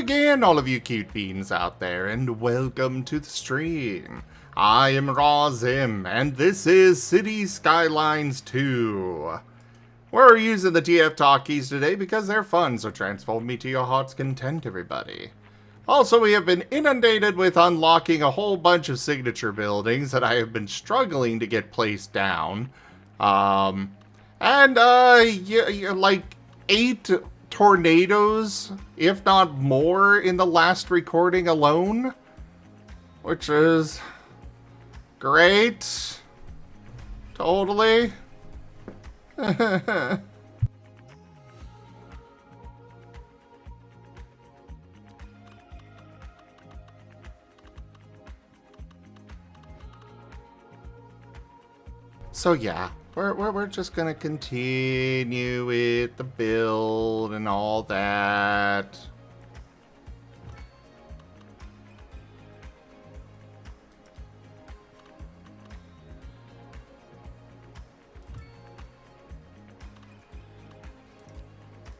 again, all of you cute beans out there, and welcome to the stream. I am Razim, and this is City Skylines 2. We're using the TF talkies today because they're fun, so transform me to your heart's content, everybody. Also, we have been inundated with unlocking a whole bunch of signature buildings that I have been struggling to get placed down. Like 8 tornadoes, if not more, in the last recording alone. Which is great. Totally. So yeah, we're just gonna continue with the build and all that.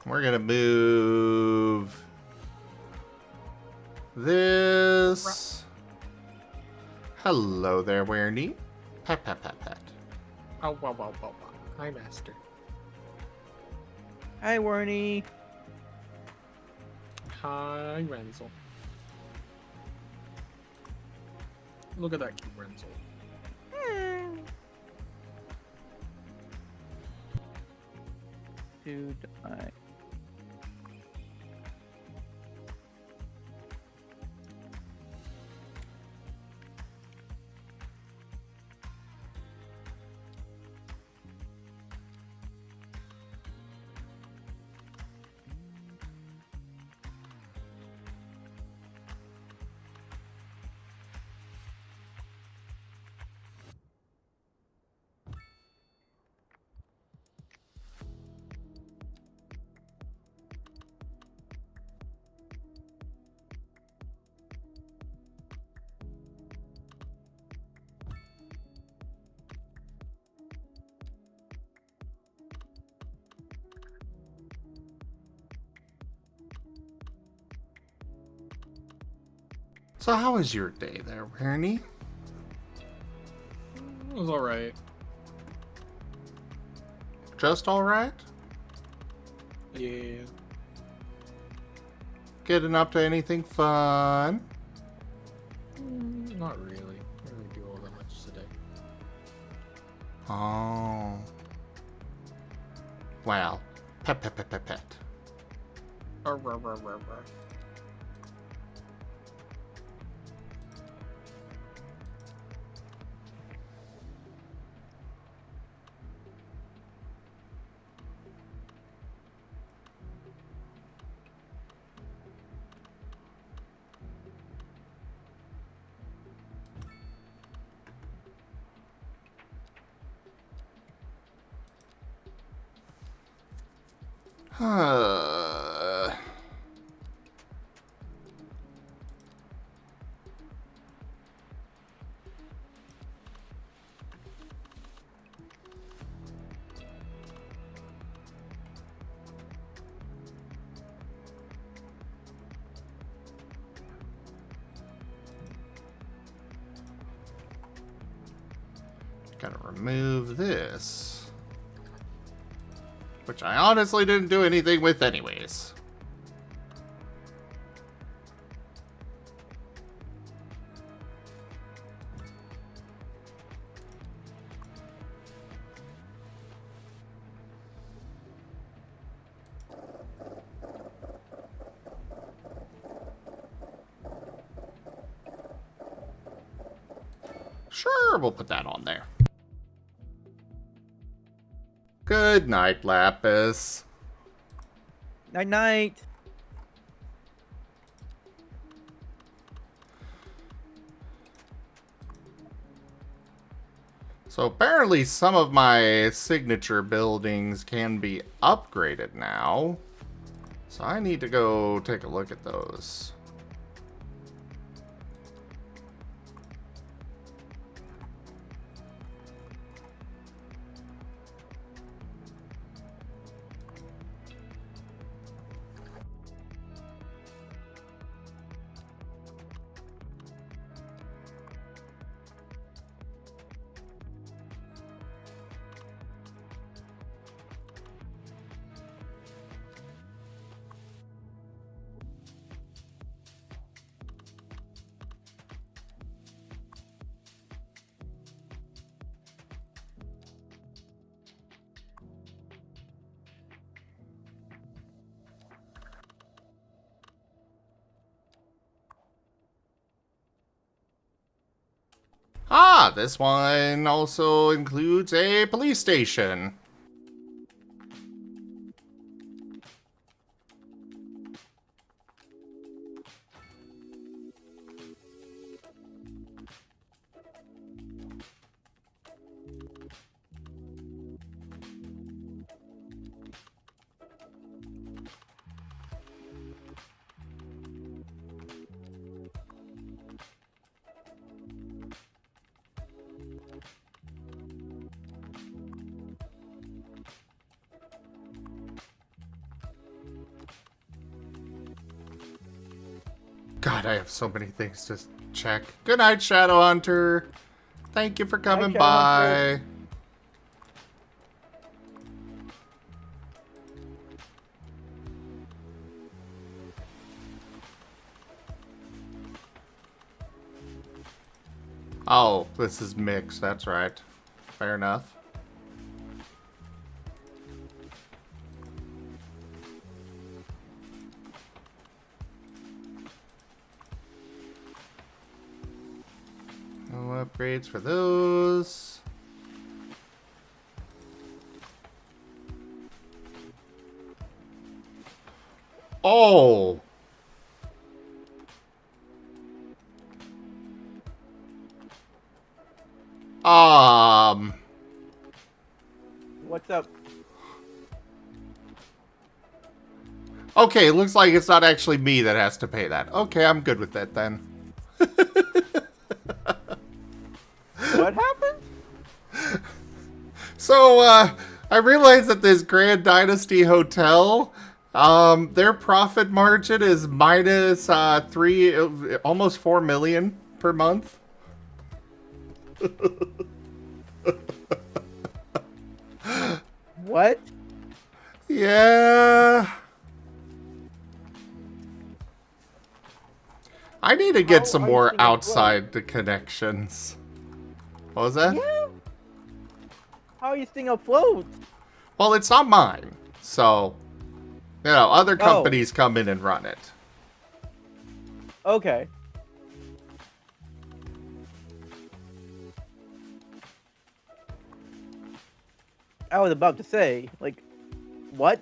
We're gonna move this. Hello there, Wernie. Pat, pat, pat, pat. Oh, wow, wow, wow, wow. Hi, Master. Hi, Warnie. Hi, Renzel. Look at that cute Renzel. Dude, So how was your day there, Wernie? It was alright. Just alright? Yeah. Getting up to anything fun? Not really. I didn't really do all that much today. Oh. Well, pet, pet, pet, pet, pet. Arr, arr, arr, arr, arr. Gotta remove this. Which I honestly didn't do anything with anyways. Sure, we'll put that on there. Good night, Lapis. night night. So apparently some of my signature buildings can be upgraded now. So I need to go take a look at those. Ah, this one also includes a police station. God, I have so many things to check. Good night, Shadowhunter. Thank you for coming by. Oh, this is mixed. That's right. Fair enough. No upgrades for those. Oh! What's up? Okay, it looks like it's not actually me that has to pay that. Okay, I'm good with that then. What happened? So, I realized that this Grand Dynasty Hotel, their profit margin is minus, almost 4 million per month. What? Yeah. I need to get How some are you more staying afloat? outside the connections. What was that? Yeah. How are you staying afloat? Well, it's not mine. So, you know, other companies come in and run it. Okay. I was about to say, like, what?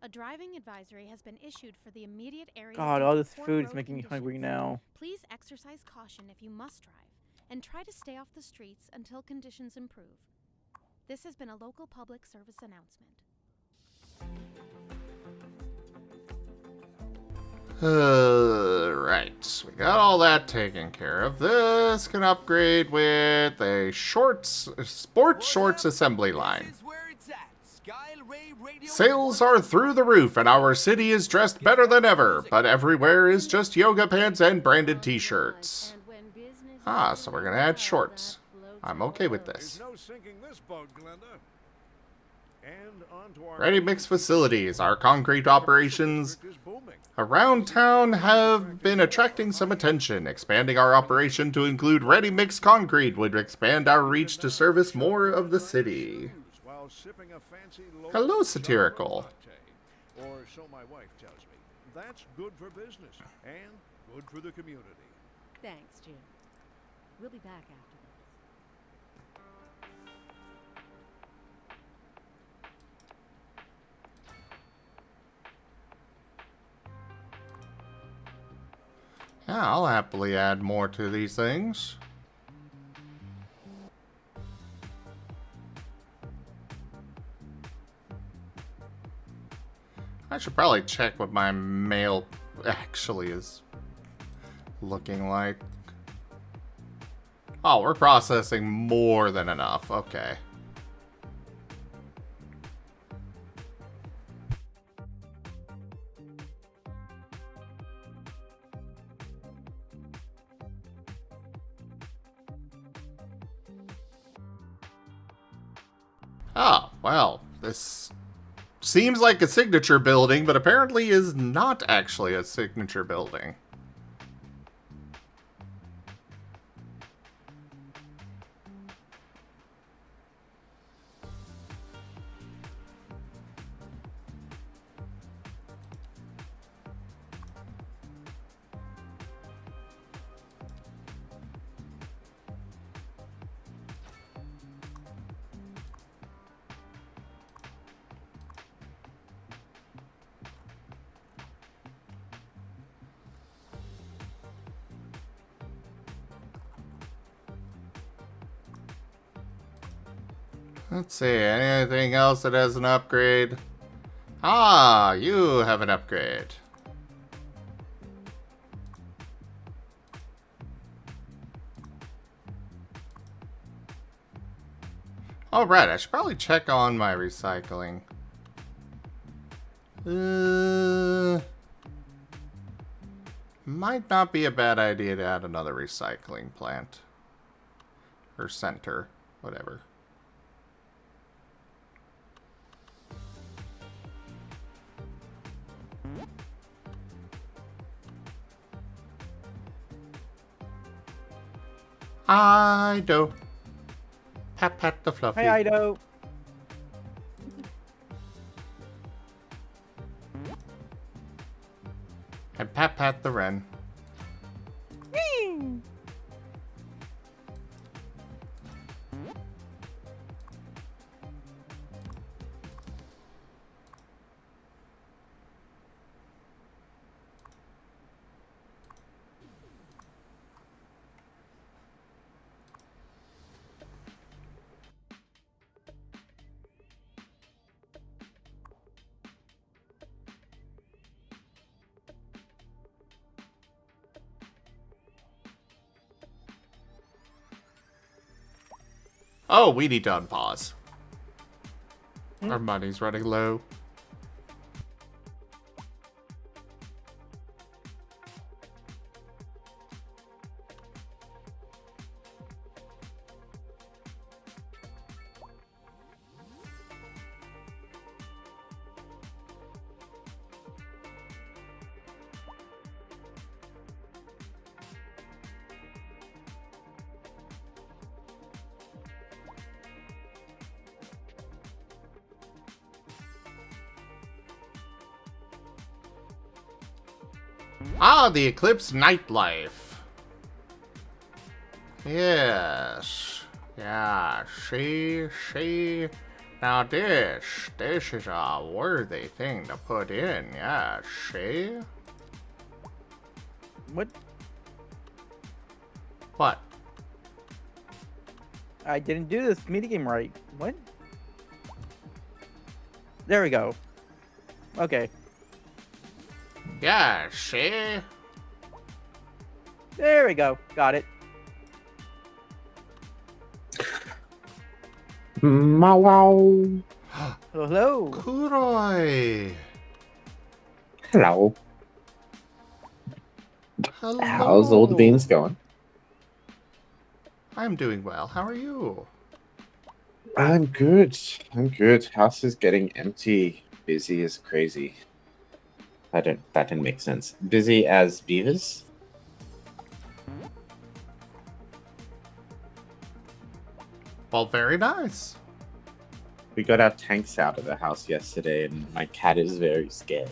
A driving advisory has been issued for the immediate area. God, all this food is making me hungry now. Please exercise caution if you must drive, and try to stay off the streets until conditions improve. This has been a local public service announcement. Right, we got all that taken care of. This can upgrade with a sports shorts assembly line. Sales are through the roof and our city is dressed better than ever, but everywhere is just yoga pants and branded t-shirts. Ah, so we're gonna add shorts. I'm okay with this. Ready mix facilities. Our concrete operations around town have been attracting some attention. Expanding our operation to include ready mix concrete would expand our reach to service more of the city. Hello, Satirical. Or so my wife tells me. That's good for business and good for the community. Thanks, Jim. We'll be back after Yeah, I'll happily add more to these things. I should probably check what my mail actually is looking like. Oh, we're processing more than enough. Okay. Oh, well, this seems like a signature building, but apparently is not actually a signature building. Let's see, anything else that has an upgrade? Ah, you have an upgrade. Oh, right, I should probably check on my recycling. Might not be a bad idea to add another recycling plant. Or center, whatever. Ido. Pat pat the fluffy. Hey, Ido. And pat pat the wren. Whee! Oh, we need to unpause. Our money's running low. Ah, the Eclipse nightlife. Yes. Yeah, she. Now this is a worthy thing to put in, yeah, she. What? What? I didn't do this minigame right. What? There we go. Okay. Yeah, she. There we go. Got it. Wow. Hello. Kuroi. Hello. Hello. How's all the beans going? I'm doing well. How are you? I'm good. I'm good. House is getting empty. Busy as crazy. That didn't make sense. Busy as beavers? Well, very nice. We got our tanks out of the house yesterday and my cat is very scared.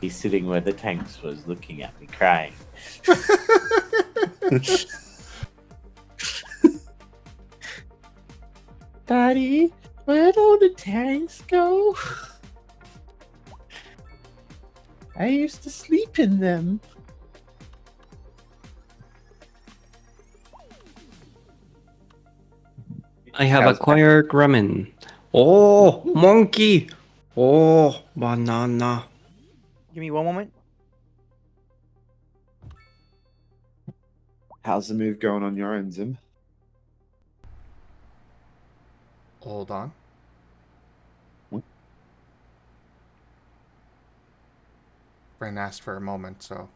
He's sitting where the tanks was looking at me crying. Daddy, where'd all the tanks go? I used to sleep in them. I have How's acquired ramen. Oh, monkey. Oh, banana. Give me one moment. How's the move going on your end, Zim? Hold on. Ren asked for a moment, so.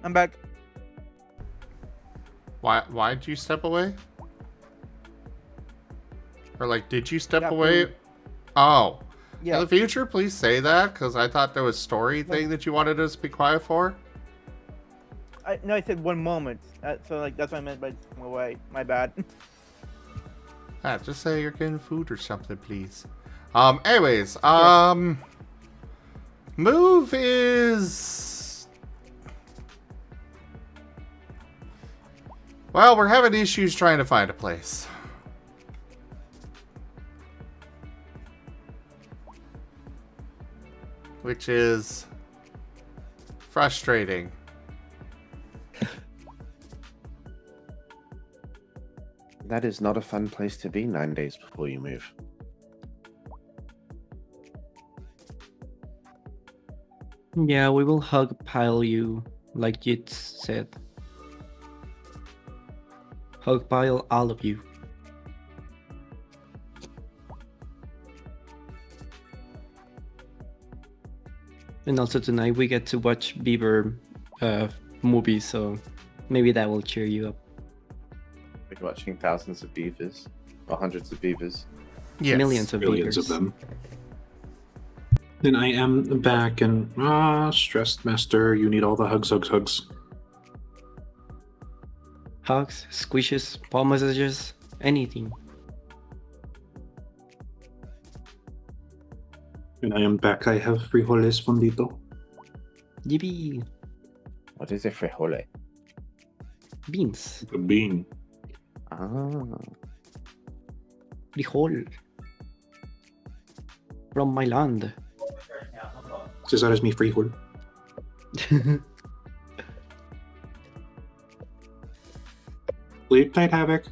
I'm back. Why'd you step away? Or like, did you step Got away? food. Oh. Yeah. In the future, please say that, because I thought there was story thing that you wanted us to be quiet for. No, I said 1 moment. So like that's what I meant by away. My bad. Just say you're getting food or something, please. Anyways, move is... Well, we're having issues trying to find a place. Which is frustrating. That is not a fun place to be 9 days before you move. Yeah, we will hug pile you, like Jits said. Hug pile all of you. And also tonight we get to watch Bieber movies, so maybe that will cheer you up. Like watching thousands of beavers, or hundreds of beavers. Yes. Millions of Billions beavers. of them. Then I am back and stressed master, you need all the hugs. Hugs, squishes, palm massages, anything. And I am back, I have frijoles fondito. Yippee! What is a frijole? Beans. The bean. Ah. Frijol. From my land. Cesar es mi frijol. Sleep tight, Havoc.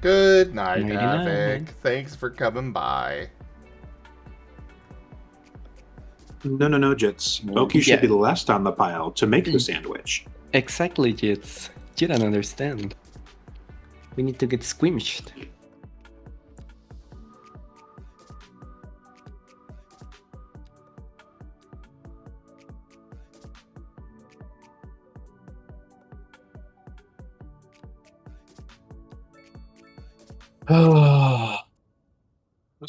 Good night, Nighty-night. Havoc. Thanks for coming by. No, Jits. Oki should be Yeah. the last on the pile to make the sandwich. Exactly, Jits. You don't understand. We need to get squished.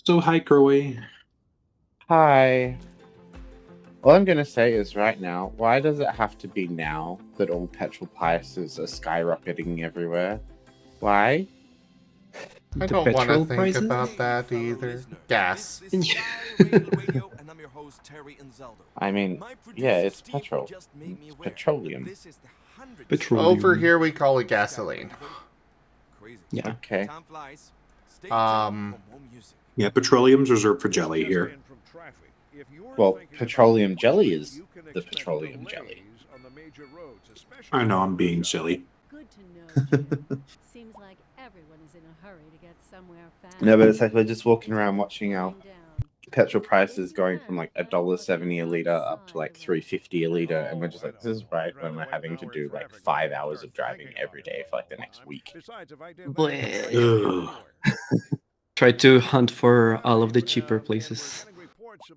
So, hi, Crowy. Hi. All I'm gonna say is right now, why does it have to be now that all petrol prices are skyrocketing everywhere? Why? I The don't want to petrol think prices? about that either. Gas. I mean, yeah, it's petrol. It's petroleum. Petroleum. Over here we call it gasoline. Yeah. Okay. Yeah, petroleum's reserved for jelly here. Well, petroleum jelly is the petroleum jelly. I know, I'm being silly. Good to know, Jim. Seems like everyone is in a hurry to get somewhere fast. No, but it's like we're just walking around watching our Down. petrol prices going from like $1.70 a liter up to like $3.50 a liter, and we're just like, this is right when we're having to do like 5 hours of driving every day for like the next week. Ugh. Try to hunt for all of the cheaper places.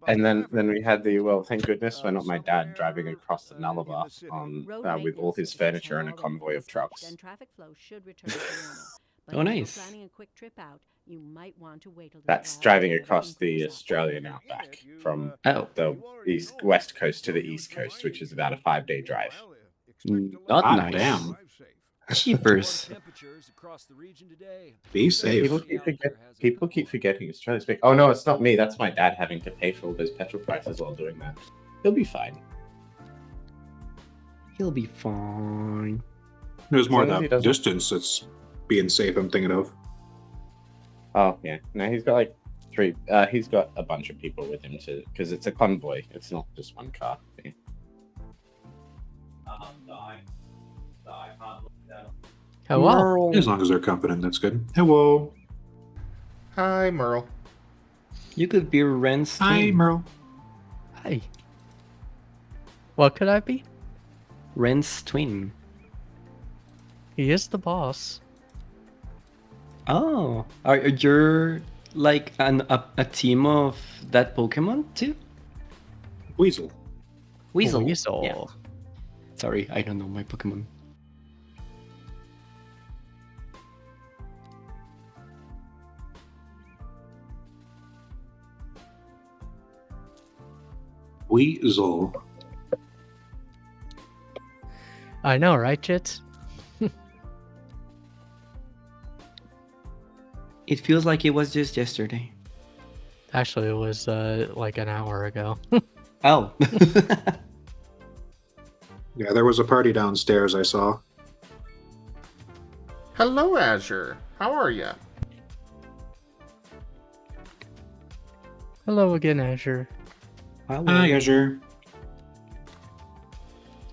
And then we had the, well, thank goodness we're not my dad driving across the Nullarbor on with all his furniture and a convoy of trucks. Then traffic flow should return to normal. But Oh, if you're nice. planning a quick trip out, you might want to wait a little That's while driving before across everything the clears up. Australian outback from Oh, the west coast to the east coast, which is about a 5-day drive. not Ah, nice. damn. Cheapers. Be safe. People keep forgetting Australia's big. Oh no, it's not me. That's my dad having to pay for all those petrol prices while doing that. He'll be fine. He'll be fine. There's more As long as he that doesn't- distance that's being safe, I'm thinking of. Oh yeah, no, he's got like 3. He's got a bunch of people with him too, because it's a convoy. It's not just one car. Yeah. Hello. As long as they're confident, that's good. Hello. Hi, Merle. You could be Ren's Hi, twin. Merle. Hi. What could I be? Ren's twin. He is the boss. Oh, are you like a team of that Pokemon too? Weasel. Weasel. Weasel. Yeah. Sorry, I don't know my Pokemon. Weasel. I know, right, Chits? It feels like it was just yesterday. Actually, it was like an hour ago. Oh. Yeah, there was a party downstairs I saw. Hello, Azure. How are you? Hello again, Azure. Hi, Azure.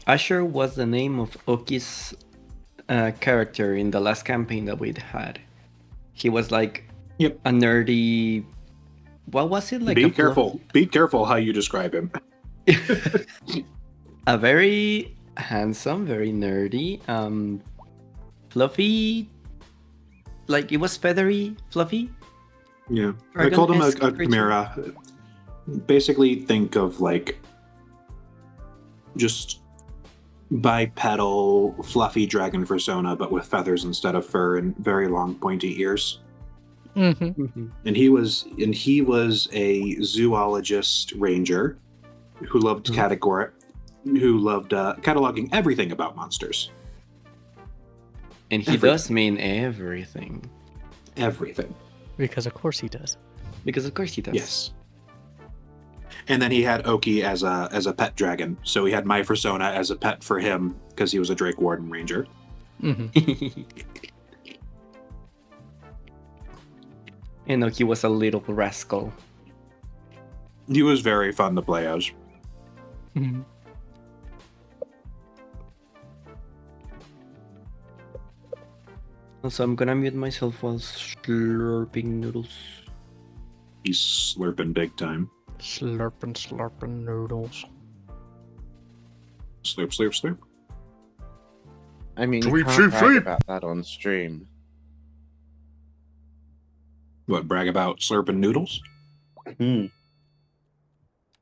Asher was the name of Oki's character in the last campaign that we'd had. He was like Yep. a nerdy. What was it like? Be a careful. Be careful how you describe him. A very handsome, very nerdy, fluffy. Like it was feathery, fluffy. Yeah. I called him a Dragon-esque creature. chimera. Basically, think of like just bipedal, fluffy dragon persona, but with feathers instead of fur and very long, pointy ears. Mm-hmm. And he was a zoologist ranger who loved cataloging everything about monsters. And he does mean everything. Everything. Because of course he does. Because of course he does. Yes. And then he had Oki as a pet dragon. So he had my persona as a pet for him because he was a Drake Warden Ranger. Mm-hmm. And Oki was a little rascal. He was very fun to play as. Mm-hmm. Also, I'm gonna mute myself while slurping noodles. He's slurping big time. Slurping noodles. Slurp, slurp, slurp. I mean, you Sweep, can't sweep, brag sweep. about that on stream. What, brag about slurping noodles? Hmm.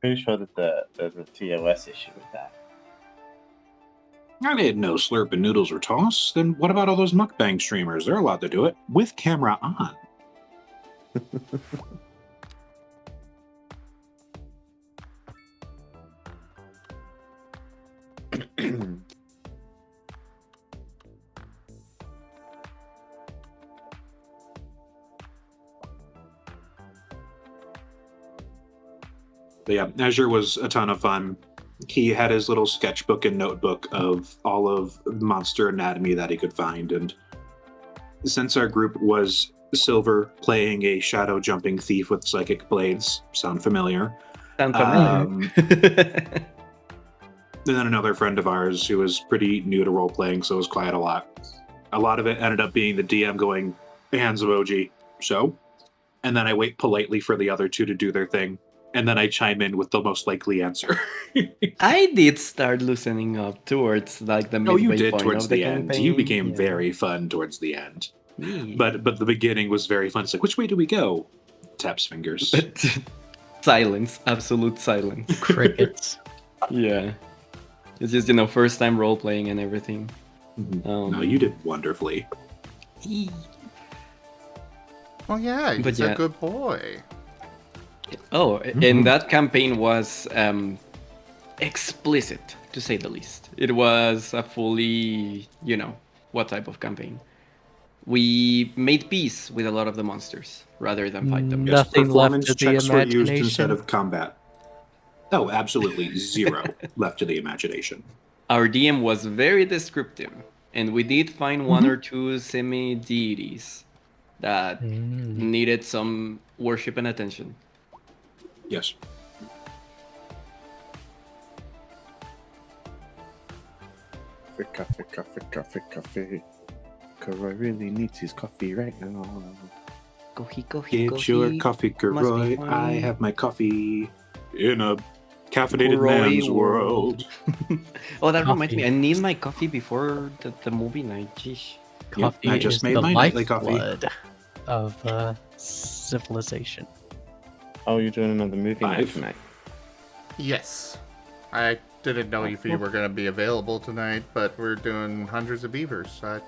Pretty sure that there's a TOS issue with that. I didn't know slurping noodles were toss. Then what about all those mukbang streamers? They're allowed to do it with camera on. But yeah, Azure was a ton of fun. He had his little sketchbook and notebook of all of monster anatomy that he could find. And since our group was Silver playing a shadow jumping thief with psychic blades, sound familiar? Sound familiar? And then another friend of ours who was pretty new to role playing, so was quiet a lot. A lot of it ended up being the DM going, hands emoji, so. And then I wait politely for the other two to do their thing. And then I chime in with the most likely answer. I did start loosening up towards like the No, you midway did point towards of the end. You campaign. became Yeah. very fun towards the end. Yeah. But the beginning was very fun. It's like, which way do we go? Taps fingers. Silence, absolute silence. Crickets. Yeah. It's just, first time role playing and everything. No, you did wonderfully. Well, yeah, he's But yeah. a good boy. Oh, and that campaign was explicit, to say the least. It was a fully, what type of campaign. We made peace with a lot of the monsters rather than fight them. Yes, Nothing left performance to the checks were used imagination. instead of combat. Oh, absolutely zero left to the imagination. Our DM was very descriptive, and we did find one or two semi-deities that needed some worship and attention. Yes. Coffee. Karoy really needs his coffee right now. Coffee, Get your coffee, Must be Karoy. fine. I have my coffee in a caffeinated Karoy man's world. Oh, that reminds me. Coffee. I need my coffee before the movie night. Jeez. Coffee I just is made the my nightly coffee. lifeblood of civilization. Oh, you're doing another movie night 5. tonight. Yes. I didn't know if you were going to be available tonight, but we're doing hundreds of beavers. I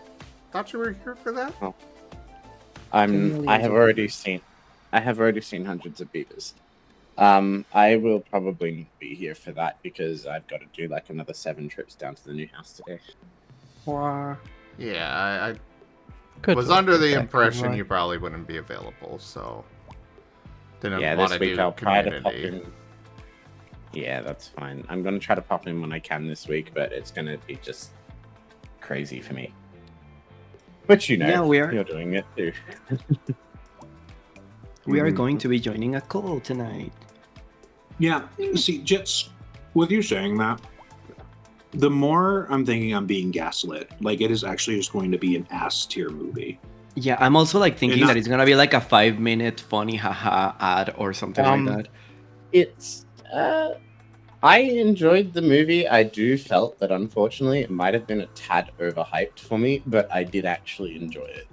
thought you were here for that. Oh. I have already seen hundreds of beavers. I will probably not be here for that because I've got to do like another 7 trips down to the new house today. Yeah, I Good was luck under with the that, impression Conroy. you probably wouldn't be available, so didn't Yeah, want this to week do I'll try to pop community. in. Yeah, that's fine. I'm gonna try to pop in when I can this week, but it's gonna be just crazy for me. But you know, Yeah, we are- you're doing it too. We are going to be joining a call tonight. Yeah, see, Jits, with you saying that, the more I'm thinking I'm being gaslit, like it is actually just going to be an ass tier movie. Yeah, I'm also like thinking not- that it's gonna be like a 5-minute funny haha ad or something like that. It's I enjoyed the movie. I do felt that unfortunately it might have been a tad overhyped for me, but I did actually enjoy it.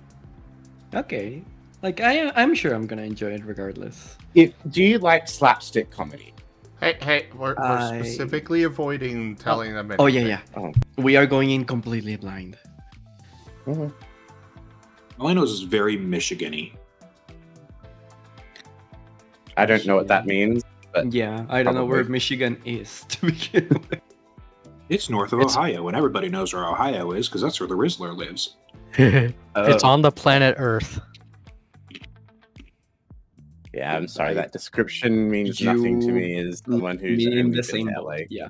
Okay. Like I'm sure I'm gonna enjoy it regardless. Do you like slapstick comedy? Hey, we're specifically avoiding telling them anything. Oh yeah. Oh. We are going in completely blind. Mhm. All I know is it's very Michigan-y. I don't know what that means. But Yeah, I don't know where Probably. Michigan is to begin with. It's north of Ohio, and everybody knows where Ohio is because that's where the Rizzler lives. It's on the planet Earth. Yeah, I'm sorry. That description means nothing to me as someone who's mean only the been same to LA. Yeah.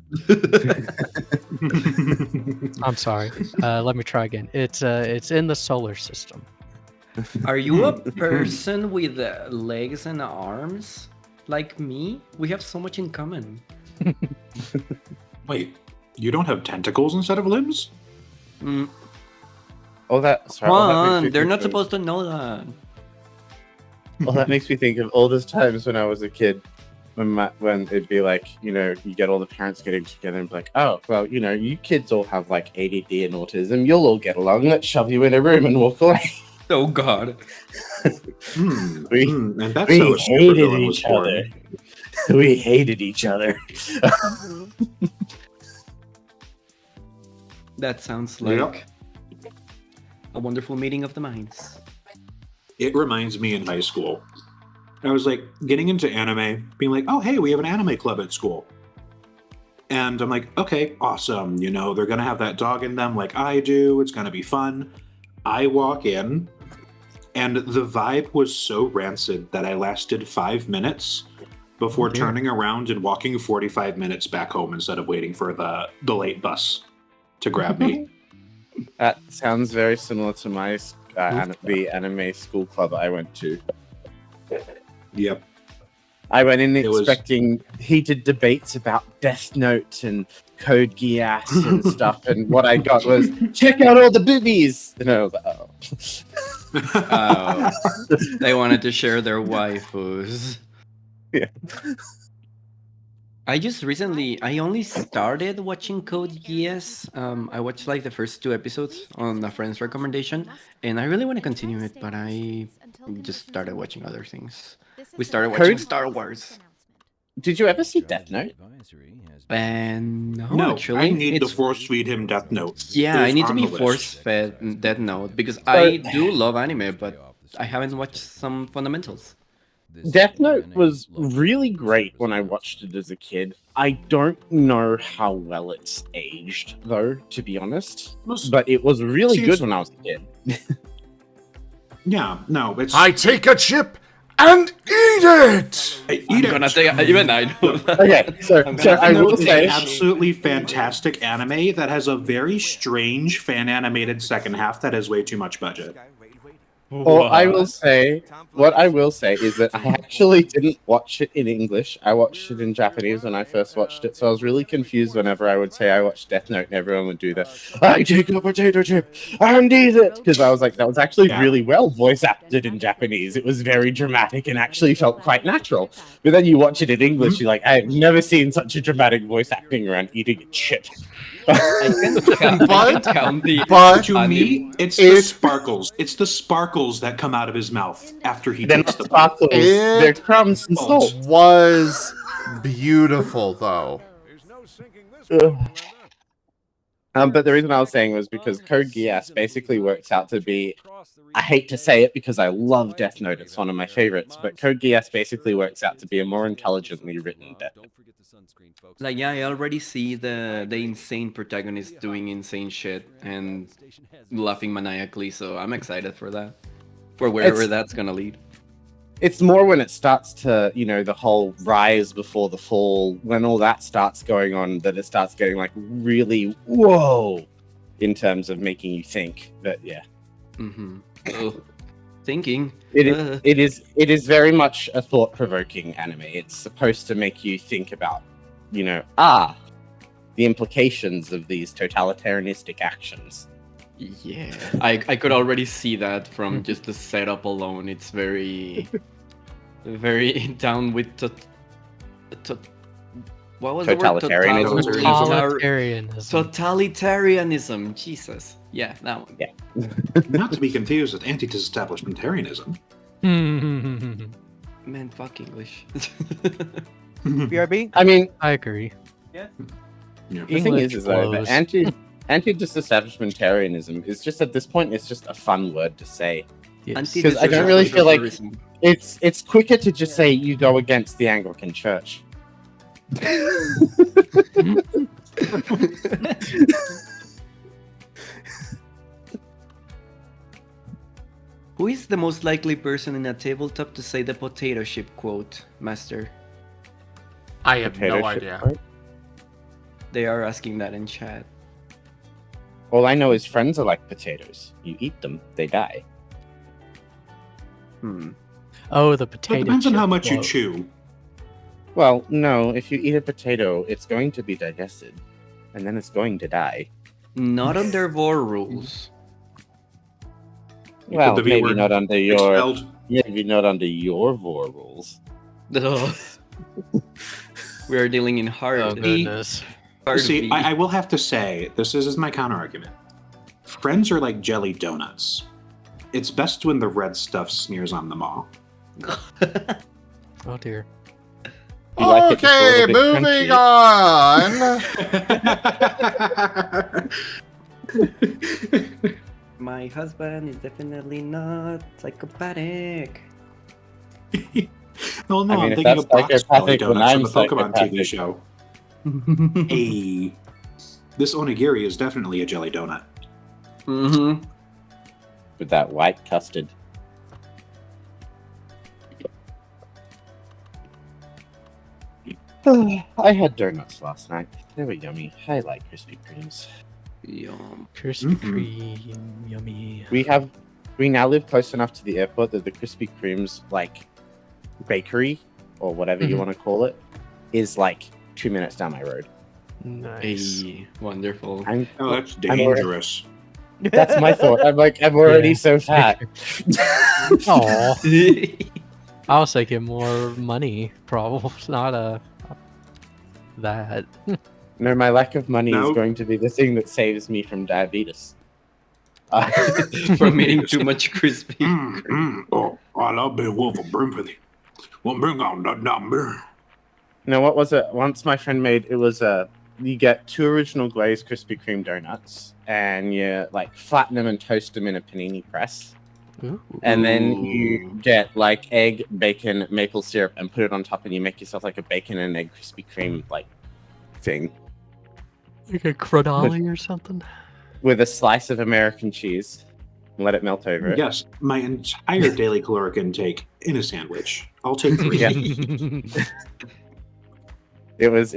I'm sorry. Let me try again. It's in the solar system. Are you a person with legs and arms like me? We have so much in common. Wait, you don't have tentacles instead of limbs? Mm, Oh, that. Sorry, come oh, that makes on, me they're think not of- supposed to know that. Well, that makes me think of all those times when I was a kid, when it'd be like, you know, you get all the parents getting together and be like, oh, well, you know, you kids all have like ADD and autism. You'll all get along. Let's shove you in a room and walk away. Oh God. And that's we how a hated supervillain was each other. born. We hated each other. That sounds Yep. like a wonderful meeting of the minds. It reminds me in high school. I was like getting into anime, being like, oh, hey, we have an anime club at school. And I'm like, okay, awesome. You know, they're going to have that dog in them like I do. It's going to be fun. I walk in, and the vibe was so rancid that I lasted 5 minutes before turning around and walking 45 minutes back home instead of waiting for the late bus to grab me. That sounds very similar to my the anime school club I went to. Yep. I went in It was- expecting heated debates about Death Note and Code Geass and stuff, and what I got was, check out all the boobies! And I was like, oh. Oh, they wanted to share their waifus. Yeah. I just recently, I only started watching Code Geass. I watched like the first 2 episodes on a friend's recommendation, and I really want to continue it, but I just started watching other things. We started watching Code- Star Wars. Did you ever see Death Note? And no, No, actually, I need to it's force feed him Death Note. yeah, It I is need to on be the list. force-fed Death Note because I do love anime, but I haven't watched some fundamentals. Death Note was really great when I watched it as a kid. I don't know how well it's aged, though, to be honest. But it was really See, good it's- when I was a kid. Yeah, no, it's... I take a chip and eat it! I I'm eat it. gonna take even I know that. Okay, so, I'm so gonna I have to will It's say, an absolutely fantastic anime that has a very strange fan animated second half that has way too much budget. well, I will say, what I will say is that I actually didn't watch it in English. I watched it in Japanese when I first watched it, so I was really confused whenever I would say I watched Death Note and everyone would do the, I take a potato chip and eat it! Because I was like, that was actually Yeah. really well voice acted in Japanese. It was very dramatic and actually felt quite natural. But then you watch it in English, you're like, I've never seen such a dramatic voice acting around eating a chip. I can count the But To me, it's the sparkles. It's the sparkles that come out of his mouth after he They're takes not the sparkles, they're It crumbs and salt. was beautiful, though. was sinking this boat, Linda. But the reason I was saying was because Code Geass basically works out to be, I hate to say it because I love Death Note, it's one of my favorites, but Code Geass basically works out to be a more intelligently written Death Note. Like, yeah, I already see the insane protagonist doing insane shit and laughing maniacally, so I'm excited for that. For wherever that's gonna lead. It's more when it starts to, the whole rise before the fall, when all that starts going on, that it starts getting like really whoa in terms of making you think. But yeah. Mm-hmm. Oh, thinking. It is very much a thought-provoking anime. It's supposed to make you think about, the implications of these totalitarianistic actions. Yeah, I could already see that from just the setup alone. It's very, very down with what was Totalitarianism. the word? Totalitarianism. Totalitarianism. Jesus. Yeah, that one. Yeah. Not to be confused with anti-disestablishmentarianism. Man, fuck English. BRB? I mean, I agree. Yeah. The thing is though, that anti-disestablishmentarianism is just at this point, it's just a fun word to say. Yes. Because I don't really feel like it's quicker to just say you go against the Anglican Church. Who is the most likely person in a tabletop to say the potato chip quote, Master? I have no idea. Right? They are asking that in chat. All I know is friends are like potatoes. You eat them, they die. Oh, the potato. It depends on chip how much you quote. chew. Well, no, if you eat a potato, it's going to be digested, and then it's going to die. Not under Vor rules. Well, The V maybe word not under your expelled. Vor rules. Ugh. We are dealing in hard. Oh goodness. hard See, V. I will have to say, this is my counter argument. Friends are like jelly donuts. It's best when the red stuff smears on them all. Oh dear. You like it just a Okay, little bit moving crunchy. on. My husband is definitely not psychopathic. Well, no, I mean, I'm if thinking that's of box jelly psychopathic, then donuts from I'm the Pokemon TV psychopathic. show. Hey, this onigiri is definitely a jelly donut. Mm-hmm. With that white custard. I had donuts last night. They were yummy. I like Krispy Kremes. Yum. Krispy Mhm. Kreme, yummy. We now live close enough to the airport that the Krispy Kremes bakery or whatever you want to call it is 2 minutes down my road. Nice. Hey, wonderful. Oh, that's I'm dangerous. That's my thought. I'm already Yeah. so fat. Aw. I was thinking more money, probably not that. No, my lack of money No. is going to be the thing that saves me from diabetes. From eating too much crispy. Oh, I love being wolf of Brimford. Well, bring on that number. No, what was it? Once my friend made it was you get 2 original glazed Krispy Kreme donuts, and you flatten them and toast them in a panini press, Ooh. and then you get egg, bacon, maple syrup, and put it on top, and you make yourself a bacon and egg Krispy Kreme thing Like a cradali or something. with a slice of American cheese. And let it melt over it. Yes, my entire daily caloric intake in a sandwich. I'll take 3. Yeah. It was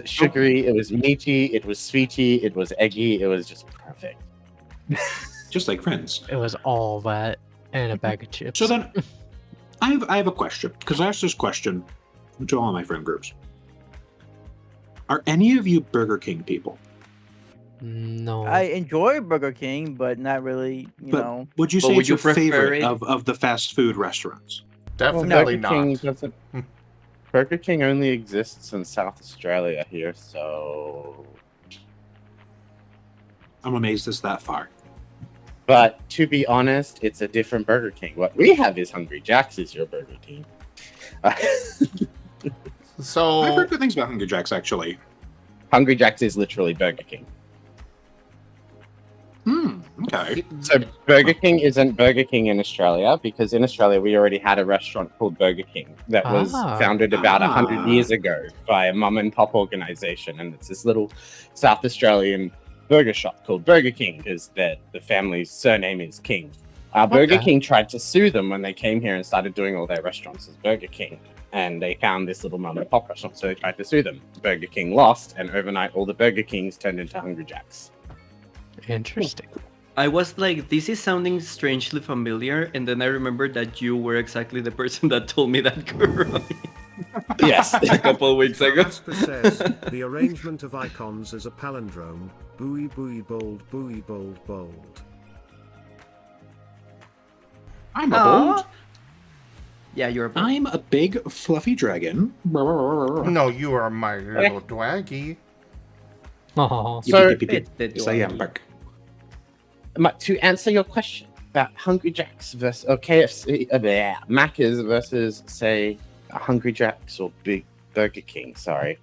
sugary, it was meaty, it was sweety, it was eggy, it was just perfect. Just like friends. It was all that and a bag of chips. So then, I have a question, because I asked this question to all of my friend groups. Are any of you Burger King people? No. I enjoy Burger King, but not really, you But know. would you But say would it's you your prefer favorite it? of the fast food restaurants? Definitely Burger King not. doesn't. Burger King only exists in South Australia here, so. I'm amazed it's that far. But to be honest, it's a different Burger King. What we have is Hungry Jack's is your Burger King. I've So heard good things about Hungry Jack's, actually. Hungry Jack's is literally Burger King. Okay. So Burger King isn't Burger King in Australia because in Australia we already had a restaurant called Burger King that was founded about 100 years ago by a mum and pop organization, and it's this little South Australian burger shop called Burger King because the family's surname is King. Burger King tried to sue them when they came here and started doing all their restaurants as Burger King, and they found this little mum and pop restaurant, so they tried to sue them. Burger King lost, and overnight all the Burger Kings turned into Hungry Jacks. Interesting. I was like, this is sounding strangely familiar, and then I remembered that you were exactly the person that told me that, Kuroi. Yes. A couple of weeks ago. Jasper says, the arrangement of icons is a palindrome. Buoy, buoy, bold, buoy, bold, bold. I'm a bold. Yeah, you're a bold. I'm a big fluffy dragon. No, you are my little dwaggy. Oh, So- Yes, I am. Bark. To answer your question about Hungry Jacks versus KFC, Macca's versus, say, Hungry Jacks or Big Burger King, sorry.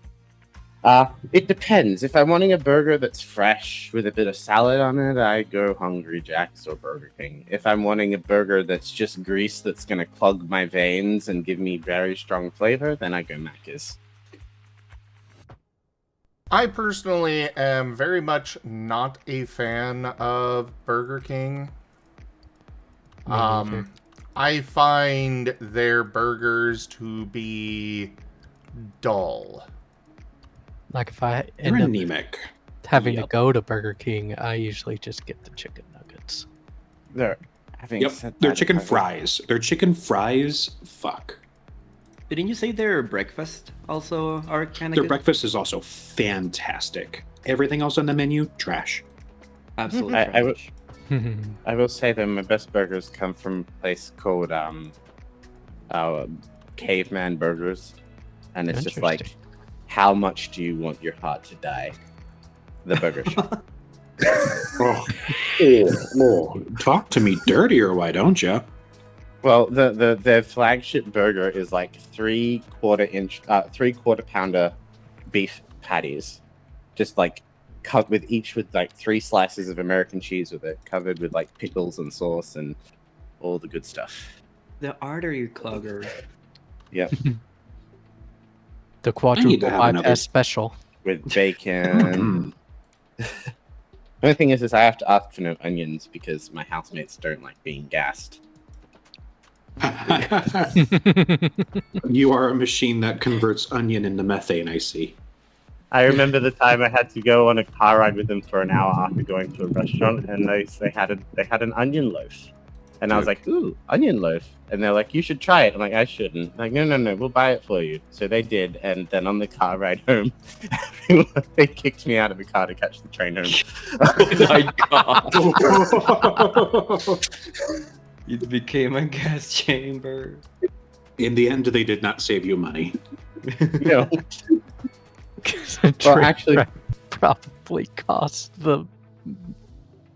It depends. If I'm wanting a burger that's fresh with a bit of salad on it, I go Hungry Jacks or Burger King. If I'm wanting a burger that's just grease that's going to clog my veins and give me very strong flavor, then I go Macca's. I personally am very much not a fan of Burger King. neither. I find their burgers to be dull. Like if I You're end up anemic. having to Yep. go to Burger King, I usually just get the chicken nuggets. There. Having Yep. said They're that, chicken if I- fries. Their chicken fries. Fuck. Didn't you say their breakfast also are kind of Their good? breakfast is also fantastic. Everything else on the menu, trash. Absolutely. I would- trash. I will say that my best burgers come from a place called Caveman Burgers, and it's just like, Interesting. how much do you want your heart to die? The burger shop. Talk to me dirtier, why don't you? Well, their flagship burger is like 3/4 pounder beef patties, just like cut with each with like 3 slices of American cheese with it, covered with like pickles and sauce and all the good stuff. The artery clogger. Yep, The need quadruple to have bypass another- special. with bacon. The only thing is I have to ask for no onions because my housemates don't like being gassed. You are a machine that converts onion into methane, I see. I remember the time I had to go on a car ride with them for an hour after going to a restaurant, and they had an onion loaf, and I was like, "Ooh, onion loaf," and they're like, "You should try it." I'm like, "I shouldn't." Like, no, we'll buy it for you. So they did, and then on the car ride home, they kicked me out of the car to catch the train home. Oh my god. It became a gas chamber. In the end, they did not save you money. No. The Well, train actually, wreck probably cost the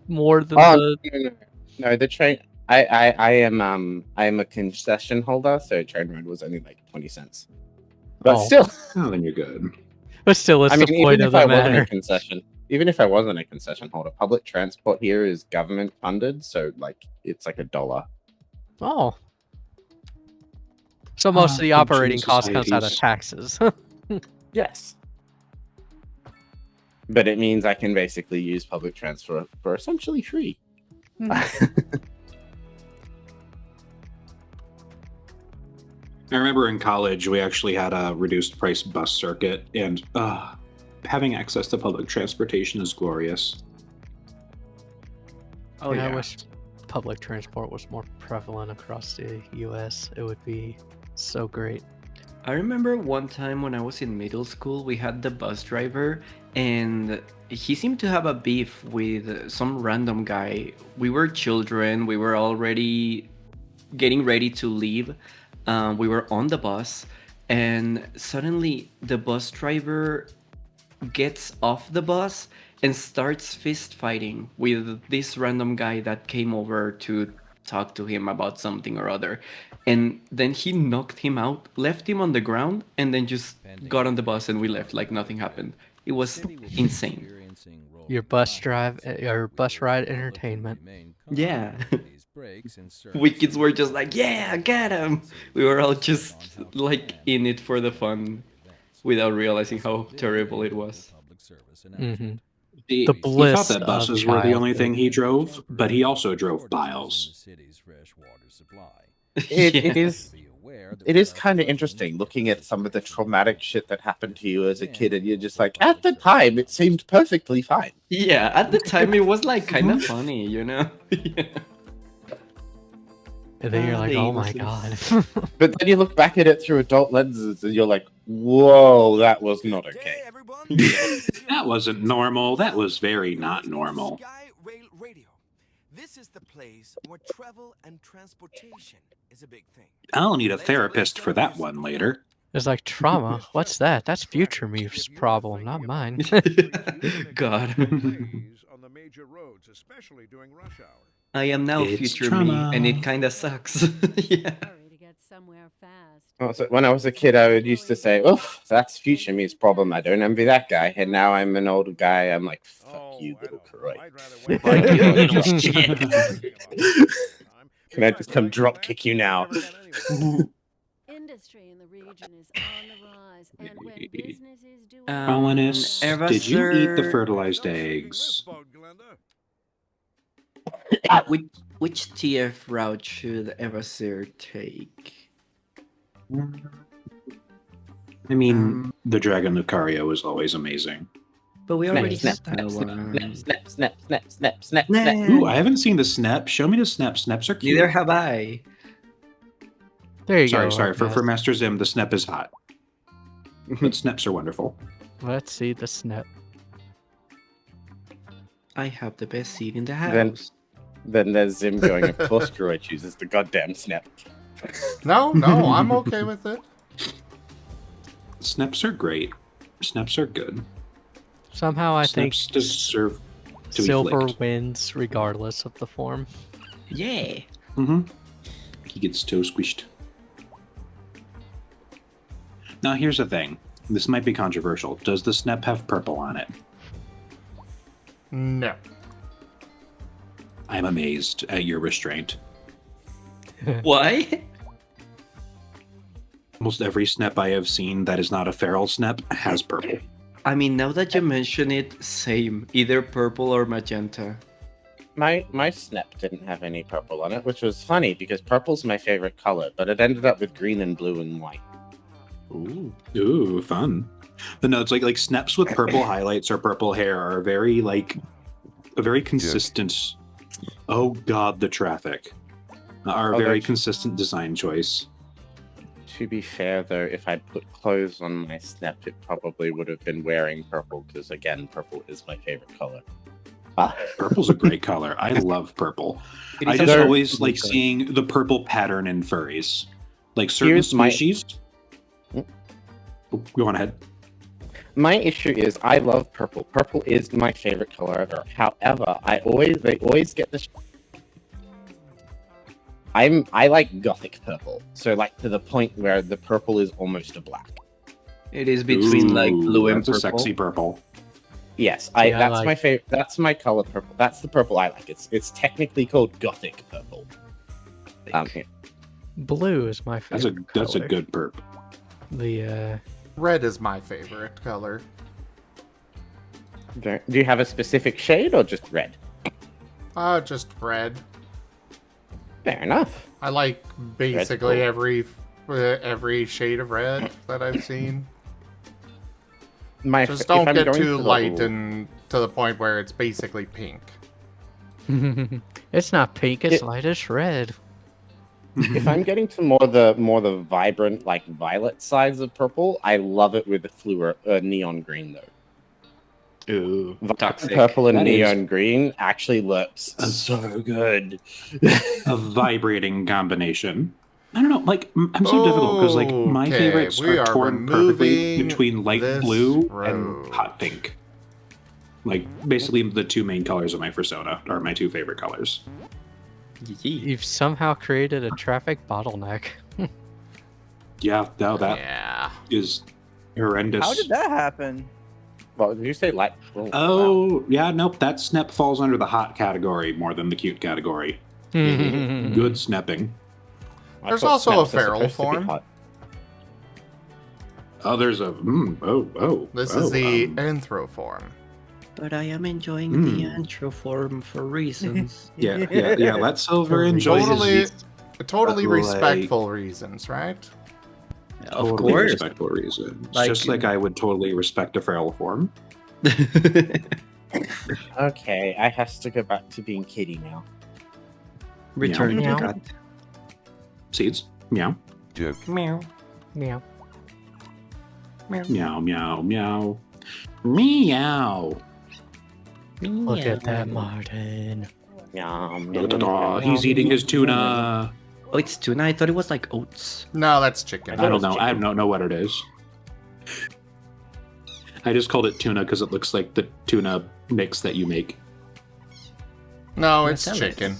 more than oh, the. no, the train. I am a concession holder, so train ride was only like 20 cents. But Oh. still, Oh, then you're good. But still, it's I mean, the point even of if I the wasn't a matter. concession, even if I wasn't a concession holder, public transport here is government funded, so like it's like $1. Oh. So most of the pension operating cost comes out of societies. taxes. Yes. But it means I can basically use public transport for essentially free. I remember in college, we actually had a reduced price bus circuit, and having access to public transportation is glorious. Oh Yeah, yeah. I wish public transport was more prevalent across the U.S. It would be so great. I remember one time when I was in middle school, we had the bus driver, and he seemed to have a beef with some random guy. We were children, we were already getting ready to leave. We were on the bus, and suddenly the bus driver gets off the bus and starts fist fighting with this random guy that came over to talk to him about something or other. And then he knocked him out, left him on the ground, and then just got on the bus and we left like nothing happened. It was insane. Your bus drive, your bus ride entertainment. Yeah. We kids were just like, yeah, get him. We were all just like in it for the fun without realizing how terrible it was. Hmm. He The thought bliss that of buses were the only childhood. thing he drove, but he also drove biles. It is kind of interesting looking at some of the traumatic shit that happened to you as a kid, and you're just like, at the time, it seemed perfectly fine. Yeah, at the time it was like kind of funny, you know? Yeah. And then you're like, the oh my innocence. god. But then you look back at it through adult lenses, and you're like, whoa, that was not okay. That wasn't normal. That was very not normal. Sky Rail Radio. This is the place where travel and transportation is a big thing. I'll need a therapist for that one later. It's like trauma. What's that? That's future me's problem, not mine. God. On the major roads, especially during rush hour. I am now It's future trauma. me, and it kind of sucks. Yeah. Hurry to get somewhere fast. So when I was a kid, I would used to say, "Oof, that's future me's problem. I don't envy that guy." And now I'm an older guy. I'm like, "Fuck you, little Croy." Can I just come drop kick you now? Industry in the region is on the rise, and when business is doing Colonists, Eva, did you eat the sir. fertilized eggs? Which TF route should Evasir take? I mean, the Dragon Lucario is always amazing. But we already Snap, had that snap, one. snap, snap, snap, snap, snap, Nah. snap. Ooh, I haven't seen the snap. Show me the snap. Snaps are cute. Neither have I. There you go. Sorry. For Orcast. Master Zim, the snap is hot. But snaps are wonderful. Let's see the snap. I have the best seat in the Then- house. Then there's Zim going, of course Croy chooses the goddamn snap. No, I'm okay with it. Snaps are great. Snaps are good. Somehow I think Snaps deserve to be silver flicked. wins regardless of the form. Yeah. Mm-hmm. He gets toe squished. Now here's the thing. This might be controversial. Does the snap have purple on it? No. I'm amazed at your restraint. Why? Almost every snap I have seen that is not a feral snap has purple. I mean, now that you mention it, same. Either purple or magenta. My snap didn't have any purple on it, which was funny because purple's my favorite color, but it ended up with green and blue and white. Ooh, fun. But no, it's like snaps with purple highlights or purple hair are very like a very consistent. Oh God, the traffic are a Oh, very that's- consistent design choice. To be fair, though, if I put clothes on my snap, it probably would have been wearing purple, because again, purple is my favorite color. Purple's a great color. I love purple. It I is just a- always like seeing the purple pattern in furries. Like certain Here's my- species. Go on ahead. My issue is I love purple. Purple is my favorite color ever. However, they always get the. I like gothic purple, so like to the point where the purple is almost a black. It is between like Ooh, blue and that's purple. a sexy purple. Yes, Yeah, I that's like- my favorite. That's my color purple. That's the purple I like. It's technically called gothic purple. Yeah. Blue is my That's a favorite that's a color. good perp. The Red is my favorite color. Do you have a specific shade or just red? Just red. Fair enough. I like basically cool. every shade of red that I've seen. Just If don't I'm get going too to the- light and to the point where it's basically pink. it's not pink, it's It- light as red. If I'm getting to more the vibrant, like violet sides of purple, I love it with the neon green though. Ooh, toxic. Purple and That neon green actually looks so good. A vibrating combination. I don't know, like I'm so difficult because like my Okay, favorites we are are torn perfectly removing between light this blue road. and hot pink. Like basically the two main colors of my persona are my two favorite colors. Yee. You've somehow created a traffic bottleneck. Yeah, no, that Yeah. is horrendous. How did that happen? Well, did you say light? Wow. Oh, yeah, nope. That snep falls under the hot category more than the cute category. Good snapping. I There's thought also a snaps are feral supposed to be form. hot. Oh, there's a This is the anthroform. But I am enjoying the anthroform for reasons. yeah. Let Silver enjoy his Totally like- respectful reasons, right? Of totally course. respectful reasons. Like- Just like I would totally respect a feral form. Okay, I has to go back to being kitty now. Return to Meow. cat. Seeds. Meow. Meow. Meow. Meow, meow, meow. Meow. Look at that, Marten. Yum, Da, da, da. He's eating his tuna. Oh, it's tuna. I thought it was like oats. No, that's chicken. I don't know. I don't know what it is. I just called it tuna because it looks like the tuna mix that you make. No, it's Marcellus. chicken.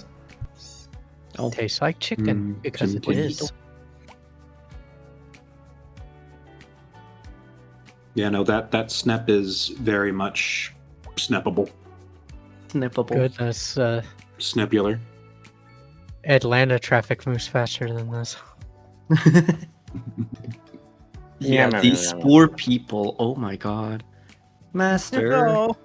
Oh, Tastes like chicken because it chicken. is. Yeah, no, that snap is very much snappable. snippable. Goodness, Snipular. Atlanta traffic moves faster than this. Yeah, no, these no, no. poor people. Oh my god. Master. No.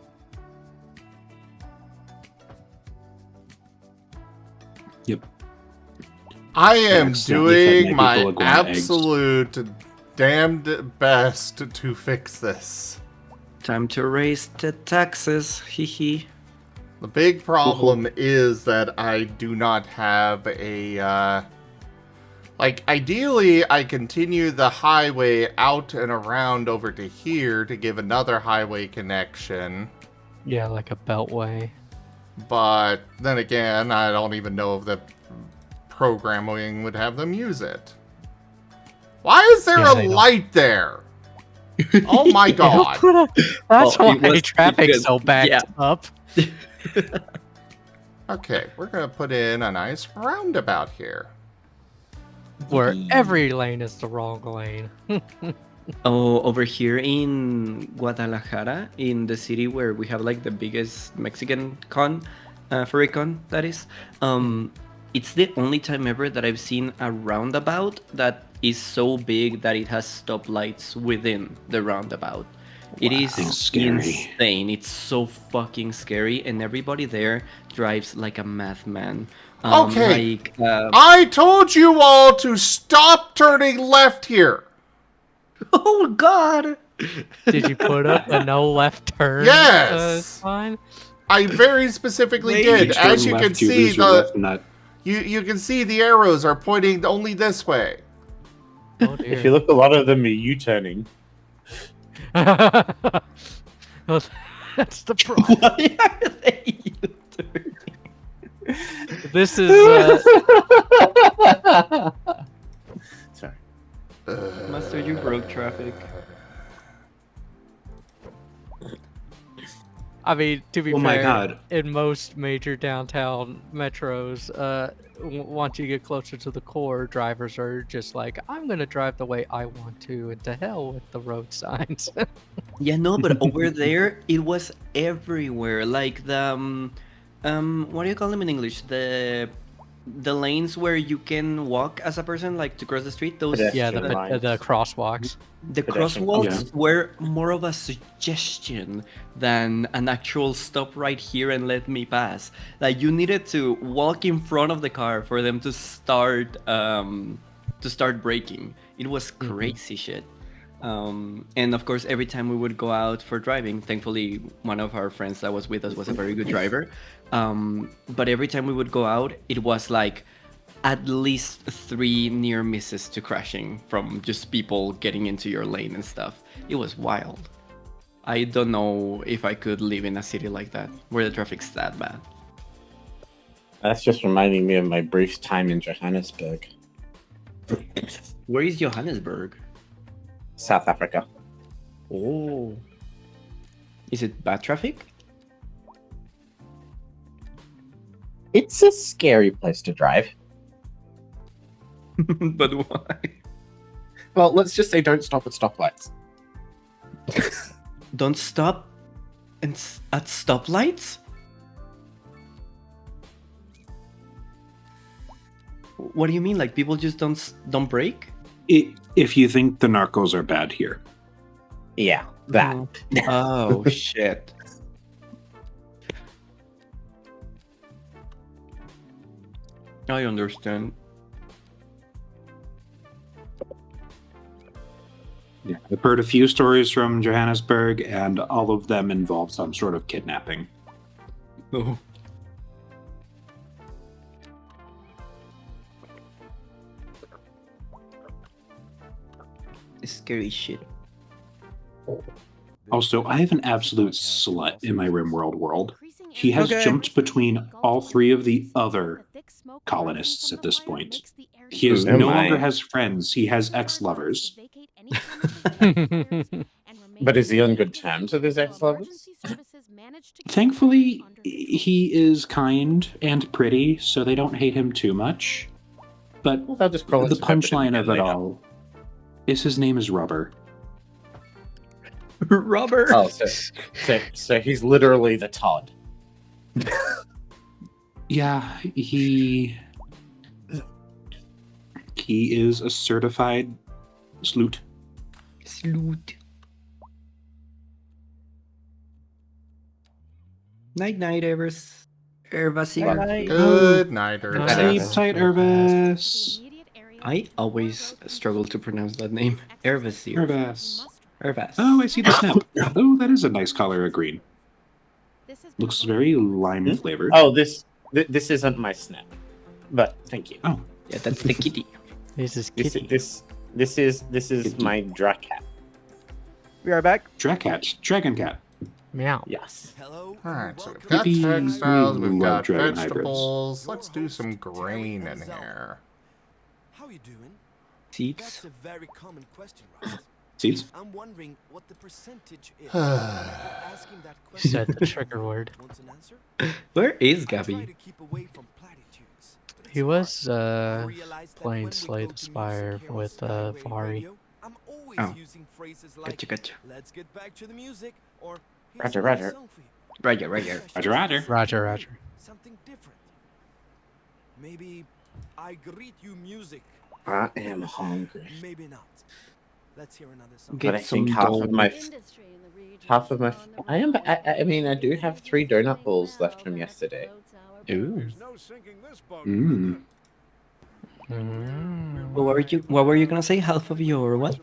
I am accidentally fed doing my my people iguana eggs. absolute damned best to fix this. Time to raise the taxes. Hee hee. The big problem is that I do not have a, like, ideally, I continue the highway out and around over to here to give another highway connection. Yeah, like a beltway. But then again, I don't even know if the programming would have them use it. Why is there Yeah, a they don't. light there? Oh my god. That's Well, it why was traffic's because- so backed yeah. up. Okay, we're gonna put in a nice roundabout here. Where every lane is the wrong lane. Oh, over here in Guadalajara, in the city where we have like the biggest Mexican con, furry con, that is. It's the only time ever that I've seen a roundabout that is so big that it has stoplights within the roundabout. It is Thing's scary. insane. It's so fucking scary, and everybody there drives like a madman. Okay. Like, I told you all to stop turning left here. oh god! Did you put up a no left turn? Yes! Sign? I very specifically If you did. turn As you left, can see, lose your left nut. you can see the arrows are pointing only this way. Oh dear. If you look, a lot of them are U-turning. Well, that's the problem. Why are they U-turning? This is Sorry. Master, you broke traffic. I mean, to be Oh fair, my god. in most major downtown metros, once you get closer to the core, drivers are just like, I'm gonna drive the way I want to, and to hell with the road signs. Yeah, no, but over there it was everywhere. Like the what do you call them in English? The lanes where you can walk as a person, like to cross the street. Those Yeah, Pedestrian lines. the crosswalks. the pedestrian crosswalks Yeah. were more of a suggestion than an actual stop right here and let me pass. Like you needed to walk in front of the car for them to start braking. It was crazy shit. And of course, every time we would go out for driving, thankfully, one of our friends that was with us was a very good driver. But every time we would go out, it was like at least 3 near misses to crashing from just people getting into your lane and stuff. It was wild. I don't know if I could live in a city like that, where the traffic's that bad. That's just reminding me of my brief time in Johannesburg, Where is Johannesburg? South Africa. Oh. Is it bad traffic? It's a scary place to drive. But why? Well, let's just say don't stop at stoplights. don't stop at stoplights? What do you mean? Like people just don't brake? If you think the narcos are bad here. Yeah, that. Oh shit. I understand. Yeah, I've heard a few stories from Johannesburg, and all of them involve some sort of kidnapping. Oh. Scary shit. Also, I have an absolute slut in my RimWorld world. He has Okay. jumped between all three of the other colonists at this point. He is Oh no my. longer has friends, he has ex-lovers. But is he on good terms with his ex-lovers? Thankfully, he is kind and pretty, so they don't hate him too much. But Well, they'll just crawl the into bed with him punchline again of it later. all is his name is Rubber. Robert. Oh, so he's literally the Todd. Yeah, he is a certified sloot. Sloot. Night night, Ervasir. Night. Good night, Night. Irvin. Sleep Nice. tight, Irvis. I always struggle to pronounce that name. Ervasir. Irvis. Ervas. Oh, I see the snap. Oh, that is a nice color of green. Looks very lime flavored. Oh, this isn't my snap, but thank you. Oh, Yeah, that's the kitty. This is This kitty. this is my Dracat. We are back. Dracat, Dragon Cat. Meow. Yes. Hello. Alright, so we've welcome got Yippee. textiles, we've Love got dragon vegetables. Let's do some grain in here. How you doing? Seeds. That's a very common question, right? Seeds? I'm wondering what the percentage is. Asking that question. Said the trigger word. Want an answer? Where is I try Gabby? to keep away from platitudes, but it's He hard. was I realize that playing when we Slay go the to Spire music here on with Skyway Furry. Radio, I'm always Oh. using phrases like Gotcha. "Let's get back to the music" or Roger, "Here's roger. a song for you." Roger. Roger, roger. Roger. Something different. Maybe I greet you music. I am hungry. Maybe not. Let's hear another song. Get But I some think half dough. of my Industry in the region half of my is on the rise. I mean I do have 3 donut balls left from yesterday. Ooh. Mmm. Mm. What were you gonna say? Half of your what?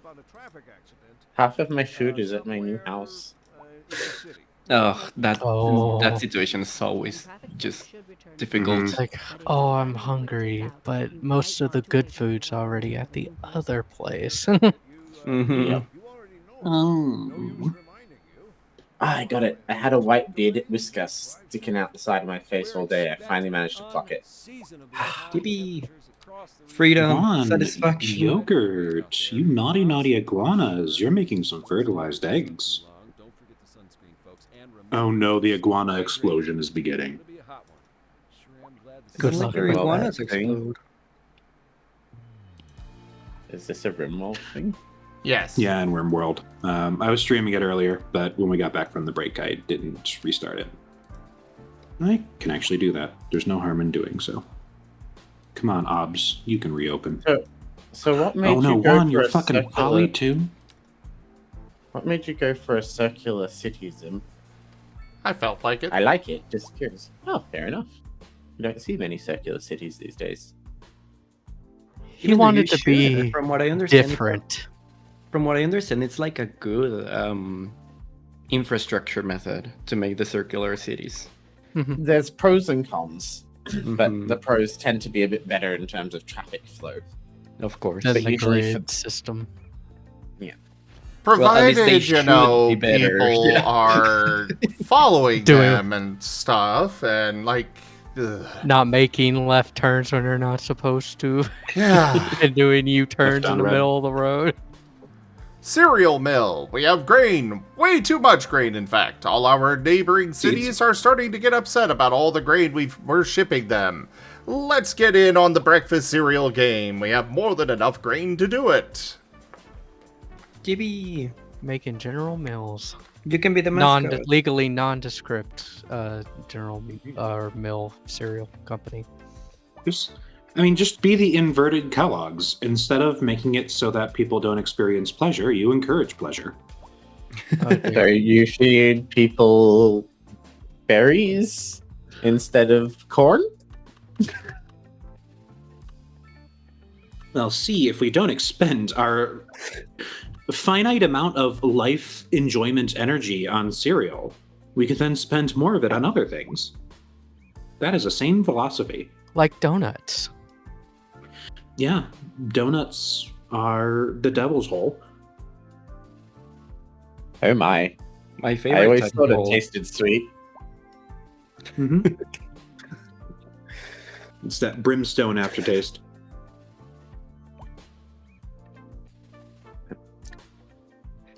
Half of my food is at my new house. Oh, that Oh. that situation is always just difficult. It's like, oh, I'm hungry, but most of the good food's already at the other place. Mhm. Yep. Oh. I got it. I had a white bearded whisker sticking out the side of my face all day. I finally managed to pluck it. Yippee. Freedom, Juan, satisfaction. yogurt. You naughty iguanas. You're making some fertilized eggs. Oh no, the iguana explosion is beginning. Good Let luck your with iguanas that thing. explode. Is this a rimroll thing? Yes. Yeah, in RimWorld. I was streaming it earlier, but when we got back from the break, I didn't restart it. I can actually do that. There's no harm in doing so. Come on, Obs. You can reopen. So what made Oh no, you go Juan, for you're a fucking circular... poly too? What made you go for a circular cityism? I felt like it. I like it, just curious. Oh, fair enough. You don't see many circular cities these days. He Even though wanted you to be should, from what I understand. different. From what I understand, it's like a good infrastructure method to make the circular cities. There's pros and cons, but Mhm. the pros tend to be a bit better in terms of traffic flow. Of course. Than But the usually grid system. Well, at least they Provided, should you be better, people yeah. are following Doing- them and stuff, and like, ugh. Not making left turns when they're not supposed to, Yeah. and doing U-turns Left in on the red. middle of the road. Cereal mill. We have grain. Way too much grain, in fact. All our neighboring cities are starting to get upset about all the grain we're shipping them. Let's get in on the breakfast cereal game. We have more than enough grain to do it. Gibby. Making General Mills. You can be the mascot. Legally nondescript General Mill cereal company. Just be the inverted Kellogg's. Instead of making it so that people don't experience pleasure, you encourage pleasure. So you feed people berries instead of corn? Well, see, if we don't expend our finite amount of life enjoyment energy on cereal, we can then spend more of it on other things. That is a sane philosophy. Like donuts. Yeah, donuts are the devil's hole. Oh my. My favorite. I always type thought of it tasted sweet. It's that brimstone aftertaste.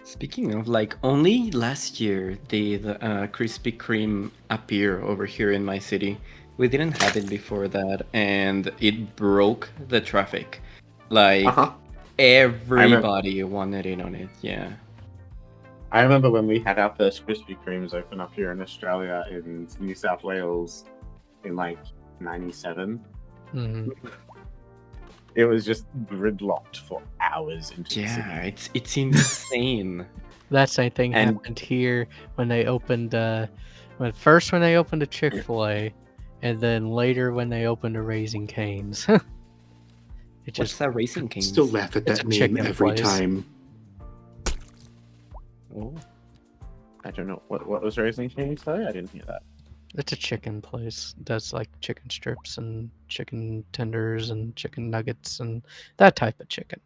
Speaking of, like, only last year did Krispy Kreme appear over here in my city. We didn't have it before that, and it broke the traffic. Like, everybody wanted in on it, yeah. I remember when we had our first Krispy Kremes open up here in Australia in New South Wales in like 97. Mm-hmm. It was just gridlocked for hours into the city. Yeah, it's insane. That same thing happened here when they opened when they opened a Chick-fil-A, and then later when they opened a Raising Cane's. What's that Raising Cane's? Still laugh at that name every time. Oh, I don't know what was Raising Cane's. Sorry, I didn't hear that. It's a chicken place. That's like chicken strips and chicken tenders and chicken nuggets and that type of chicken.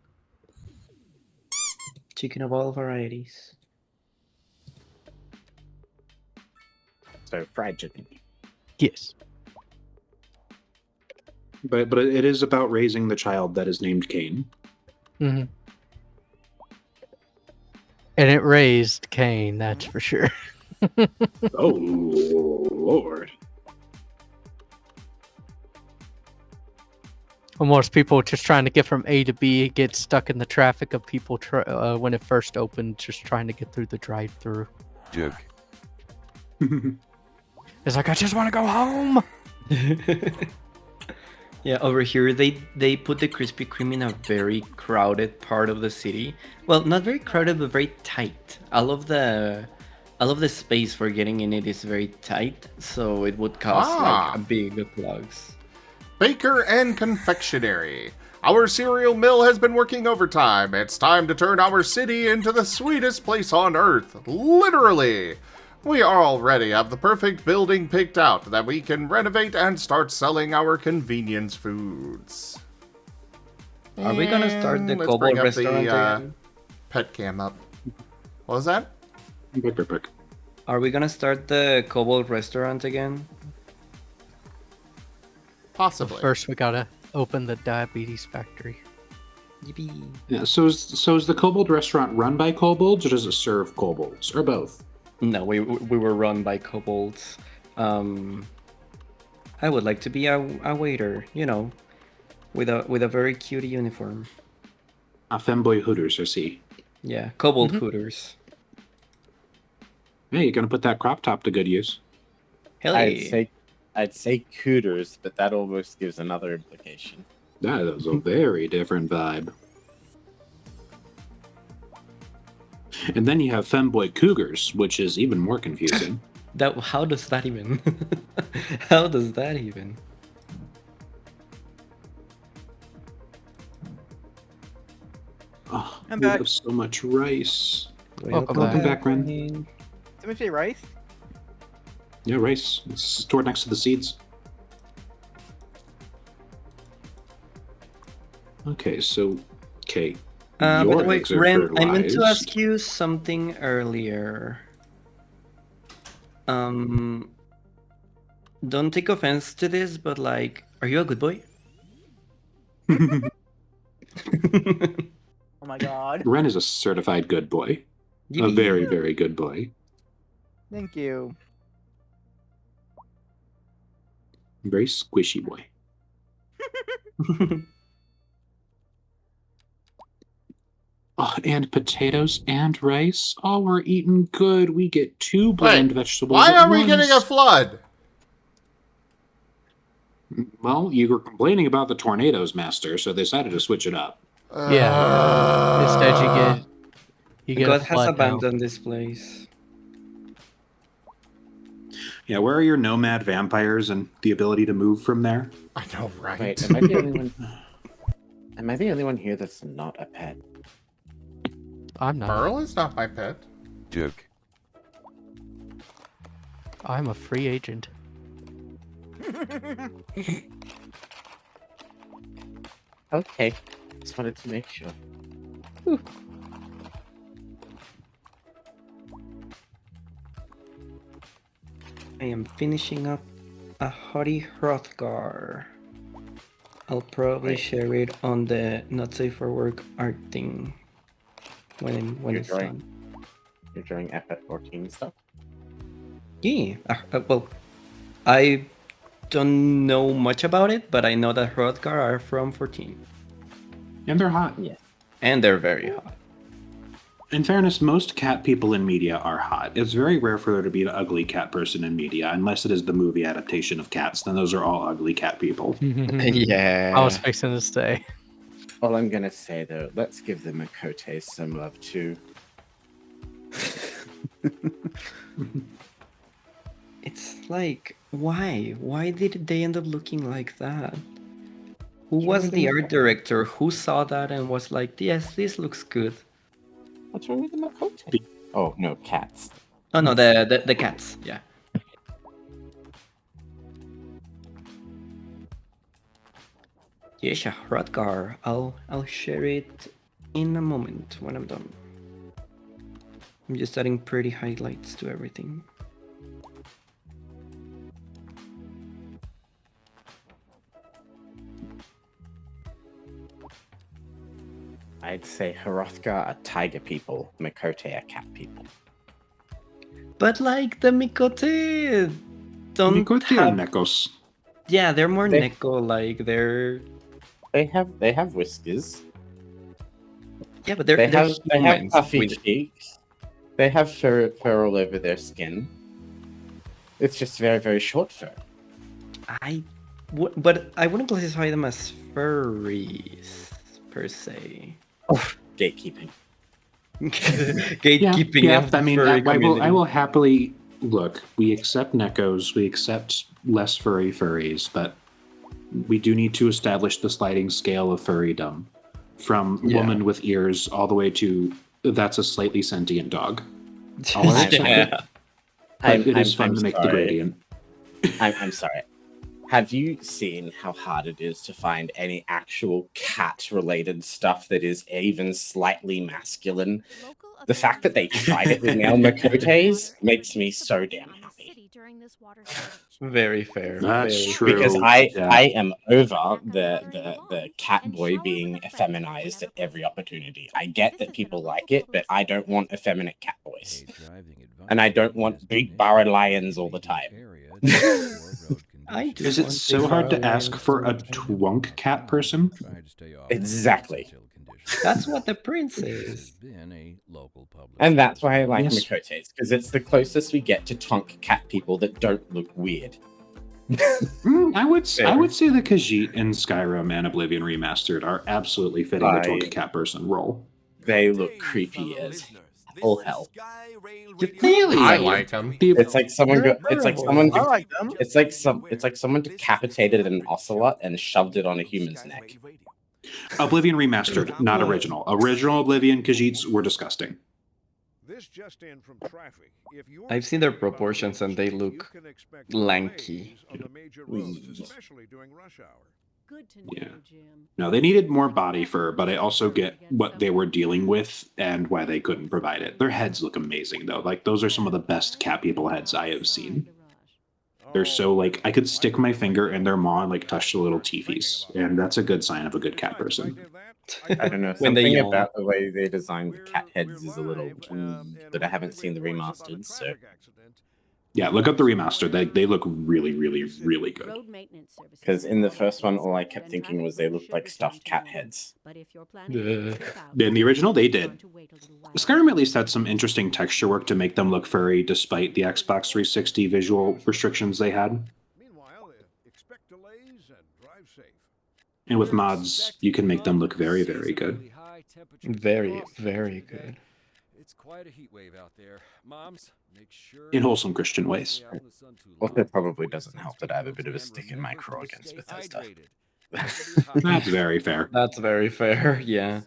Chicken of all varieties. So fried chicken. Yes. But it is about raising the child that is named Cain. Mm-hmm. And it raised Cain, that's for sure. Oh, Lord. Well, most people just trying to get from A to B get stuck in the traffic of people when it first opened, just trying to get through the drive-through. Jug. It's like, I just want to go home. Yeah, over here they put the Krispy Kreme in a very crowded part of the city. Well, not very crowded, but very tight. All of the space for getting in it is very tight, so it would cause like a big plugs. Baker and Confectionery. Our cereal mill has been working overtime. It's time to turn our city into the sweetest place on earth. Literally. We already have the perfect building picked out that we can renovate and start selling our convenience foods. Are we gonna start the Let's Kobold bring up restaurant again? Pet cam up. What was that? Are we gonna start the Kobold restaurant again? Possibly. Well, first, we gotta open the diabetes factory. Yippee. Yeah, so is the Kobold restaurant run by kobolds, or does it serve kobolds, or both? No, we were run by kobolds. I would like to be a waiter, with a very cute uniform. A femboy hooters, I see. Yeah, kobold hooters. Hey, you're gonna put that crop top to good use. Hell yeah. I'd say cooters, but that almost gives another implication. That is a very different vibe. And then you have femboy cougars, which is even more confusing. How does that even? How does that even? Oh, I'm we back. have so much rice. Welcome back, Ren. Somebody say rice? Yeah, rice. It's stored next to the seeds. Okay, so, By the way, eggs are Ren, I meant to fertilized. ask you something earlier. Don't take offense to this, but like, are you a good boy? Oh my god. Ren is a certified good boy. A Yippee. very, very good boy. Thank you. Very squishy boy. Oh, and potatoes and rice. Oh, we're eating good. We get 2 bland vegetables. Why at are we getting a once. flood? Well, you were complaining about the tornadoes, Master, so they decided to switch it up. Yeah. Instead, you get a God has flood now. abandoned this place. Yeah, where are your nomad vampires and the ability to move from there? I know, right? Wait, am I the only one? Am I the only one here that's not a pet? I'm not. Pearl is not my pet. Duke. I'm a free agent. Okay, just wanted to make sure. I am finishing up a Hottie Hrothgar. I'll probably share it on the not safe for work art thing when it's done. You're drawing FF14 stuff? Yeah. Well, I don't know much about it, but I know that Hrothgar are from 14. And they're hot. Yes. And they're very hot. In fairness, most cat people in media are hot. It's very rare for there to be an ugly cat person in media, unless it is the movie adaptation of Cats. Then those are all ugly cat people. Yeah. I was fixing to say. All I'm gonna say though, let's give the Makote some love too. It's like, why? Why did they end up looking like that? Who was the art director? Who saw that and was like, yes, this looks good? What's wrong with the Makote? Oh no, cats. Oh no, the cats, yeah. Yesha, Hrothgar. I'll share it in a moment when I'm done. I'm just adding pretty highlights to everything. I'd say Hrothgar are tiger people, Makote are cat people. But like the Mikote don't Mikote have... are Nekos. Yeah, they're more Neko-like. They have whiskers. Yeah, but they have humans puffy with... cheeks. They have fur all over their skin. It's just very, very short fur. But I wouldn't classify them as furries per se. Oh, gatekeeping. Gatekeeping. Yeah, I mean, I will happily look. We accept Nekos, we accept less furry furries, but we do need to establish the sliding scale of furrydom, from woman with ears all the way to that's a slightly sentient dog. All I it is fun to make the gradient. I'm sorry. Have you seen how hard it is to find any actual cat-related stuff that is even slightly masculine? The fact that they tried it with male Makotes makes me so damn happy. Very fair. That's true. Because I am over the cat boy being effeminized at every opportunity. I get that people like it, but I don't want effeminate cat boys. And I don't want big barred lions all the time. Is it so hard to ask for a twunk cat person? Exactly. That's what the prince is. And that's why I like Makotes, because it's the closest we get to twunk cat people that don't look weird. I would say the Khajiit in Skyrim and Oblivion Remastered are absolutely fitting the twunk cat person role. They look creepy as all hell. Really? I like them. It's like someone. I like them. It's like someone decapitated an ocelot and shoved it on a human's neck. Oblivion Remastered, not original. Original Oblivion Khajiits were disgusting. I've seen their proportions and they look lanky. Good to know, Yeah. Jim. No, they needed more body fur, but I also get what they were dealing with and why they couldn't provide it. Their heads look amazing, though. Like, those are some of the best cat people heads I have seen. They're so, like, I could stick my finger in their maw and, like, touch the little teethies, and that's a good sign of a good cat person. I don't know. Something about the way they designed the cat heads is a little weird, but I haven't seen the remastered, so... Yeah, look up the remaster. They look really, really, really good. Because in the first one, all I kept thinking was they looked like stuffed cat heads. In the original, they did. Skyrim at least had some interesting texture work to make them look furry, despite the Xbox 360 visual restrictions they had. And with mods, you can make them look very, very good. Very, very good. It's quite a heat wave out there. Moms, make sure In wholesome Christian ways. Also, it probably doesn't help that I have a bit of a stick in my craw against Bethesda. That's very fair. That's very fair, yeah.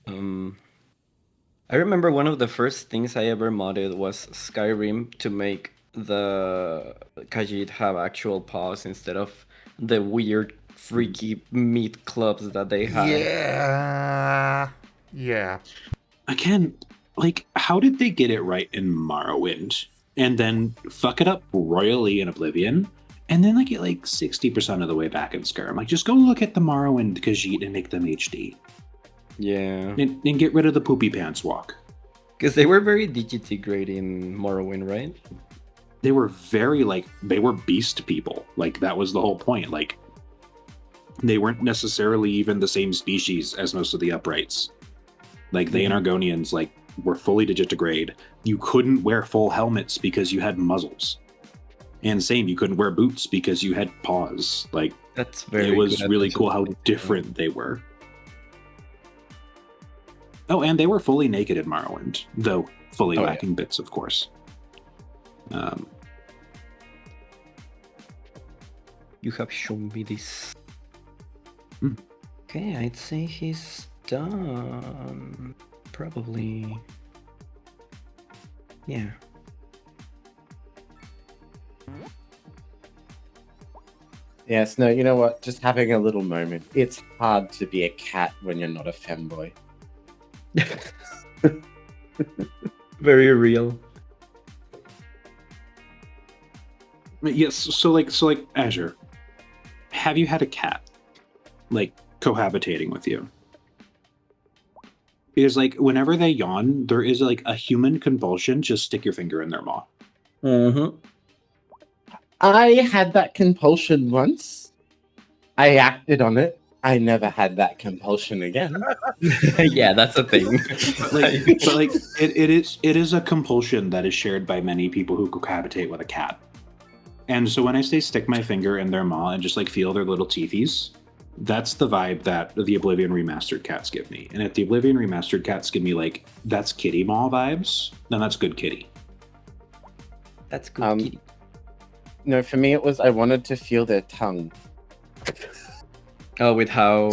I remember one of the first things I ever modded was Skyrim to make the Khajiit have actual paws instead of the weird, freaky meat clubs that they had. Yeah. Again, like, how did they get it right in Morrowind and then fuck it up royally in Oblivion and then like get like 60% of the way back in Skyrim? Like, just go look at the Morrowind Khajiit and make them HD. Yeah. And get rid of the poopy pants walk. Because they were very digitigrade in Morrowind, right? They were very, like, they were beast people. Like, that was the whole point. Like, they weren't necessarily even the same species as most of the uprights. Like, the Anargonians, like, were fully digitigrade. You couldn't wear full helmets because you had muzzles. And same, you couldn't wear boots because you had paws. Like, that's very it was really cool how different they were. Oh, and they were fully naked in Morrowind, though fully lacking bits, of course. You have shown me this. Okay, I'd say he's done. Probably. Yeah. Yes, no, you know what? Just having a little moment. It's hard to be a cat when you're not a femboy. Very real. Yes, so like Azure, have you had a cat like cohabitating with you? Because like whenever they yawn, there is like a human convulsion. Just stick your finger in their maw. Mm-hmm. I had that compulsion once. I acted on it. I never had that compulsion again. Yeah, that's a thing. But it is a compulsion that is shared by many people who cohabitate with a cat. And so when I say stick my finger in their maw and just like feel their little teethies, that's the vibe that the Oblivion Remastered cats give me. And if the Oblivion Remastered cats give me like, that's kitty maw vibes, then that's good kitty. That's good kitty. No, for me it was I wanted to feel their tongue. Oh, with how...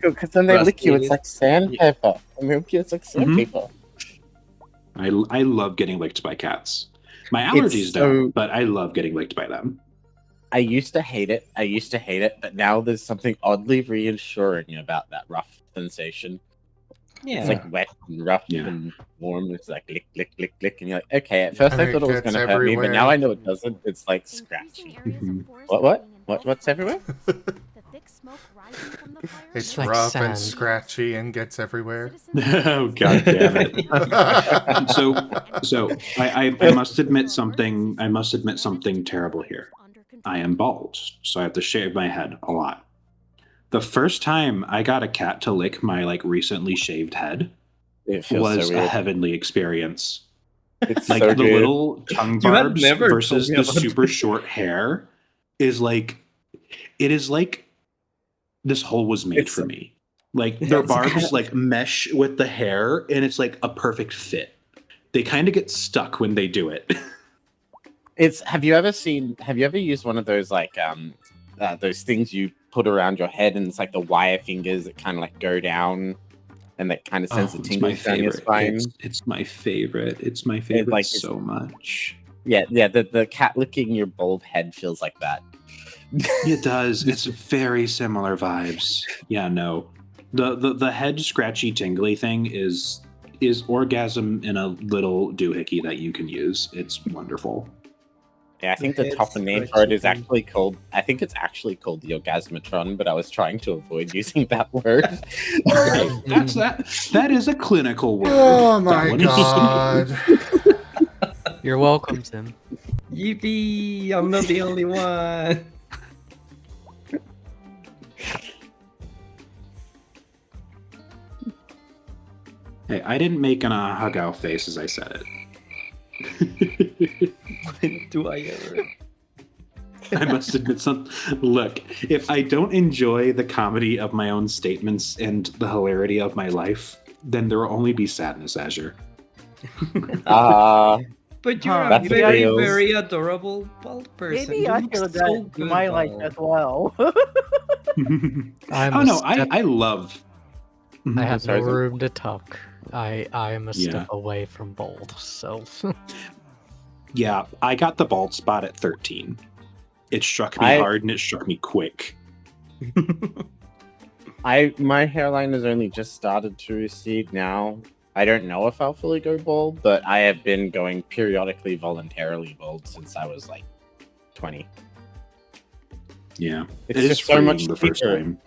Because when they lick you, it's like sandpaper. I mean, it's like sandpaper. I love getting licked by cats. My allergies don't, but I love getting licked by them. I used to hate it. But now there's something oddly reassuring about that rough sensation. Yeah. It's like wet and rough and warm. It's like lick, lick, lick, lick. And you're like, okay, at first I thought it was going to hurt me, but now I know it doesn't. It's like scratchy. What's everywhere? It's like rough and scratchy and gets everywhere. Oh, god damn it. So I must admit something. I must admit something terrible here. I am bald, so I have to shave my head a lot. The first time I got a cat to lick my like recently shaved head was a heavenly experience. It's like so the good. Little tongue barbs versus the super short hair is like, it is like this hole was made for me. Like their barbs like mesh with the hair and it's like a perfect fit. They kind of get stuck when they do it. Have you ever used one of those like those things you put around your head and it's like the wire fingers that kind of like go down and that kind of sends the tingles down your spine? It's my favorite. It's my favorite like, so much. Yeah, the cat licking your bald head feels like that. It does. It's very similar vibes. Yeah, no. The head scratchy tingly thing is orgasm in a little doohickey that you can use. It's wonderful. Yeah, I think the top name for it is actually called. I think it's actually called the Orgasmatron, but I was trying to avoid using that word. That is a clinical word. Oh my god! You're welcome, Tim. Yippee! I'm not the only one. Hey, I didn't make an hug out face as I said it. When do I ever? I must admit something. Look, if I don't enjoy the comedy of my own statements and the hilarity of my life, then there will only be sadness, Azure. But you're Huh, a that's very, feels. very adorable bald person. Maybe You I look feel so that good, in my life bald. as well. I'm Oh a no, step- I love. I have sorry, no Zim. room to tuck. I am a Yeah. step away from bold, so Yeah, I got the bald spot at 13. It struck me hard and it struck me quick. My hairline has only just started to recede now. I don't know if I'll fully go bald, but I have been going periodically voluntarily bald since I was like 20. Yeah, It's it is just so much freeing the first cheaper. time.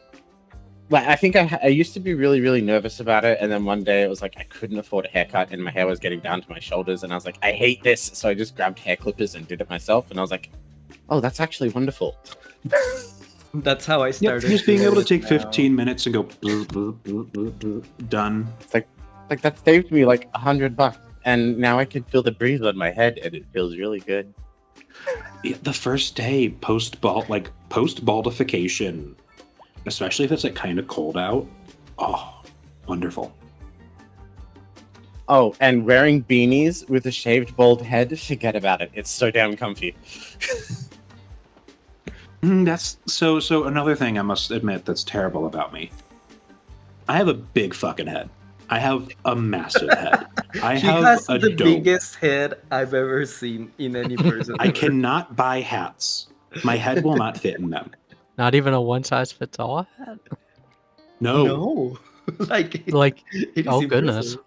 Like I think I used to be really, really nervous about it, and then one day it was like I couldn't afford a haircut, and my hair was getting down to my shoulders, and I was like, I hate this. So I just grabbed hair clippers and did it myself, and I was like, oh, that's actually wonderful. That's how I Yep, started. just being able to take now. 15 minutes and go done. It's like that saved me like $100, and now I can feel the breeze on my head, and it feels really good. Yeah, the first day post baldification, especially if it's like kind of cold out. Oh, wonderful. Oh, and wearing beanies with a shaved bald head, forget about it. It's so damn comfy. That's so another thing I must admit that's terrible about me. I have a big fucking head. I have a massive head. I He have has a the dome. biggest head I've ever seen in any person. I cannot buy hats. My head will not fit in them. not even a one size fits all hat. No. like, Like, it is oh goodness. impressive.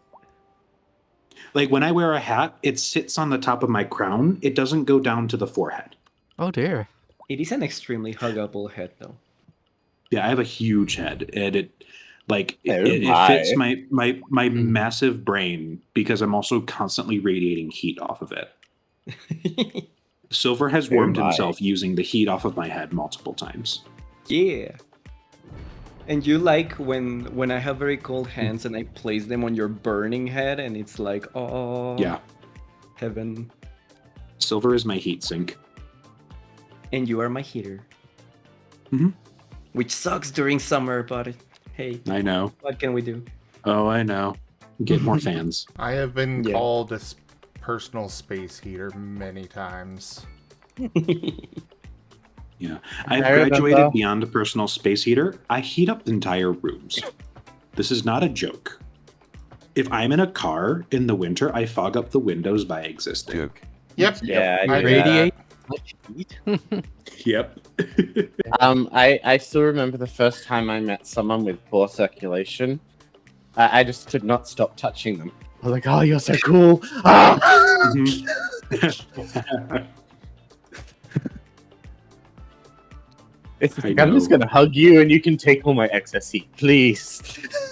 Like when I wear a hat, it sits on the top of my crown. It doesn't go down to the forehead. Oh dear. It is an extremely huggable head, though. Yeah, I have a huge head, and it my. fits my massive brain because I'm also constantly radiating heat off of it. Silver has warmed my. himself using the heat off of my head multiple times. Yeah. And you like when I have very cold hands and I place them on your burning head, and it's like, oh, Yeah, heaven. Silver is my heat sink. And you are my heater. Mhm. Which sucks during summer, but hey, I know. what can we do? Oh, I know. Get more fans. I have been Yeah. called a personal space heater many times. Yeah, I've I remember- graduated beyond a personal space heater. I heat up entire rooms. This is not a joke. If I'm in a car in the winter, I fog up the windows by existing. Yep. Yeah, I I do Radiate heat. Yep. I still remember the first time I met someone with poor circulation. I just could not stop touching them. I was like, oh, you're so cool. Ah! Mhm. It's I like, I'm just know. gonna hug you and you can take all my excess heat, please.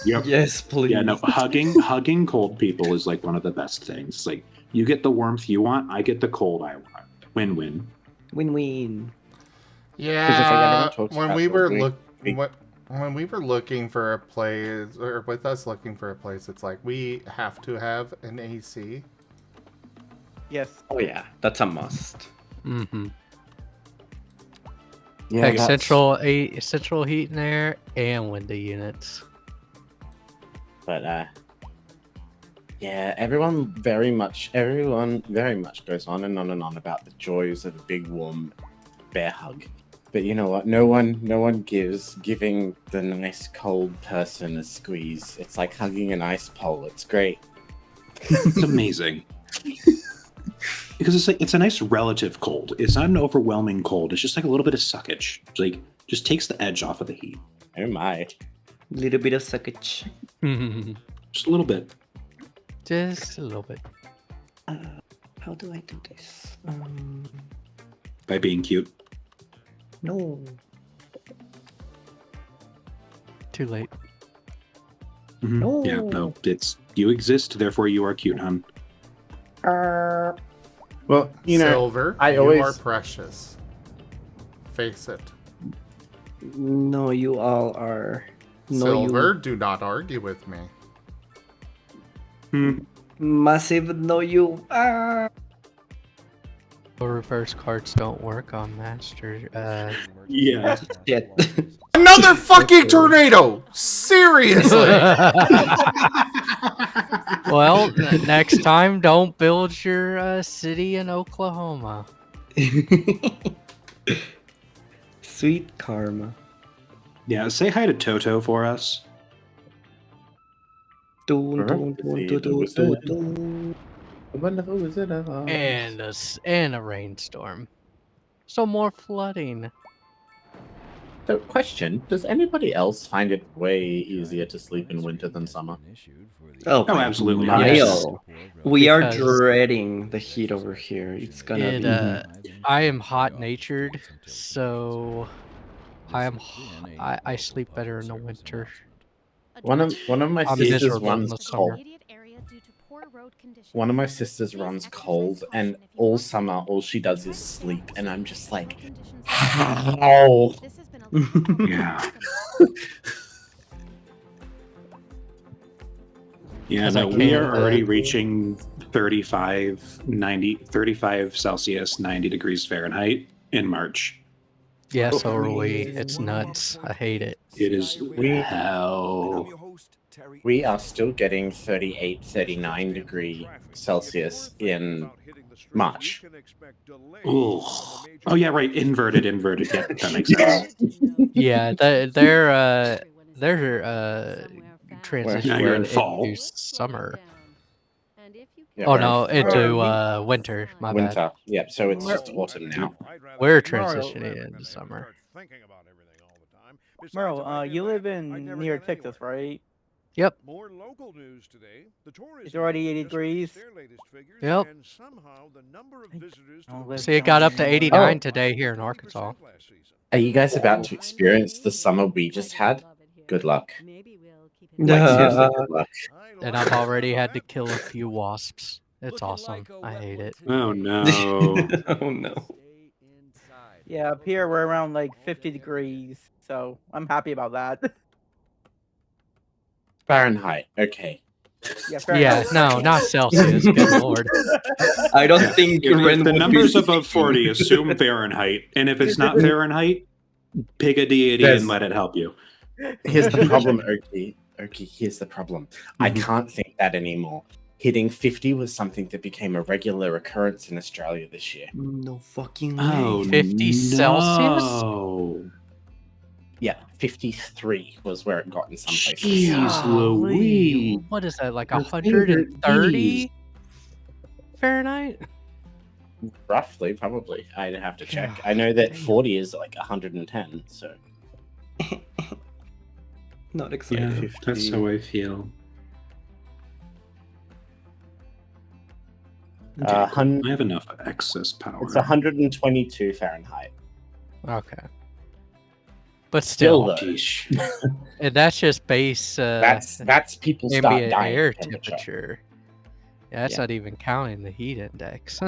Yep. Yes, please. Yeah, no, hugging cold people is like one of the best things. It's like you get the warmth you want, I get the cold I want. Win-win. Win-win. Yeah. talks When about we were building- when we were looking for a place, or with us looking for a place, it's like we have to have an AC. Yes. Oh yeah, that's a must. Mm-hmm. Yeah, Like that's- central heat and air and window units. But yeah, everyone very much goes on and on and on about the joys of a big warm bear hug. But you know what? No one giving the nice cold person a squeeze. It's like hugging an ice pole. It's great. It's amazing. Because it's a nice relative cold. It's not an overwhelming cold. It's just like a little bit of suckage. It's like just takes the edge off of the heat. Oh my. Little bit of suckage. Just a little bit. Just a little bit. How do I do this? By being cute. No. Too late. Mhm. No. Yeah, no. It's you exist, therefore you are cute, hun. Well, you know, Silver, I you always are precious. Face it. No, you all are. No, Silver, you. do not argue with me. Massive, no, you. Ah. Reverse cards don't work on Master. Yeah. Shit. Another fucking tornado! Seriously! Well, next time, don't build your city in Oklahoma. Sweet karma. Yeah, say hi to Toto for us. Dun, dun, to dun, see dun, the dun, wizard. dun. The wonderful Wizard of Oz. And a rainstorm. So more flooding. So, question: does anybody else find it way easier to sleep in winter than summer? Oh, Oh, by absolutely. mile. Yes. We are Because dreading the heat over here. It's gonna It, be. I am hot-natured, so I sleep better in the winter. One of my I'm sisters miserable in runs the cold. summer. One of my sisters runs cold, and all summer all she does is sleep, and I'm just like, how? Yeah. Yeah, 'Cause no, I we are can't, already reaching 35 Celsius, 90 degrees Fahrenheit in March. Yeah, so are we. It's nuts. I hate it. It is hell. We are still getting 38, 39 degree Celsius in March. Ooh. Oh yeah, right. Inverted. Yeah, that makes sense. Yeah, they're transitioning Now you're in fall. into summer. Yeah, Oh we're in no, into Mario, winter. My bad. winter. Yeah, so it's just autumn now. We're Mario, transitioning into summer. Merle, you live in near Texas, right? Yep. More local news today. The It's already 80 degrees. Yep. And somehow the number of visitors to Oh, See, it got up to 89 today here in Arkansas. Are you guys about to experience the summer we just had? Good luck. No. Like, seriously, good luck. And I've already had to kill a few wasps. It's awesome. I hate it. Oh no. Oh no. Yeah, up here we're around like 50 degrees, so I'm happy about that. Fahrenheit. Okay. Yeah, Yeah, no, not Celsius. Good lord. I don't think If Ren the would number's be above 40, assume Fahrenheit. And if it's not Fahrenheit, pick a deity There's- and let it help you. Here's the problem, Oki. Oki, here's the problem. I can't think that anymore. Hitting 50 was something that became a regular occurrence in Australia this year. No fucking way. Oh, 50 Celsius? no. Yeah, 53 was where it got in some places. Jeez Louise. What is that, like Our 130 Fahrenheit? Roughly, probably. I'd have to check. I know that 40 is like 110, so. Not excited. Yeah, that's how I feel. Okay, I have enough excess power. It's 122 Fahrenheit. Okay. But still, though. and that's just base. That's people start ambient dying air temperature. temperature. Yeah, that's not even counting the heat index.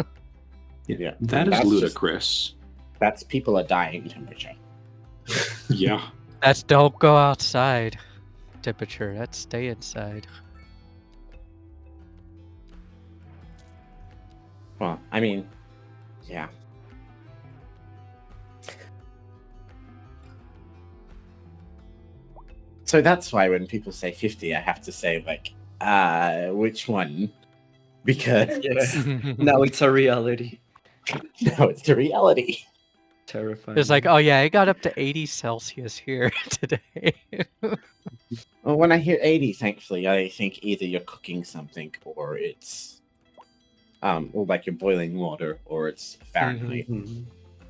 Yeah, that is that's ludicrous. That's people are dying temperature. Yeah. That's don't go outside temperature. That's stay inside. Well, I mean, yeah. So that's why when people say 50, I have to say, like, which one? Because Now it's a reality. no, it's the reality. Terrifying. It's like, oh yeah, it got up to 80 Celsius here today. Well, when I hear 80, thankfully, I think either you're cooking something or it's, or like you're boiling water or it's Fahrenheit.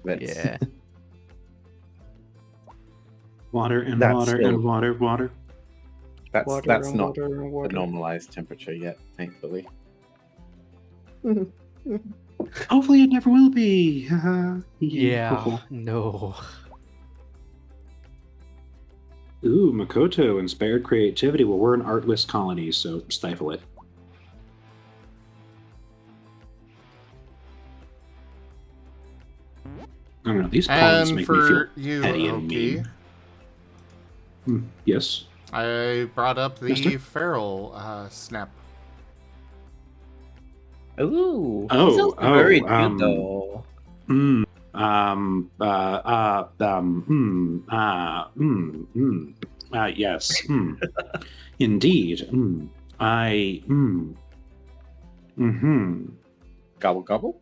That's- Yeah. Water and That's water still- and water. That's Water that's and not water and water. the normalized temperature yet, thankfully. Hopefully it never will be. Yeah. No. Ooh, Makoto inspired creativity. Well, we're an artless colony, so stifle it. don't know. These pawns And make me feel for you, petty and Oki, mean. Yes. I brought up the Mister? feral snap. Ooh. Oh, he's also very cute though. Yes. Indeed. Gobble gobble.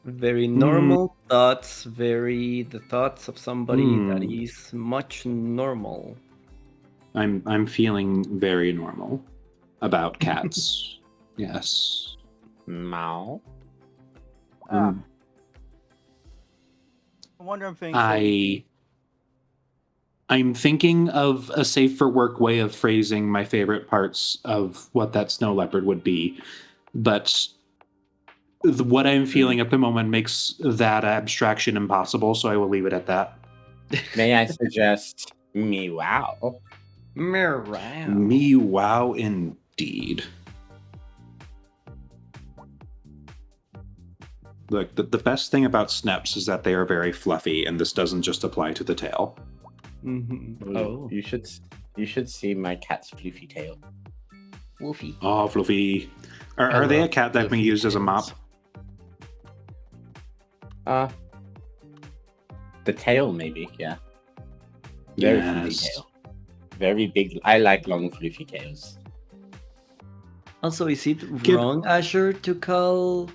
Very normal thoughts, very the thoughts of somebody that is much normal. I'm feeling very normal about cats. Yes. Meow. I'm wondering things. I'm thinking of a safe for work way of phrasing my favorite parts of what that snow leopard would be, but what I'm feeling at the moment makes that abstraction impossible, so I will leave it at that. May I suggest meow? Meow. Me wow indeed. Look, the best thing about sneps is that they are very fluffy, and this doesn't just apply to the tail. Oh, you should see my cat's fluffy tail. Woofy. Oh, fluffy. Are they a cat that can be used as a mop? The tail maybe, yeah. Very fluffy Yes. tail. Very big. I like long fluffy tails. Also, is it wrong, Asher, to call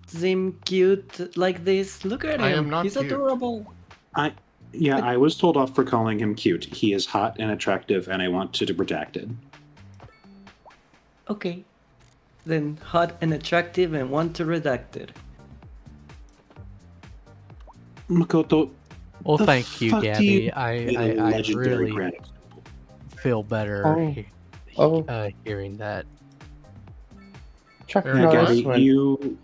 Zim cute like this? Look at him. I am not He's cute. adorable. I was told off for calling him cute. He is hot and attractive, and I want to protect it. Okay. Then hot and attractive and want to redact it. Makoto. Well, the thank you, fuck do Gabby. you I mean, legendary really grand- feel better hearing that. Chuck Very Norris good. Gabby, went.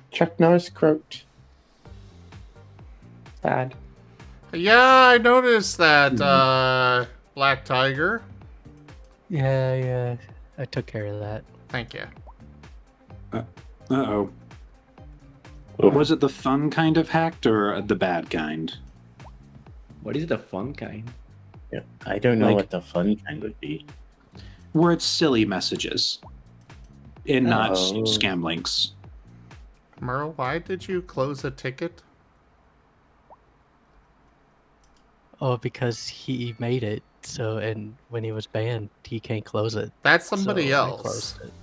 Chuck Norris croaked. Sad. Yeah, I noticed that, Black Tiger. Yeah, I took care of that. Thank you. Uh-oh. Was it the fun kind of hacked or the bad kind? What is the fun kind? Yeah, I don't know Like- what the fun kind would be. Where it's silly messages and not Oh. scam links. Merle, why did you close a ticket? Oh, because he made it. So, and when he was banned, he can't close it. That's somebody so I else. closed it.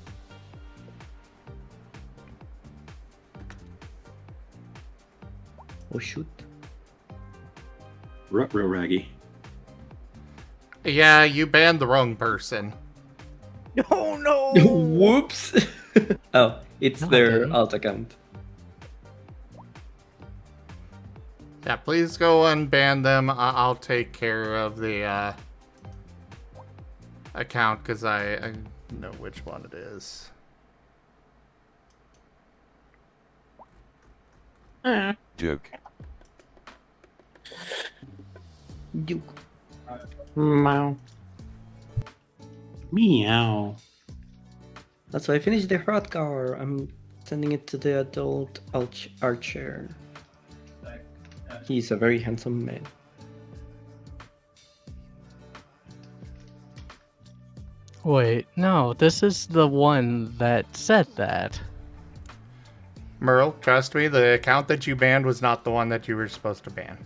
Oh shoot. Ruh-roh raggy. Yeah, you banned the wrong person. Oh no! Whoops! Oh, it's No, I their didn't. alt account. Yeah, please go unban them. I'll take care of the account because I know which one it is. Joke. Duke. Meow. Meow. That's why I finished the hot car. I'm sending it to the adult archer. He's a very handsome man. Wait, no, this is the one that said that. Merle, trust me, the account that you banned was not the one that you were supposed to ban.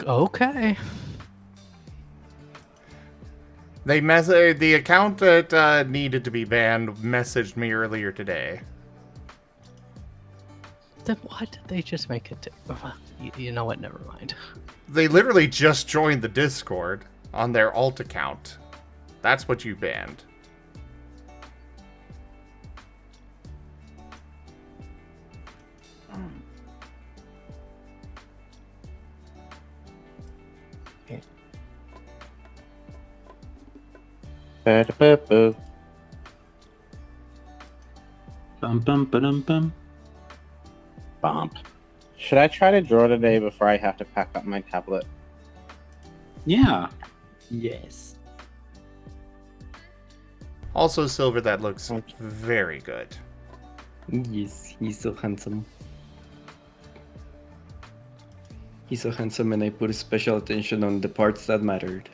Okay. The account that needed to be banned messaged me earlier today. Then why did they just make it? You know what? Never mind. They literally just joined the Discord on their alt account. That's what you banned. Ba-da-ba-ba. Bum bum ba-dum bum. Bump. Should I try to draw today before I have to pack up my tablet? Yeah. Yes. Also, Silver, that looks very good. Yes, he's so handsome. He's so handsome, and I put special attention on the parts that mattered.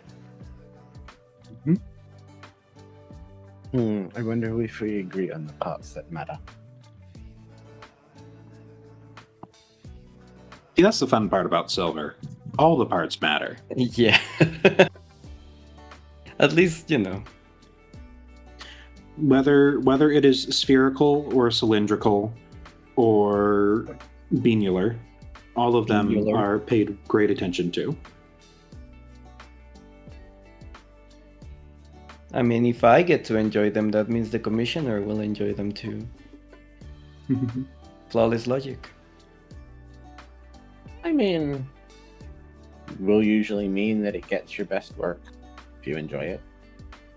I wonder if we agree on the parts that matter. See, that's the fun part about Silver. All the parts matter. Yeah. At least, you know. Whether it is spherical or cylindrical or beanular, all of them Beanular. are paid great attention to. I mean, if I get to enjoy them, that means the commissioner will enjoy them too. Flawless logic. I mean, will usually mean that it gets your best work if you enjoy it.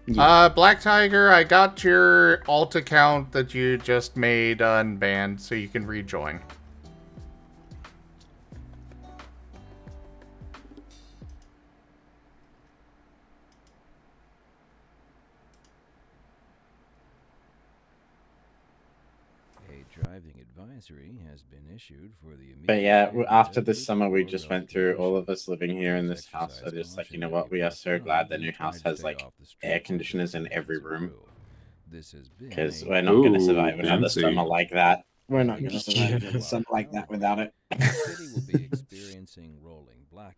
Black Tiger, I got your alt account that you just made unbanned, so you can rejoin. Driving advisory has been issued for the But yeah, after this summer, we just went through, all of us living here in this house are just like, you know what, we are so glad the new house has like air conditioners in every room. Because we're not going to survive another summer like that. We're not going to survive another summer like that without it.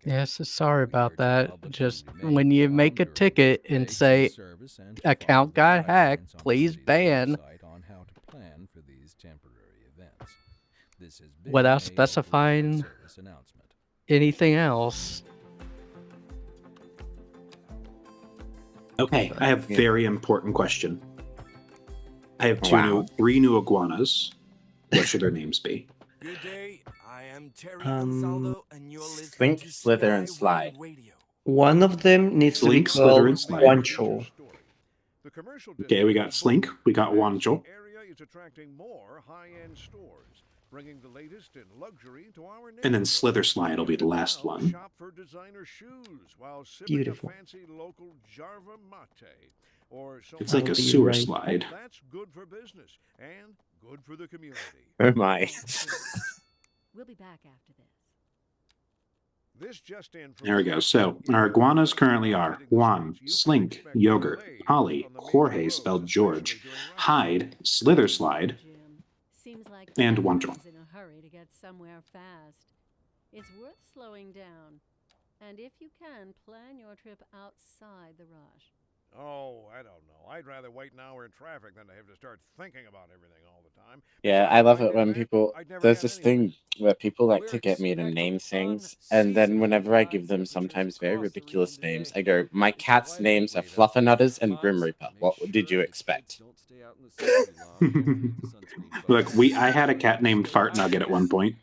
Yes, sorry about that. Just when you make a ticket and say account got hacked, please ban, without specifying anything else. Okay, I have a very important question. I have three new iguanas. What should their names be? Good day. I am Terry Gonzalo, and you're listening Slink, to Slither, and Slide. One of them needs to be Slink, Slither, called and Slide. Wancho. Okay, we got Slink, we got Wancho. Area is attracting more high-end stores, bringing the latest in luxury to our And then Slither Slide will be the last one. Shop for designer shoes while sipping Beautiful. a fancy local Jarva mate. Or It's like a sewer slide. That's good for business and good for the community. Oh my. We'll be back after this. This just in from There we go. So our iguanas currently are Juan, Slink, Yogurt, Holly, Jorge spelled George, Hyde, Slither Slide, Jim, seems like and Wancho. everyone's in a hurry to get somewhere fast. It's worth slowing down. And if you can, plan your trip outside the rush. Oh, I don't know. I'd rather wait an hour in traffic than to have to start thinking about everything all the time. Yeah, I love it when people, there's this thing where people like to get me to name things, and then whenever I give them sometimes very ridiculous names, I go, my cat's names are Fluffernutters and Grim Reaper. What did you expect? Look, I had a cat named Fart Nugget at one point.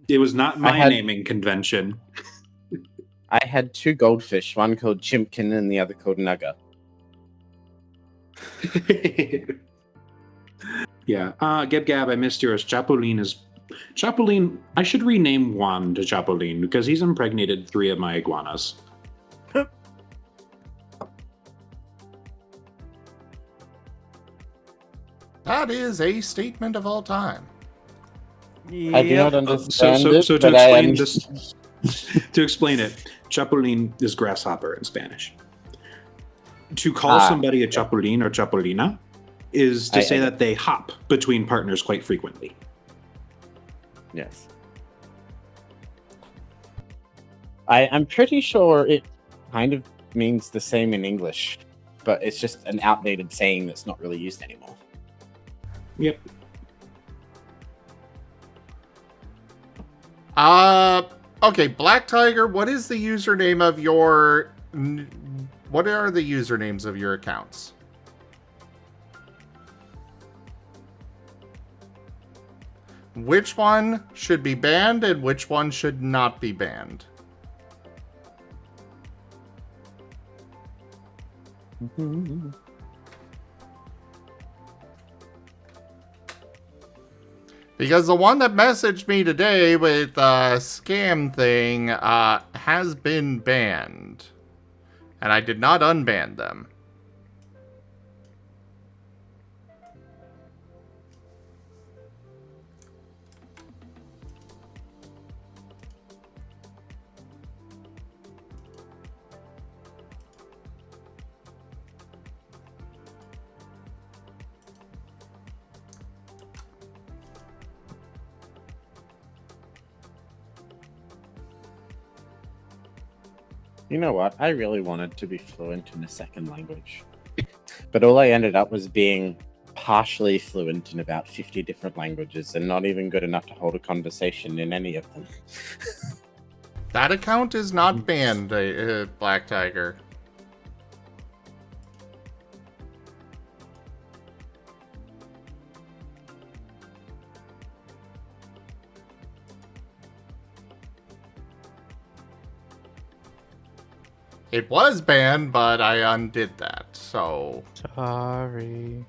It was not my naming convention. I had two goldfish, one called Chimpkin and the other called Nugger. Yeah. Gab, I missed yours. Chapulin, I should rename Juan to Chapulin because he's impregnated 3 of my iguanas. That is a statement of all time. I do not understand so it, to but explain this, to explain it, Chapulin is grasshopper in Spanish. To call somebody a Chapulin or Chapulina is to say that they hop between partners quite frequently. Yes. I'm pretty sure it kind of means the same in English, but it's just an outdated saying that's not really used anymore. Yep. Okay, Black Tiger, what is the username of your... What are the usernames of your accounts? Which one should be banned and which one should not be banned? Because the one that messaged me today with a scam thing has been banned. And I did not unban them. You know what? I really wanted to be fluent in a second language. But all I ended up was being partially fluent in about 50 different languages and not even good enough to hold a conversation in any of them. That account is not banned, Black Tiger. It was banned, but I undid that, so... Sorry.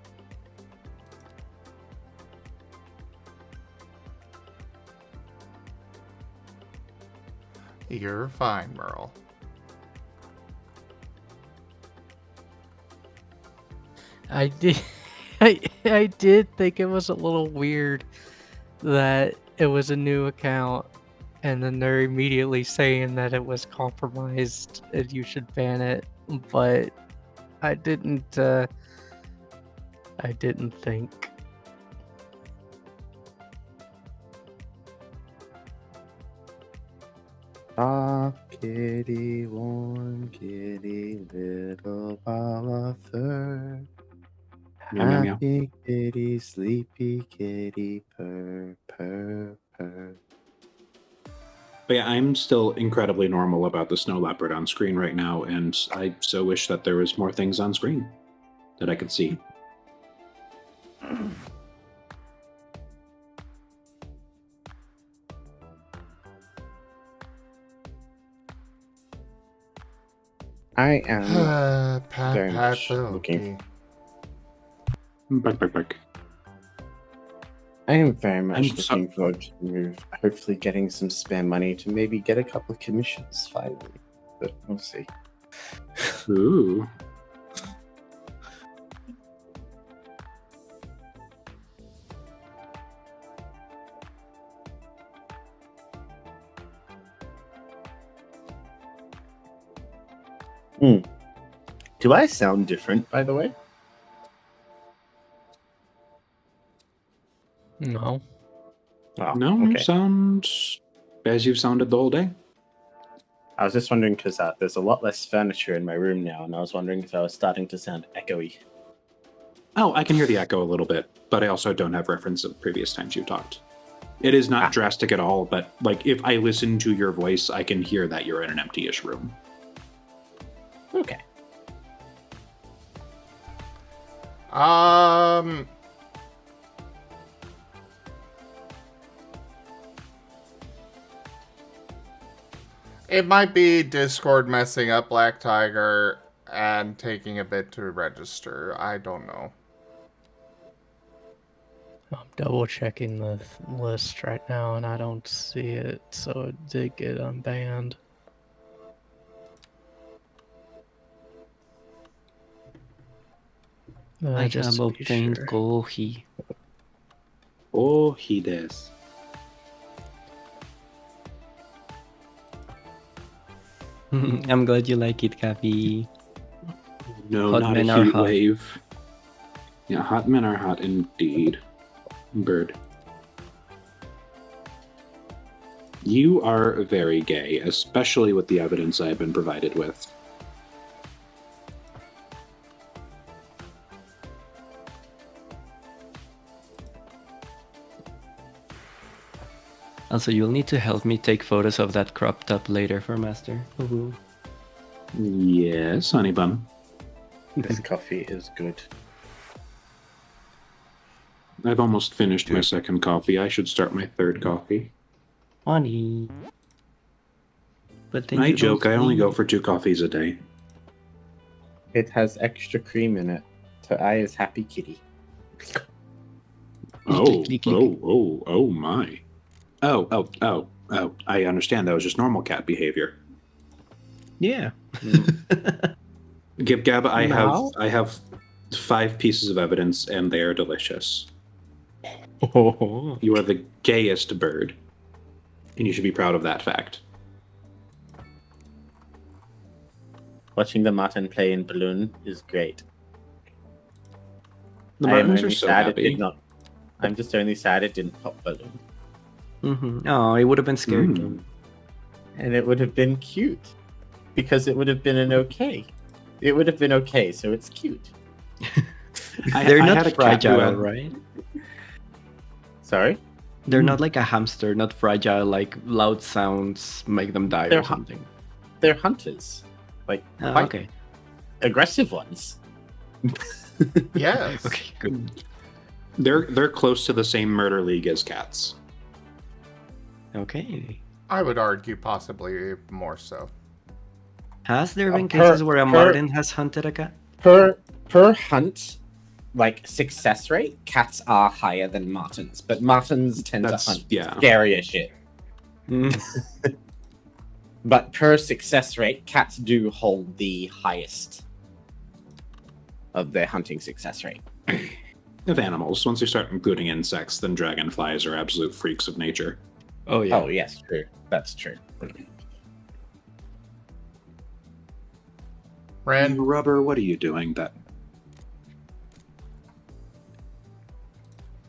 You're fine, Merle. I did. I did think it was a little weird that it was a new account, and then they're immediately saying that it was compromised and you should ban it. But I didn't. I didn't think. Soft kitty, warm kitty, little ball of fur. Meow, meow, meow. Happy kitty, sleepy kitty, purr, purr, purr. But yeah, I'm still incredibly normal about the snow leopard on screen right now, and I so wish that there was more things on screen that I could see. I am very much Pat, looking. Back. I am very much I'm looking forward to the move. Hopefully, getting some spare money to maybe get a couple of commissions finally, but we'll see. Ooh. Do I sound different, by the way? No. Oh, No, you okay. sound as you've sounded the whole day. I was just wondering because there's a lot less furniture in my room now, and I was wondering if I was starting to sound echoey. Oh, I can hear the echo a little bit, but I also don't have reference of previous times you talked. It is not drastic at all, but like if I listen to your voice, I can hear that you're in an empty-ish room. Okay. It might be Discord messing up Black Tiger and taking a bit to register. I don't know. I'm double checking the list right now and I don't see it, so it did get unbanned. I Just have to be obtained sure. Kohi. Oh, he does. I'm glad you like it, Cappy. No, Hot not men a are heat hot. wave. Yeah, hot men are hot indeed. Bird. You are very gay, especially with the evidence I've been provided with. Also, you'll need to help me take photos of that crop top later for Master. Ooh. Yes, honey bun. This coffee is good. I've almost finished my second coffee. I should start my third coffee. Honey. But then I you joke, don't I only go sleep. for 2 coffees a day. It has extra cream in it, so I is happy kitty. Oh my. Oh, I understand. That was just normal cat behavior. Yeah. Gab, I No. have 5 pieces of evidence, and they are delicious. You are the gayest bird, and you should be proud of that fact. Watching the Marten play in balloon is great. The I am Martens are only so sad happy. it did not. I'm just only sad it didn't pop balloon, Oh, it would have been scary. Mm. and it would have been cute. because it would have been an okay. It would have been okay, so it's cute. They're I not had a cat who fragile, had- right? Sorry? They're not like a hamster, not fragile, like loud sounds make them die They're or something. They're hunters. Like, Oh, quite okay. aggressive ones. Yes. Okay, good. They're close to the same murder league as cats. Okay. I would argue possibly more so. Has there been Per- cases where a per- Marten has hunted a cat? Per hunt, like success rate, cats are higher than martens, but martens tend That's- to hunt yeah. scarier shit. Mm. But per success rate, cats do hold the highest of their hunting success rate. Of animals. Once you start including insects, then dragonflies are absolute freaks of nature. Oh yeah. Oh yes, true. That's true. Ren, Rubber, what are you doing?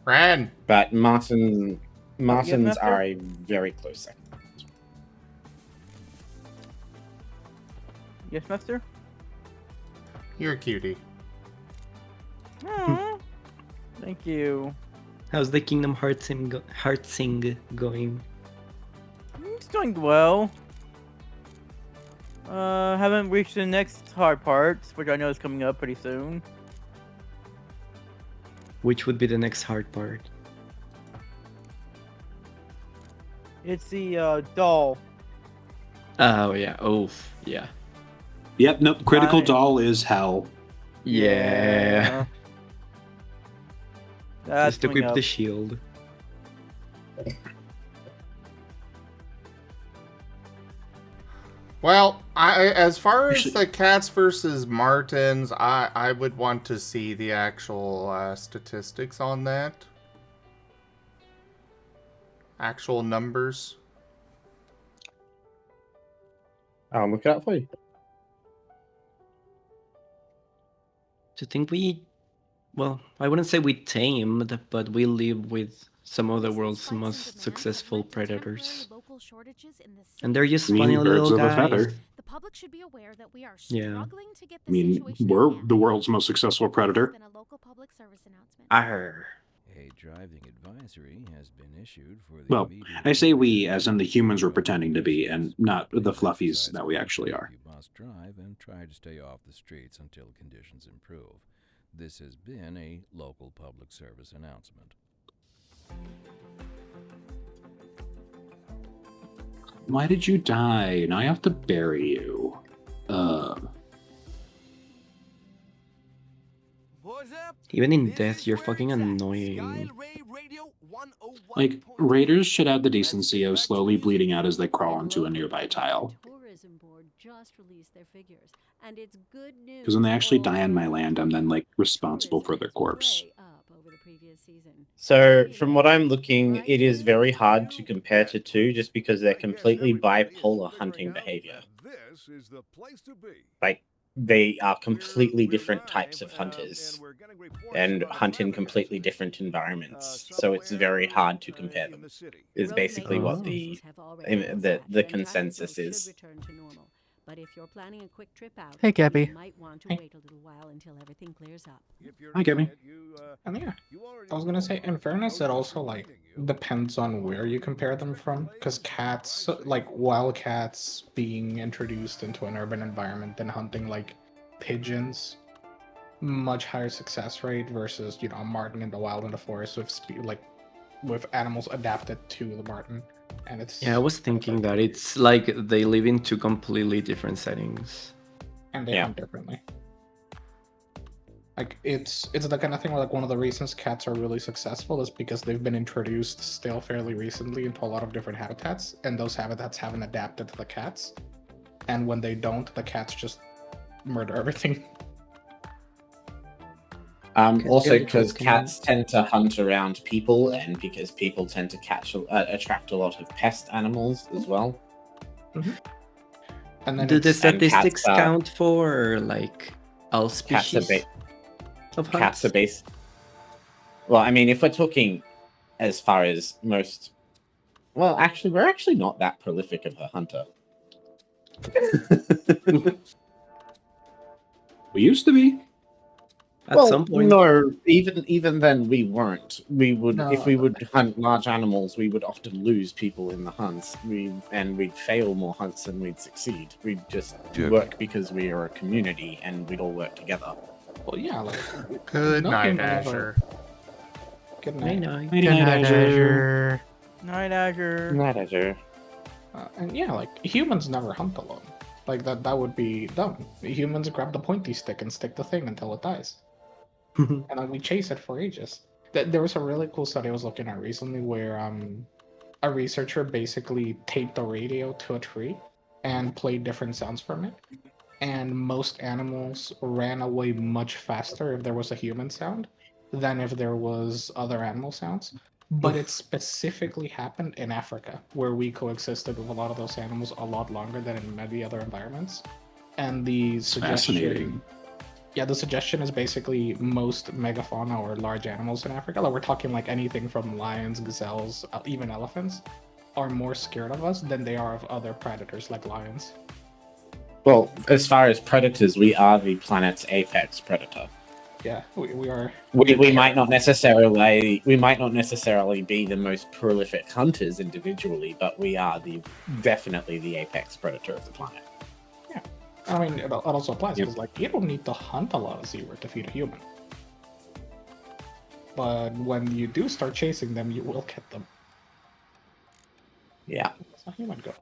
Ren. But martens master? are a very close second. Yes, master? You're a cutie. Aw, thank you. How's the Kingdom Hearts Heartsing going? It's doing well. Haven't reached the next hard parts, which I know is coming up pretty soon. Which would be the next hard part? It's the doll. Oh yeah. Oh yeah. Yep, nope. Critical Nice. Doll is hell. Yeah. That's Just coming equip up. the shield. Well, as far as Actually- the cats versus martens, I would want to see the actual statistics on that. Actual numbers. I'll look it up for you. To think well, I wouldn't say we tamed, but we live with some of the world's most successful predators. And they're just I mean, funny birds little of a guys. feather. The public should be aware that we are Yeah. struggling to get I this mean, situation we're in hand. the world's most successful predator. This has been a local public service announcement. Arr. A driving advisory has been issued for the Well, immediate I say we, avoidance as in the humans we're of pretending to be, and not the fluffies that we actually are. You must drive and try to stay off the streets until conditions improve. This has been a local public service announcement. Why did you die? Now I have to bury you. Even in death, you're fucking annoying. Like, raiders should have the decency of slowly bleeding out as they crawl onto a nearby tile. Tourism board just released their figures, and it's good news. Because when they actually for die on my all land, I'm then, like, responsible for their tourism corpse. is way up over the previous season. So, from what I'm looking, it is very hard to compare to two just because they're completely bipolar hunting behavior. This is the place to be. Like, they are completely different types of hunters and hunt in completely different environments. So, it's very hard to compare them, is basically what the consensus is. Return to normal. But if you're planning a quick trip out, Hey, Gabby. you might want to Hey. wait a little while until everything clears up. Hi, Gabby. And yeah, I was gonna say, in fairness, it also like depends on where you compare them from. Because cats, like wild cats, being introduced into an urban environment than hunting like pigeons, much higher success rate versus a marten in the wild in the forest with animals adapted to the marten. And it's Yeah, I was thinking that it's like they live in two completely different settings. and they hunt differently. Like it's the kind of thing where like one of the reasons cats are really successful is because they've been introduced still fairly recently into a lot of different habitats, and those habitats haven't adapted to the cats. And when they don't, the cats just murder everything. Also, because cats tend to hunt around people, and because people tend to attract a lot of pest animals as well. And then do the it's- and cats statistics are- count for like all Cats are, species of cats hunts? are based. Well, I mean, if we're talking as far as most, well, actually, we're actually not that prolific of a hunter. We used to be. At some point. No, even then we weren't. We would No, if we would hunt large animals, we would often lose people in the hunts. We'd fail more hunts than we'd succeed. We'd just work because we are a community and we'd all work together. Well, yeah. Good no night, human ever- Azure. Good night. Good night, Azure. Night, Azure. Not Azure. And yeah, like humans never hunt alone. Like that would be dumb. Humans grab the pointy stick and stick the thing until it dies. And like we chase it for ages. There was a really cool study I was looking at recently where a researcher basically taped the radio to a tree and played different sounds from it. And most animals ran away much faster if there was a human sound than if there was other animal sounds. But it specifically happened in Africa, where we coexisted with a lot of those animals a lot longer than in many other environments. And the suggestion, Fascinating. yeah, the suggestion is basically most megafauna or large animals in Africa, like we're talking like anything from lions, gazelles, even elephants, are more scared of us than they are of other predators like lions. Well, as far as predators, we are the planet's apex predator. Yeah, we are. We might not necessarily be the most prolific hunters individually, but we are definitely the apex predator of the planet. Yeah, I mean it also applies because like you don't need to hunt a lot of zebra to feed a human, but when you do start chasing them, you will get them. Yeah, that's how human go.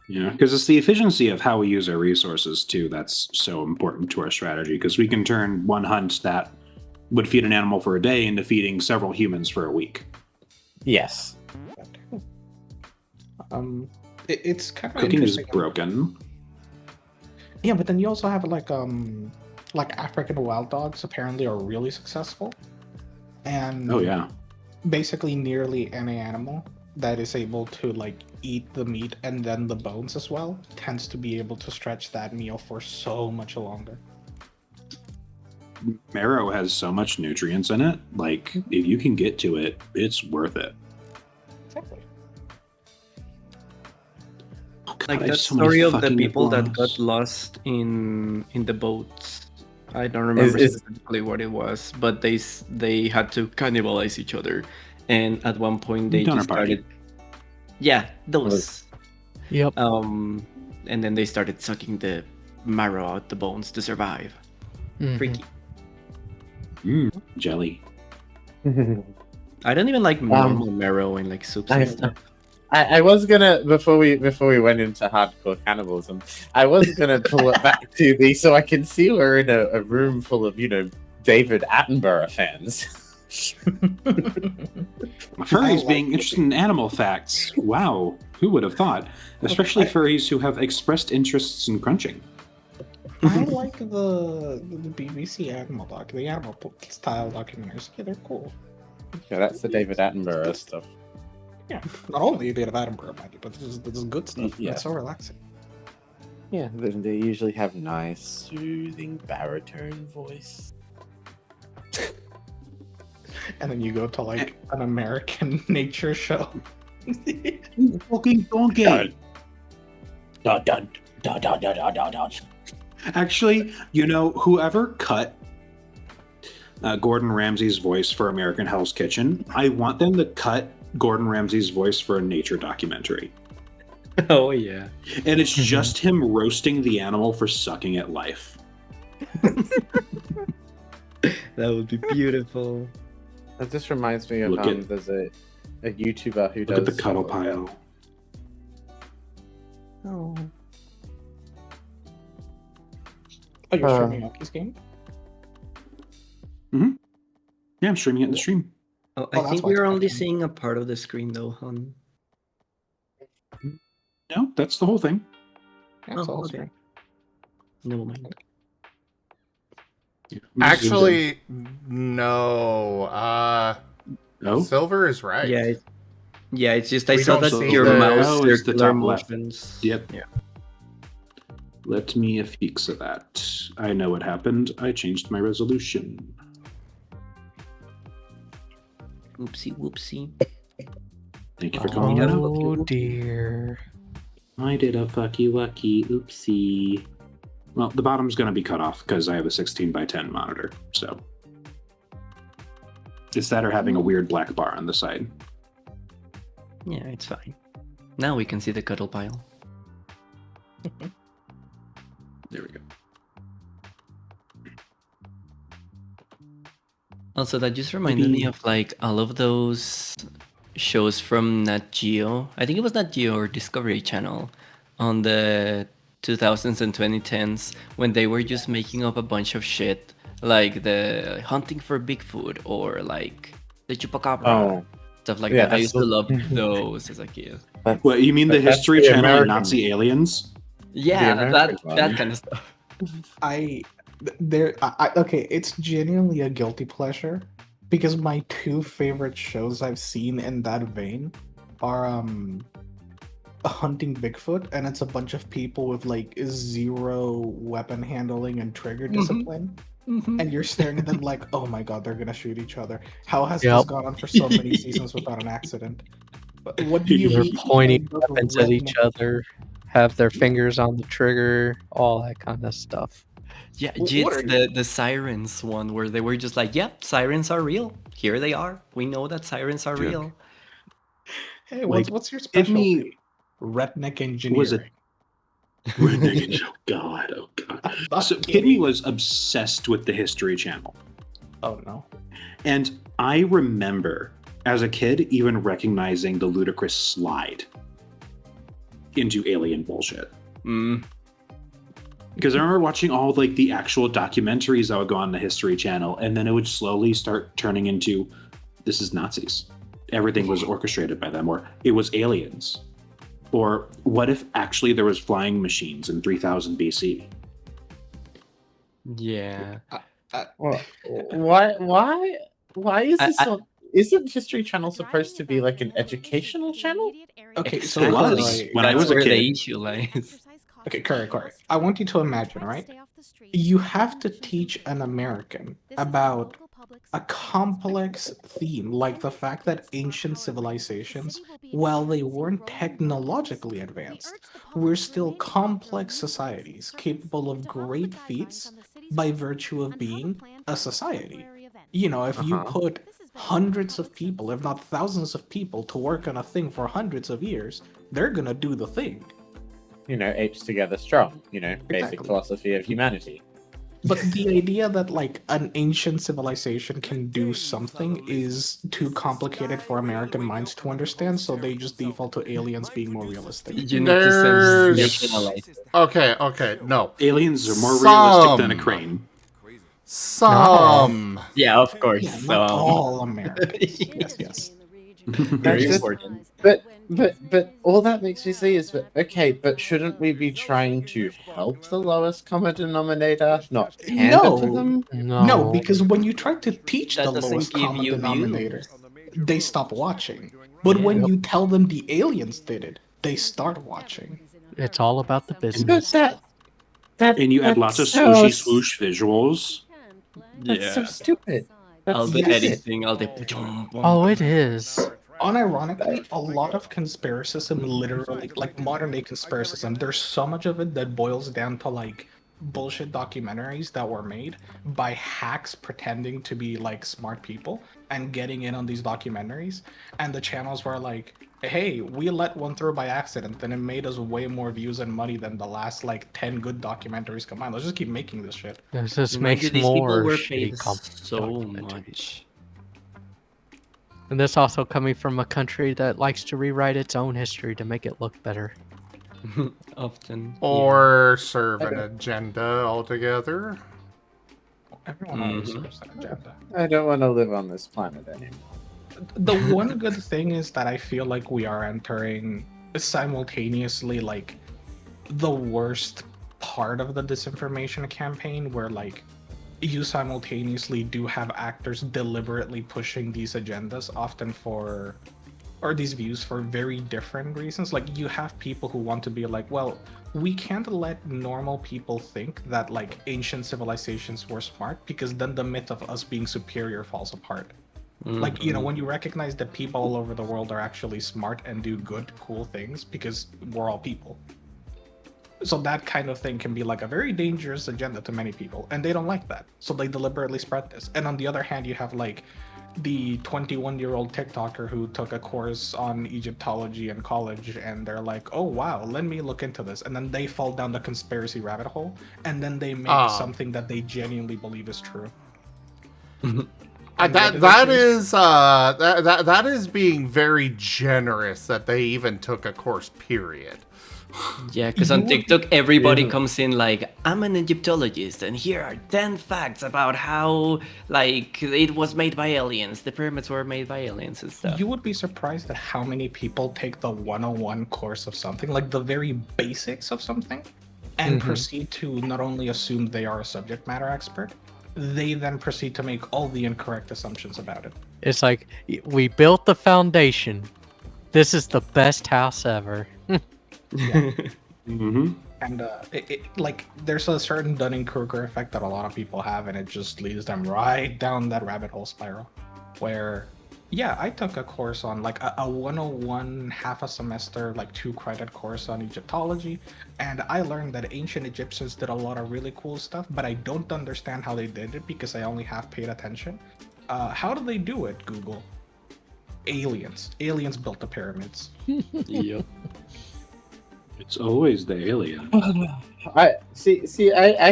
Yeah, because it's the efficiency of how we use our resources too that's so important to our strategy. Because we can turn one hunt that would feed an animal for a day into feeding several humans for a week. Yes. It's kind of Cooking is interesting. broken. Yeah, but then you also have like African wild dogs apparently are really successful, and Oh yeah. basically nearly any animal that is able to like eat the meat and then the bones as well tends to be able to stretch that meal for so much longer. Marrow has so much nutrients in it. Like, if you can get to it, it's worth it. Exactly. Oh, God, Like I have that so many story of the fucking people that iguanas. got lost in the boats. I don't remember specifically what it was, but they had to cannibalize each other, and at one point they Dinner just party. started. Yeah, those. Yep. And then they started sucking the marrow out the bones to survive. Freaky. Jelly. I don't even like normal marrow in like soups and stuff. I was gonna before we went into hardcore cannibalism, I was gonna pull it back to the so I can see we're in a room full of David Attenborough fans. Furries being interested in animal facts. Wow, who would have thought? Especially furries who have expressed interests in crunching. I like the BBC animal the animal style documentaries. Yeah, they're cool. Yeah, that's the David Attenborough stuff. Yeah, not only David Attenborough, but this is good stuff. Yeah. It's so relaxing. Yeah, they usually have nice, soothing baritone voice. And then you go to like an American nature show. Fucking donkey. Dun dun dun dun dun dun dun dun. Actually, whoever cut Gordon Ramsay's voice for American Hell's Kitchen, I want them to cut Gordon Ramsay's voice for a nature documentary. Oh yeah. And it's just him roasting the animal for sucking at life. That would be beautiful. That just reminds me of Look at- there's a YouTuber who Look does at the cuddle stuff like pile. that. Oh. Oh, you're streaming Oki's game? Mm-hmm. Yeah, I'm streaming it in the stream. Oh, Oh, I that's think why it's we're only back then. seeing a part of the screen though, hon. No, that's the whole thing. Yeah, it's Oh, all okay. stream. Never mind. Actually, no. No? Silver is right. Yeah, it's just I We saw don't that see your the- mouse Oh, it's the circular top left. motions. Yep. Yeah. Let me fix that. I know what happened. I changed my resolution. Oopsie whoopsie. Thank you for calling that out. Oh dear. I did a fucky wucky. Oopsie. Well, the bottom's going to be cut off because I have a 16:10 monitor. So it's that or having a weird black bar on the side. Yeah, it's fine. Now we can see the cuddle pile. There we go. Also, that just reminded me of like all of those shows from Nat Geo. I think it was Nat Geo or Discovery Channel on the 2000s and 2010s when they were just making up a bunch of shit like the hunting for Bigfoot or like the chupacabra, stuff like that. I used to love those as a kid. What, you mean the History Channel and Nazi aliens? Yeah, that kind of stuff. Okay, it's genuinely a guilty pleasure because my two favorite shows I've seen in that vein are Hunting Bigfoot, and it's a bunch of people with like zero weapon handling and trigger discipline. And you're staring at them like, oh my god, they're gonna shoot each other. How has this gone on for so many seasons without an accident? What do you They're mean? pointing weapons at each other, have their fingers on the trigger, all that kind of stuff. Yeah, Jits, the sirens one where they were just like, yep, sirens are real. Here they are. We know that sirens are real. Hey, what's your specialty? Redneck engineering. Was it Redneck engineering? Oh god. So Kidney was obsessed with the History Channel. Oh no. And I remember as a kid even recognizing the ludicrous slide into alien bullshit. Because I remember watching all like the actual documentaries that would go on the History Channel, and then it would slowly start turning into, this is Nazis. Everything was orchestrated by them, or it was aliens. Or what if actually there was flying machines in 3000 BC? Yeah. Why is this so... Isn't History Channel supposed to be like an educational channel? Okay, so it was when I was a kid. The issue lies. Okay, Corey, I want you to imagine, right? You have to teach an American about a complex theme, like the fact that ancient civilizations, while they weren't technologically advanced, were still complex societies capable of great feats by virtue of being a society. You know, if you put hundreds of people, if not thousands of people, to work on a thing for hundreds of years, they're gonna do the thing. You know, apes together strong, you know, basic Exactly. philosophy of humanity. But the idea that like an ancient civilization can do something is too complicated for American minds to understand, so they just default to aliens being more realistic. You need to sensationalize it. Okay, no. Aliens are more realistic than a crane. Some. Yeah, of course. Yeah, not all Americans. Yes. Very important. But all that makes me say is, but shouldn't we be trying to help the lowest common denominator, not pander to them? No, because when you try to teach That the doesn't lowest give common you denominator, they stop watching. But when you tell them the aliens did it, they start watching. It's all about the business. And you add lots of swooshy swoosh visuals. That's so stupid. All the editing, all the... Oh, it is. Unironically, a lot of conspiracism, literally, like modern day conspiracism, there's so much of it that boils down to like bullshit documentaries that were made by hacks pretending to be like smart people and getting in on these documentaries. And the channels were like, hey, we let one through by accident and it made us way more views and money than the last like 10 good documentaries combined. Let's just keep making this shit. This just Mind you, makes these people more were shitty paid so much. And this also coming from a country that likes to rewrite its own history to make it look better. Often. Or serve an agenda altogether. Everyone always serves an agenda. I don't want to live on this planet anymore. The one good thing is that I feel like we are entering simultaneously like the worst part of the disinformation campaign, where like you simultaneously do have actors deliberately pushing these agendas, often for, or these views for very different reasons. Like you have people who want to be like, well, we can't let normal people think that like ancient civilizations were smart, because then the myth of us being superior falls apart. Like, when you recognize that people all over the world are actually smart and do good, cool things because we're all people. So that kind of thing can be like a very dangerous agenda to many people, and they don't like that. So they deliberately spread this. And on the other hand, you have like the 21-year-old TikToker who took a course on Egyptology in college, and they're like, oh wow, let me look into this. And then they fall down the conspiracy rabbit hole, and then they make something that they genuinely believe is true. That is being very generous that they even took a course, period. Yeah, because on TikTok, everybody comes in like, I'm an Egyptologist, and here are 10 facts about how, like, it was made by aliens. The pyramids were made by aliens and stuff. You would be surprised at how many people take the 101 course of something, like the very basics of something, and proceed to not only assume they are a subject matter expert, they then proceed to make all the incorrect assumptions about it. It's like, we built the foundation. This is the best house ever. Yeah. And like, there's a certain Dunning-Kruger effect that a lot of people have, and it just leads them right down that rabbit hole spiral. Where, yeah, I took a course on like a 101 half a semester, like 2-credit course on Egyptology, and I learned that ancient Egyptians did a lot of really cool stuff, but I don't understand how they did it because I only half paid attention. How do they do it, Google? Aliens. Aliens built the pyramids. Yep. It's always the alien. I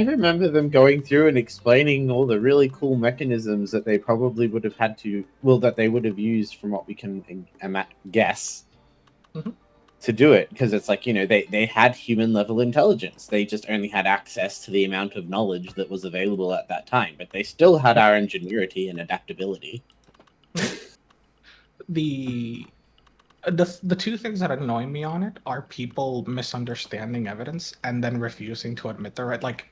remember them going through and explaining all the really cool mechanisms that they probably would have had to, that they would have used from what we can guess to do it. Because it's like, they had human level intelligence. They just only had access to the amount of knowledge that was available at that time. But they still had our ingenuity and adaptability. The two things that annoy me on it are people misunderstanding evidence and then refusing to admit they're right. Like,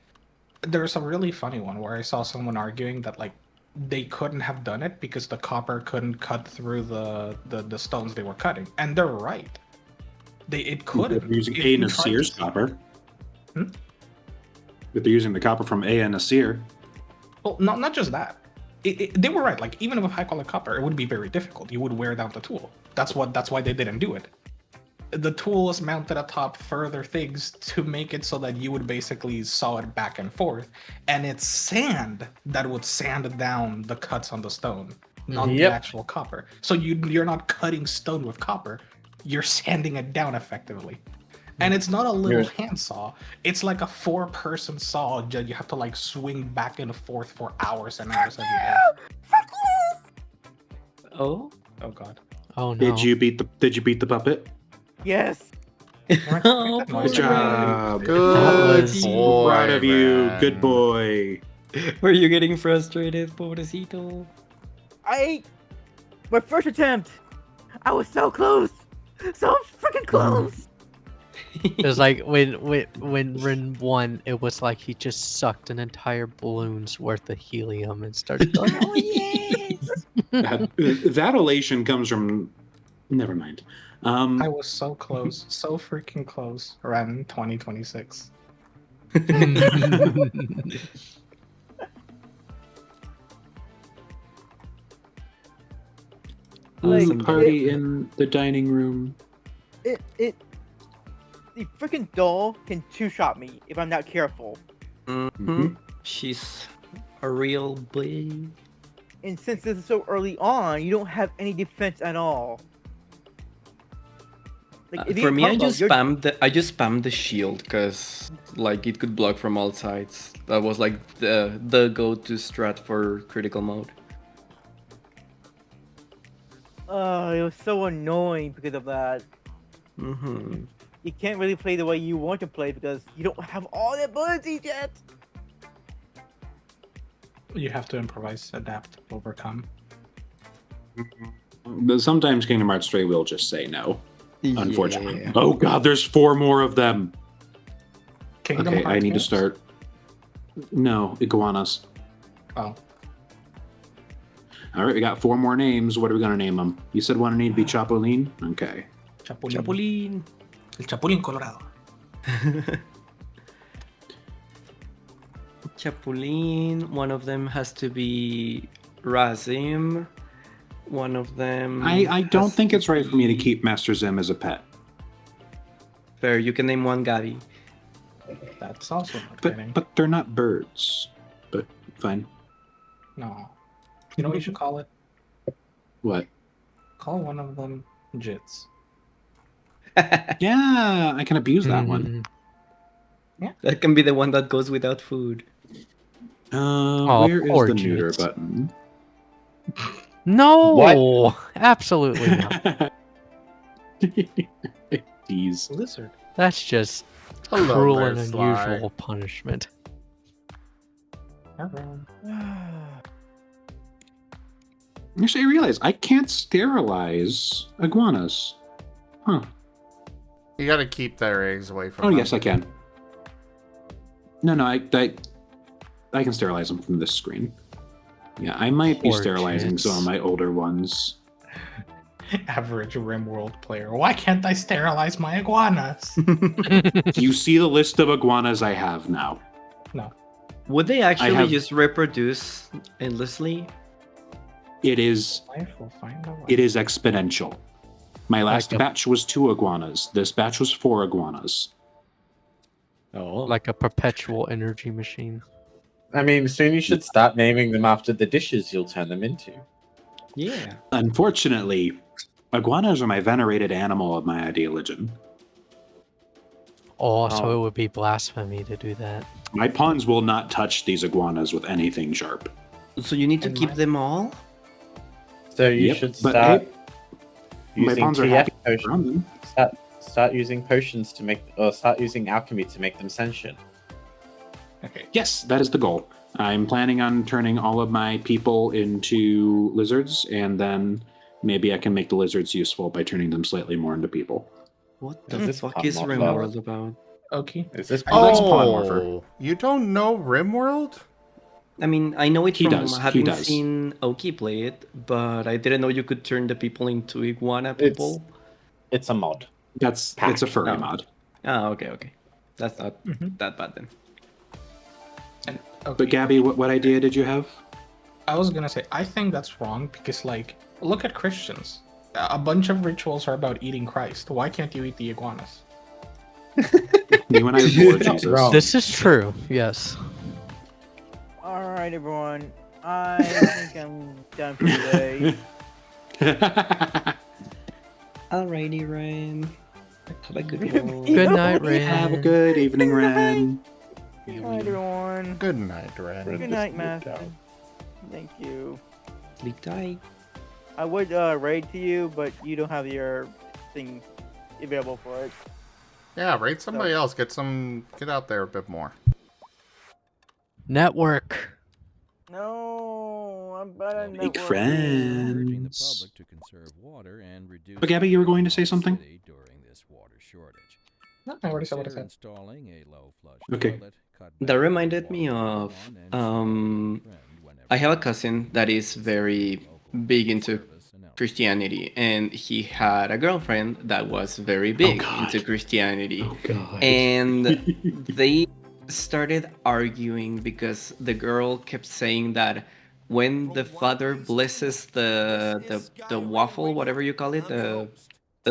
there's a really funny one where I saw someone arguing that like they couldn't have done it because the copper couldn't cut through the stones they were cutting, and they're right. It couldn't. They're using A and Nasir's copper. If they're using the copper from A and Nasir. Well, not just that. They were right. Like, even with high quality copper, it would be very difficult. You would wear down the tool. That's why they didn't do it. The tool is mounted atop further things to make it so that you would basically saw it back and forth, and it's sand that would sand down the cuts on the stone, not the actual copper. So you're not cutting stone with copper, you're sanding it down effectively. And it's not a little handsaw. It's like a 4-person saw that you have to like swing back and forth for hours and hours every day. Oh God. Oh no. Did you beat the puppet? Yes. Good job. Good boy. Proud of you. Man. Good boy. Were you getting frustrated, pobrecito? My first attempt, I was so close. So freaking close. It was like when Rin won, it was like he just sucked an entire balloon's worth of helium and started going, oh yes! That elation comes from... Never mind. I was so close. So freaking close. Ren 2026. Party in the dining room. The freaking doll can two-shot me if I'm not careful. She's a real boy. And since this is so early on, you don't have any defense at all. Like, For me, I just spammed the shield because like it could block from all sides. That was like the go-to strat for critical mode. Oh, it was so annoying because of that. You can't really play the way you want to play because you don't have all the abilities yet. You have to improvise, adapt, overcome. But sometimes Kingdom Hearts 3 will just say no. Unfortunately. Yeah. Oh god, there's 4 more of them. Kingdom Okay, Hearts I need to games? start. No, iguanas. Oh. All right, we got 4 more names. What are we gonna name them? You said one need to be Chapulín. Okay. Chapulín. El Chapulín Colorado. Chapulín. One of them has to be Razim. one of them. I don't has think to it's right for me to be- keep Master Zim as a pet. Fair, you can name one Gabby. That's also not kidding. But they're not birds. But fine. No. You know what you should call it? What? Call one of them Jits. Yeah, I can abuse that one. Yeah. That can be the one that goes without food. Where is poor the neuter Jits. button? No, What? absolutely not. These. Lizard. That's just Hello cruel there, and Sly. unusual punishment. Actually, I realize I can't sterilize iguanas. Huh. You gotta keep their eggs away from Oh, them. yes, I can. No, I can sterilize them from this screen. Yeah, I might be Poor sterilizing some of Jits. my older ones. Average RimWorld player. Why can't I sterilize my iguanas? You see the list of iguanas I have now. No. Would they actually have- just reproduce endlessly? It is Life will find a way. it is exponential. My last Like a- batch was 2 iguanas. This batch was 4 iguanas. Oh. Like a perpetual energy machine. I mean, soon you should start naming them after the dishes you'll turn them into. Yeah. Unfortunately, iguanas are my venerated animal of my ideology. Oh, so Oh. it would be blasphemy to do that. My pawns will not touch these iguanas with anything sharp. So you need to And keep my- them all? So you Yep, should but start My using pawns are TF happy potions. around them. Start using potions to make, or start using alchemy to make them sentient. Okay. Yes, that is the goal. I'm planning on turning all of my people into lizards, and then maybe I can make the lizards useful by turning them slightly more into people. What Is the this fuck Pop is Mop RimWorld about? Okay. Is this Oh, that's Oh, Polymorpher. you don't know RimWorld? I mean, I know it He from does, he having does. seen Oki play it, but I didn't know you could turn the people into iguana people. It's a mod. It's a furry Oh. mod. Ah, okay. That's not Mhm. that bad then. And, okay. But Gabby, what idea did you have? I was gonna say, I think that's wrong because, like, look at Christians. A bunch of rituals are about eating Christ. Why can't you eat the iguanas? You and I adore Not Jesus. wrong. This is true, yes. Alright, everyone. I think I'm done for today. Alrighty, Ryan. Have a good Good one. Good night, Ray. Have a good evening, Ren. Alright, everyone. Good night, Ren. Good night, Master. Thank you. Sleep tight. I would raid to you, but you don't have your thing available for it. Yeah, rate somebody else. Get out there a bit more. Network. No, I'm bad at Make networking. Urging the friends. public to conserve water and reduce. But Gabby, you were going to say something? city during this water shortage. No, I already said what I Consider said. installing a low flush Okay. toilet, cut That back on reminded me water of, on and share with a friend whenever I have a possible. cousin that is very Local big into service announcement. Christianity, and he had a girlfriend that was very big God. into Christianity. Oh god. And they started arguing because the girl kept saying that when the father blesses the waffle, whatever you call it, the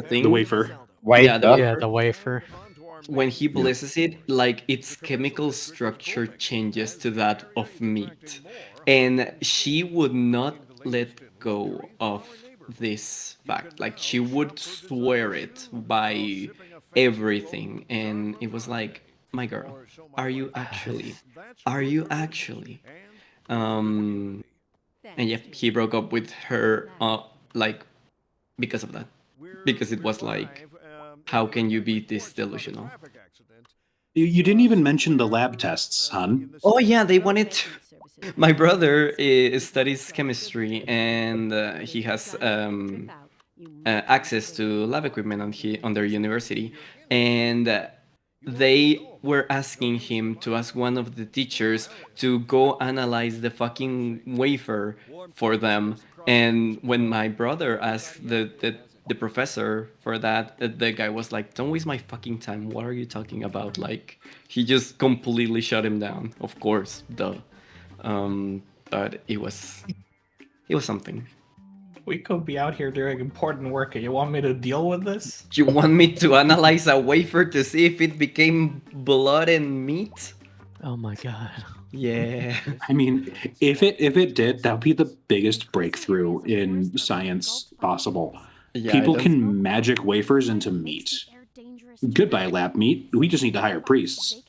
thing, The wafer. Yeah, the Yeah, the wafer. when he blesses it, like its chemical structure changes to that of meat, and she would not let go of this fact. Like she would swear it by everything, and it was like, my girl, are you actually? Are you actually? And yeah, he broke up with her, like because of that, because it was like, how can you be this delusional? You didn't even mention the lab tests, hon. Oh yeah, they wanted to. My brother studies chemistry, and he has access to lab equipment on their university, and they were asking him to ask one of the teachers to go analyze the fucking wafer for them. And when my brother asked the professor for that, the guy was like, "Don't waste my fucking time. What are you talking about?" Like, he just completely shut him down. Of course, duh. But it was something. We could be out here doing important work, and you want me to deal with this? You want me to analyze a wafer to see if it became blood and meat? Oh my god. Yeah. I mean, if it did, that would be the biggest breakthrough in science possible. Yeah, People it is. can magic wafers into meat. Goodbye, lab meat. We just need to hire priests.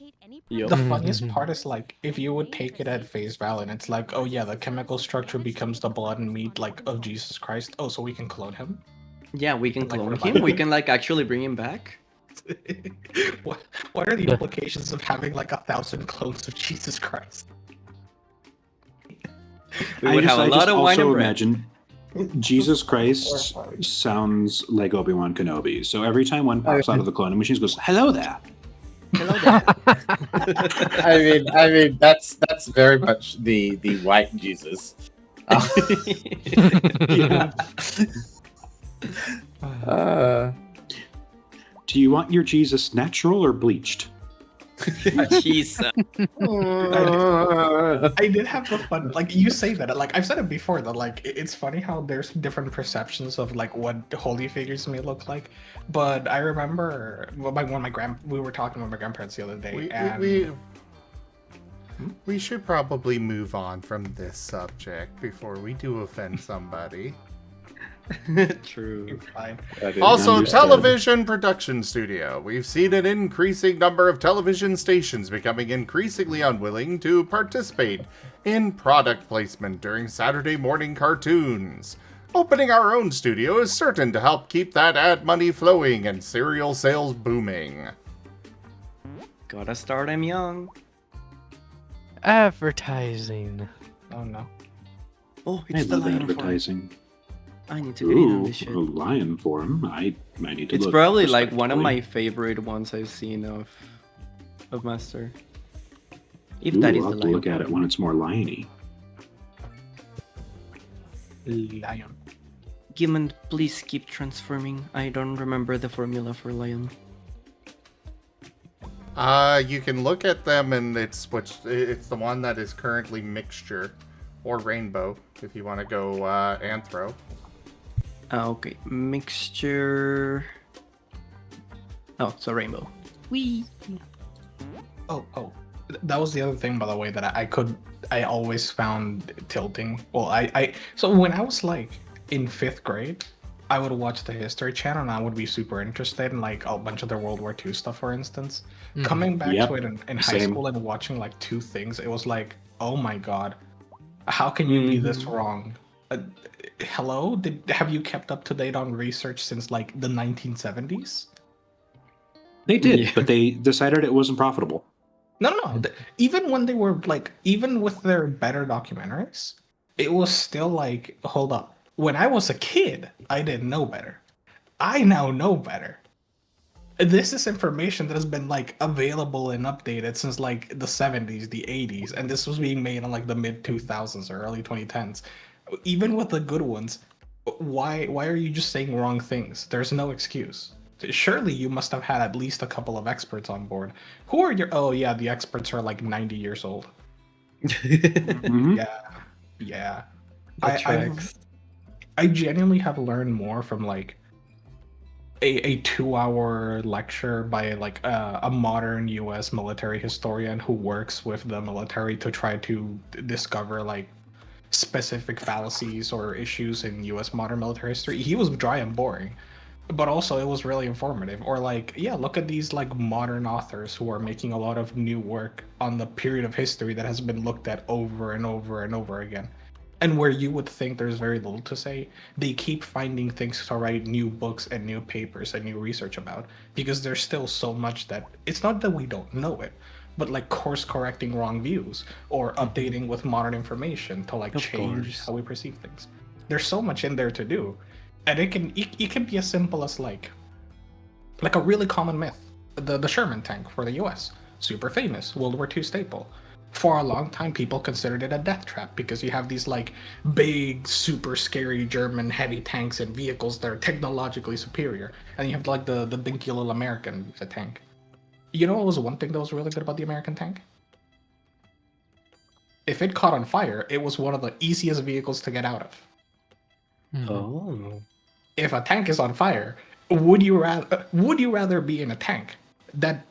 The funniest part is like if you would take it at face value, and it's like, oh yeah, the chemical structure becomes the blood and meat like of Jesus Christ. Oh, so we can clone him? Yeah, we can Like, clone revive him. We him? can like actually bring him back. What are the implications of having like 1,000 clones of Jesus Christ? We would have a lot of wine and bread. Imagine Jesus Christ sounds like Obi-Wan Kenobi. So every time one pops out of the cloning machines, goes, "Hello there." Hello there. I mean, that's very much the white Jesus. Yeah. Do you want your Jesus natural or bleached? Jesus. I did have the fun, like you say that, like I've said it before, that like it's funny how there's different perceptions of like what holy figures may look like. But I remember we were talking with my grandparents the other day, we should probably move on from this subject before we do offend somebody. True. Fine. Also, television production studio. We've seen an increasing number of television stations becoming increasingly unwilling to participate in product placement during Saturday morning cartoons. Opening our own studio is certain to help keep that ad money flowing and cereal sales booming. Gotta start him young. Advertising. Oh no. Oh, I it's the love lion advertising. Form. I need to get in on Ooh, this shit. a lion form. I need to It's look probably like one of respectfully. my favorite ones I've seen of Master. If Ooh, that is I'll the have to lion look at it form. when it's more liony. Lion. Gimon, please keep transforming. I don't remember the formula for lion. You can look at them, and it's the one that is currently mixture or rainbow if you want to go anthro. Okay, mixture. Oh, so rainbow. Wee. Oh, that was the other thing, by the way, that I always found tilting. Well, so when I was like in 5th grade, I would watch the History Channel and I would be super interested in like a bunch of the World War II stuff, for instance. Mhm. Coming back Yep, to it in high same. school and watching like 2 things, it was like, oh my god, how can you be this wrong? Hello? Have you kept up to date on research since like the 1970s? They did, Yeah. but they decided it wasn't profitable. No. Even when they were like, even with their better documentaries, it was still like, hold up. When I was a kid, I didn't know better. I now know better. This is information that has been like available and updated since like the 70s, the 80s, and this was being made in like the mid 2000s or early 2010s. Even with the good ones, why are you just saying wrong things? There's no excuse. Surely you must have had at least a couple of experts on board. Who are your? Oh yeah, the experts are like 90 years old. Mhm. Yeah. That tracks. I genuinely have learned more from like a 2-hour lecture by like a modern U.S. military historian who works with the military to try to discover like specific fallacies or issues in U.S. modern military history. He was dry and boring, but also it was really informative. Or like, yeah, look at these like modern authors who are making a lot of new work on the period of history that has been looked at over and over and over again. And where you would think there's very little to say, they keep finding things to write new books and new papers and new research about, because there's still so much that it's not that we don't know it, but like course correcting wrong views or updating with modern information to like Of change course. how we perceive things. There's so much in there to do. And it can be as simple as like a really common myth. The Sherman tank for the US. Super famous, World War II staple. For a long time, people considered it a death trap because you have these like big, super scary German heavy tanks and vehicles that are technologically superior, and you have like the dinky little American tank. You know what was one thing that was really good about the American tank? If it caught on fire, it was one of the easiest vehicles to get out of. Oh. If a tank is on fire, would you rather be in a tank that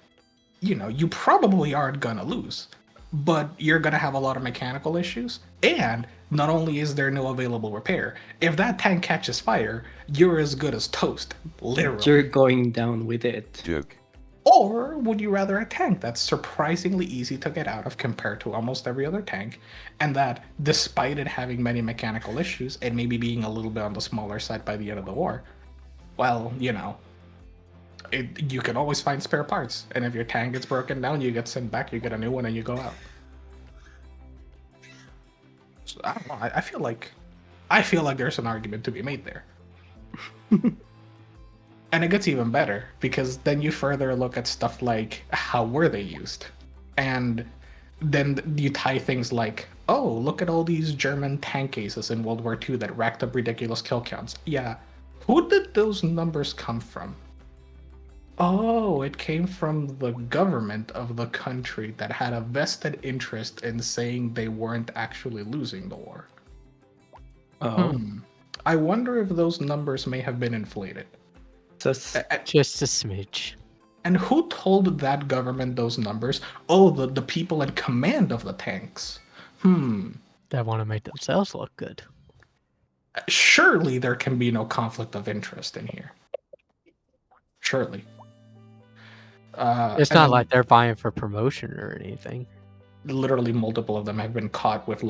you probably aren't gonna lose, but you're gonna have a lot of mechanical issues, and not only is there no available repair, if that tank catches fire, you're as good as toast, literally. You're going down with it. Joke. Or would you rather a tank that's surprisingly easy to get out of compared to almost every other tank, and that despite it having many mechanical issues and maybe being a little bit on the smaller side by the end of the war, well, you can always find spare parts, and if your tank gets broken down, you get sent back, you get a new one, and you go out. So, I don't know. I feel like there's an argument to be made there. And it gets even better because then you further look at stuff like how were they used, and then you tie things like, oh, look at all these German tank cases in World War II that racked up ridiculous kill counts. Yeah, who did those numbers come from? Oh, it came from the government of the country that had a vested interest in saying they weren't actually losing the war. I wonder if those numbers may have been inflated. Just a smidge. And who told that government those numbers? Oh, the people in command of the tanks. They want to make themselves look good. Surely there can be no conflict of interest in here. Surely. It's not like they're vying for promotion or anything. Literally multiple of them have been caught with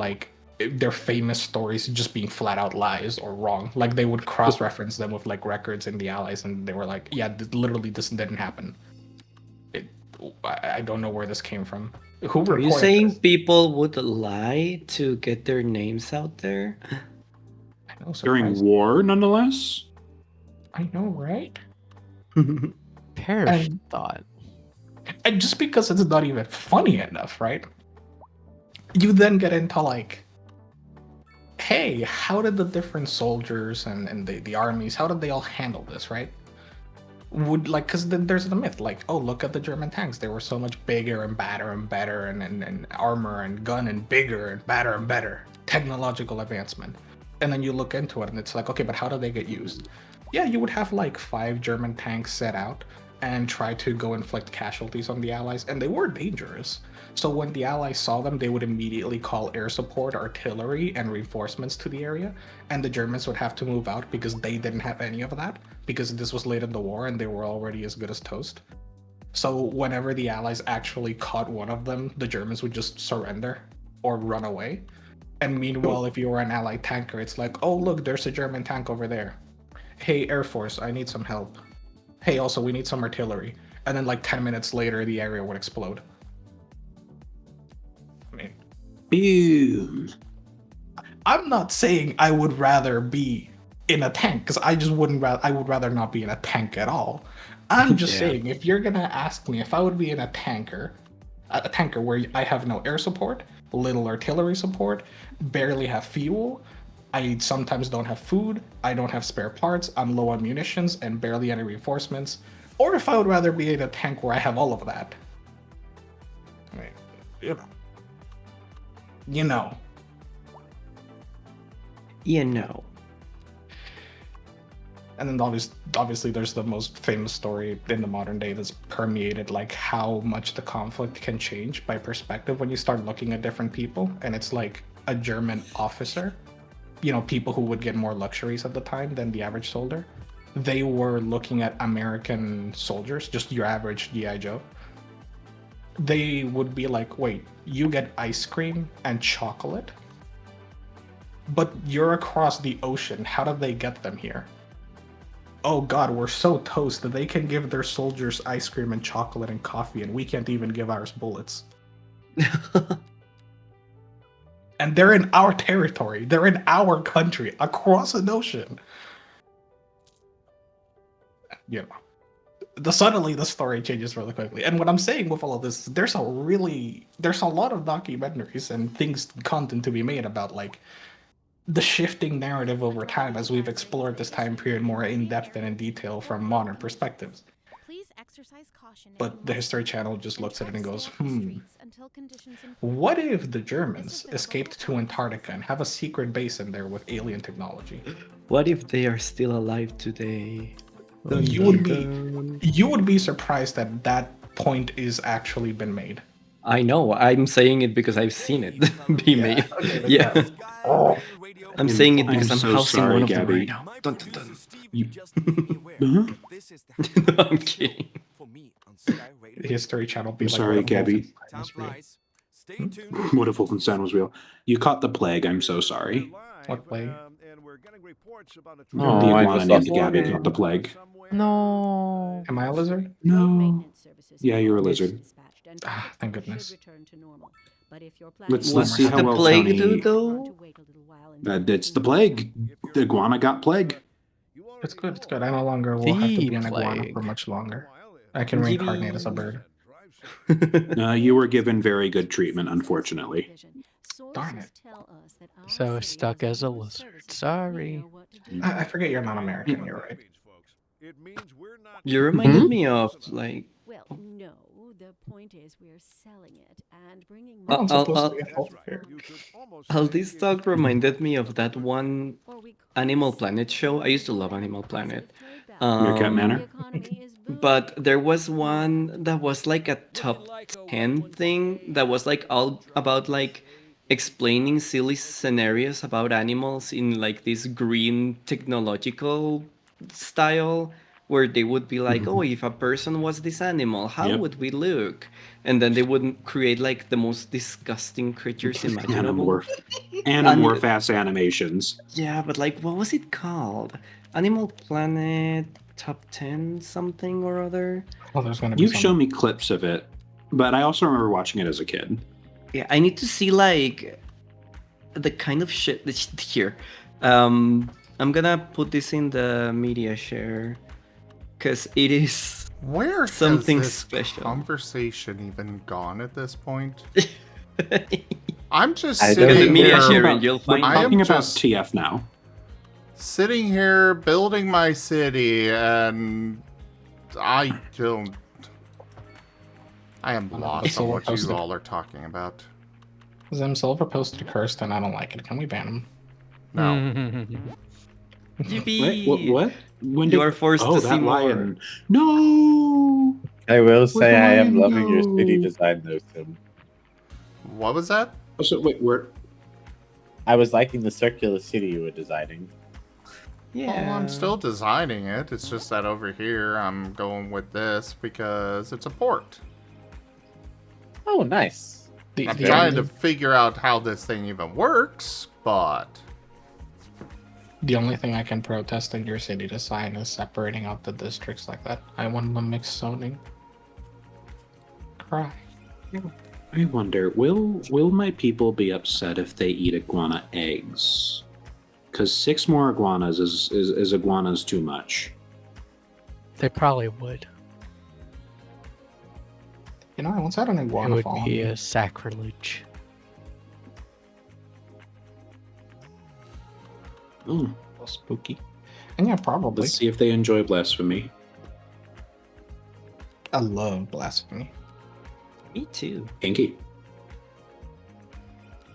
their famous stories just being flat out lies or wrong. Like they would cross-reference them with records in the Allies, and they were like, yeah, literally this didn't happen. I don't know where this came from. Who Are you saying people would lie to get their names out there? I know, during war, nonetheless? I know, right? Perish thought. And just because it's not even funny enough, right? You then get into hey, how did the different soldiers and the armies, how did they all handle this, right? Because then there's the myth, oh, look at the German tanks. They were so much bigger and badder and better, and armor and gun and bigger and badder and better. Technological advancement. And then you look into it and it's okay, but how do they get used? Yeah, you would have 5 German tanks set out and try to go inflict casualties on the Allies, and they were dangerous. So when the Allies saw them, they would immediately call air support, artillery, and reinforcements to the area, and the Germans would have to move out because they didn't have any of that, because this was late in the war and they were already as good as toast. So whenever the Allies actually caught one of them, the Germans would just surrender or run away. And meanwhile, if you were an Allied tanker, it's oh, look, there's a German tank over there. Hey, Air Force, I need some help. Hey, also, we need some artillery. And then 10 minutes later, the area would explode. Boom. I'm not saying I would rather be in a tank, because I would rather not be in a tank at all. I'm just saying, if you're gonna ask me if I would be in a tanker where I have no air support, little artillery support, barely have fuel, I sometimes don't have food, I don't have spare parts, I'm low on munitions, and barely any reinforcements, or if I would rather be in a tank where I have all of that. You know. And then obviously there's the most famous story in the modern day that's permeated how much the conflict can change by perspective when you start looking at different people, and it's a German officer, people who would get more luxuries at the time than the average soldier. They were looking at American soldiers, just your average G.I. Joe. They would be wait, you get ice cream and chocolate? But you're across the ocean, how did they get them here? Oh god, we're so toast that they can give their soldiers ice cream and chocolate and coffee, and we can't even give ours bullets. And they're in our territory, they're in our country, across an ocean. Suddenly the story changes really quickly. And what I'm saying with all of this, there's a lot of documentaries and content to be made about the shifting narrative over time as we've explored this time period more in depth and in detail from modern perspectives. But the History Channel just looks at it and goes, what if the Germans escaped to Antarctica and have a secret base in there with alien technology? What if they are still alive today? Dun, You would be surprised that that point is actually been made. I know. I'm saying it because I've seen it be made. Yeah. I'm saying it because I'm so housing sorry, one of Gabby. them right now. Dun, dun, dun. No, I'm kidding. The History Channel be I'm like, sorry, what if Gabby. Wolfenstein was real? What if Wolfenstein was real? You caught the plague. I'm so sorry. What plague? The I iguana just named lost Gabby one. caught the plague. No. Am I a lizard? No. Yeah, you're a lizard. Ah, thank goodness. Let's see how the well plague Tony. do though? It's the plague. The iguana got plague. It's good, it's good. I no longer will have to The be an iguana plague. for much longer. I can reincarnate as a bird. You were given very good treatment, unfortunately. Darn it. So stuck as a lizard. Sorry. I forget you're not American, you're right. You reminded me of like. Well, no. The point is, we're selling it and bringing. I'm supposed to get health care. All this talk reminded me of that one Animal Planet show. I used to love Animal Planet. Meerkat Manor? But there was one that was like a top 10 thing that was like all about like explaining silly scenarios about animals in like this green technological style where they would be like, oh, if a person was this animal, how would we look? And then they would create like the most disgusting creatures imaginable. Animorph ass animations. Yeah, but like, what was it called? Animal Planet Top 10 something or other? Oh, there's gonna be You've shown me clips of it, but I also remember watching it as a kid. Yeah, I need to see like the kind of shit that's here. I'm gonna put this in the media share because it is Where something has this special. conversation even gone at this point? I'm just I sitting don't know. Media here. sharing, you'll find I out. am Talking about just TF now. sitting here building my city, and I don't. I am lost on what you all are talking about. Zim Silver posted a curse and I don't like it. Can we ban him? No. Yippee! What? When You are forced to that see more. lion. No! I will say I am lion, loving your city no. design though, Tim. What was that? Oh, so wait, where? I was liking the circular city you were designing. Yeah. Well, I'm still designing it. It's just that over here I'm going with this because it's a port. Oh, nice. I'm trying to figure out how this thing even works, but The only thing I can protest in your city design is separating out the districts like that. I want the mixed zoning. Cry. I wonder, will my people be upset if they eat iguana eggs? Because 6 more iguanas is iguanas too much. They probably would. You know, I once had an It iguana would fall. be a sacrilege. Oh, spooky. And yeah, probably. Let's see if they enjoy blasphemy. I love blasphemy. Me too. Kinky.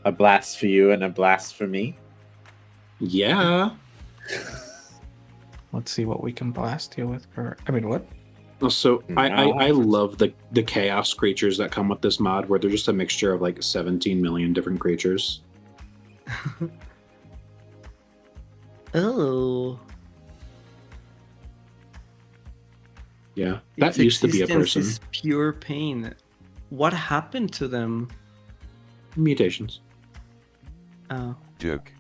A blast for you and a blast for me. Yeah. Let's see what we can blast you with. I mean, what? Also, No. I love the chaos creatures that come with this mod, where they're just a mixture of like 17 million different creatures. Oh. Yeah, that Its used to be a existence person. is pure pain. What happened to them? Mutations. Oh. Joke.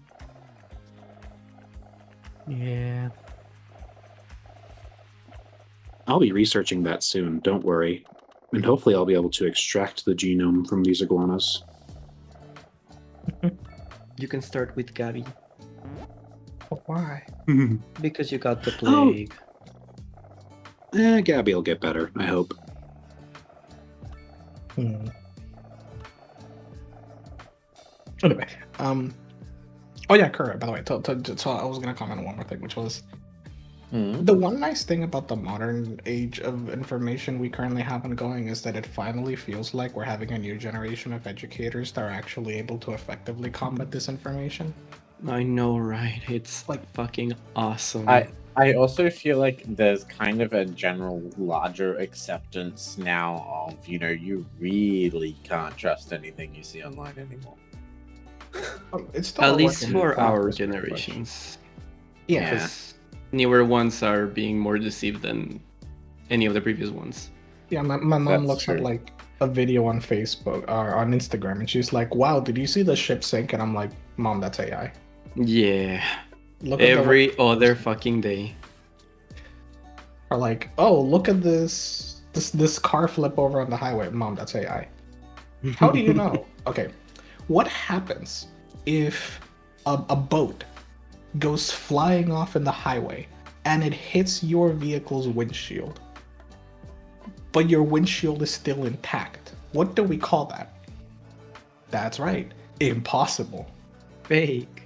Yeah. I'll be researching that soon, don't worry. And hopefully I'll be able to extract the genome from these iguanas. You can start with Gabby. Why? Because you got the plague. Gabby will get better, I hope. Anyway, oh yeah, Kurt, by the way, so I was gonna comment on one more thing, which was The one nice thing about the modern age of information we currently have ongoing is that it finally feels like we're having a new generation of educators that are actually able to effectively combat disinformation. I know, right? It's like fucking awesome. I also feel like there's kind of a general larger acceptance now of, you really can't trust anything you see online anymore. It's still at least for our generations. Yeah. Because newer ones are being more deceived than any of the previous ones. Yeah, my mom looks at like a video on Facebook or on Instagram, and she's like, "Wow, did you see the ship sink?" And I'm like, "Mom, that's AI." Yeah. Look at every other fucking day. Or like, "Oh, look at this car flip over on the highway." Mom, that's AI. How do you know? Okay, what happens if a boat goes flying off in the highway and it hits your vehicle's windshield, but your windshield is still intact? What do we call that? That's right, impossible. Fake.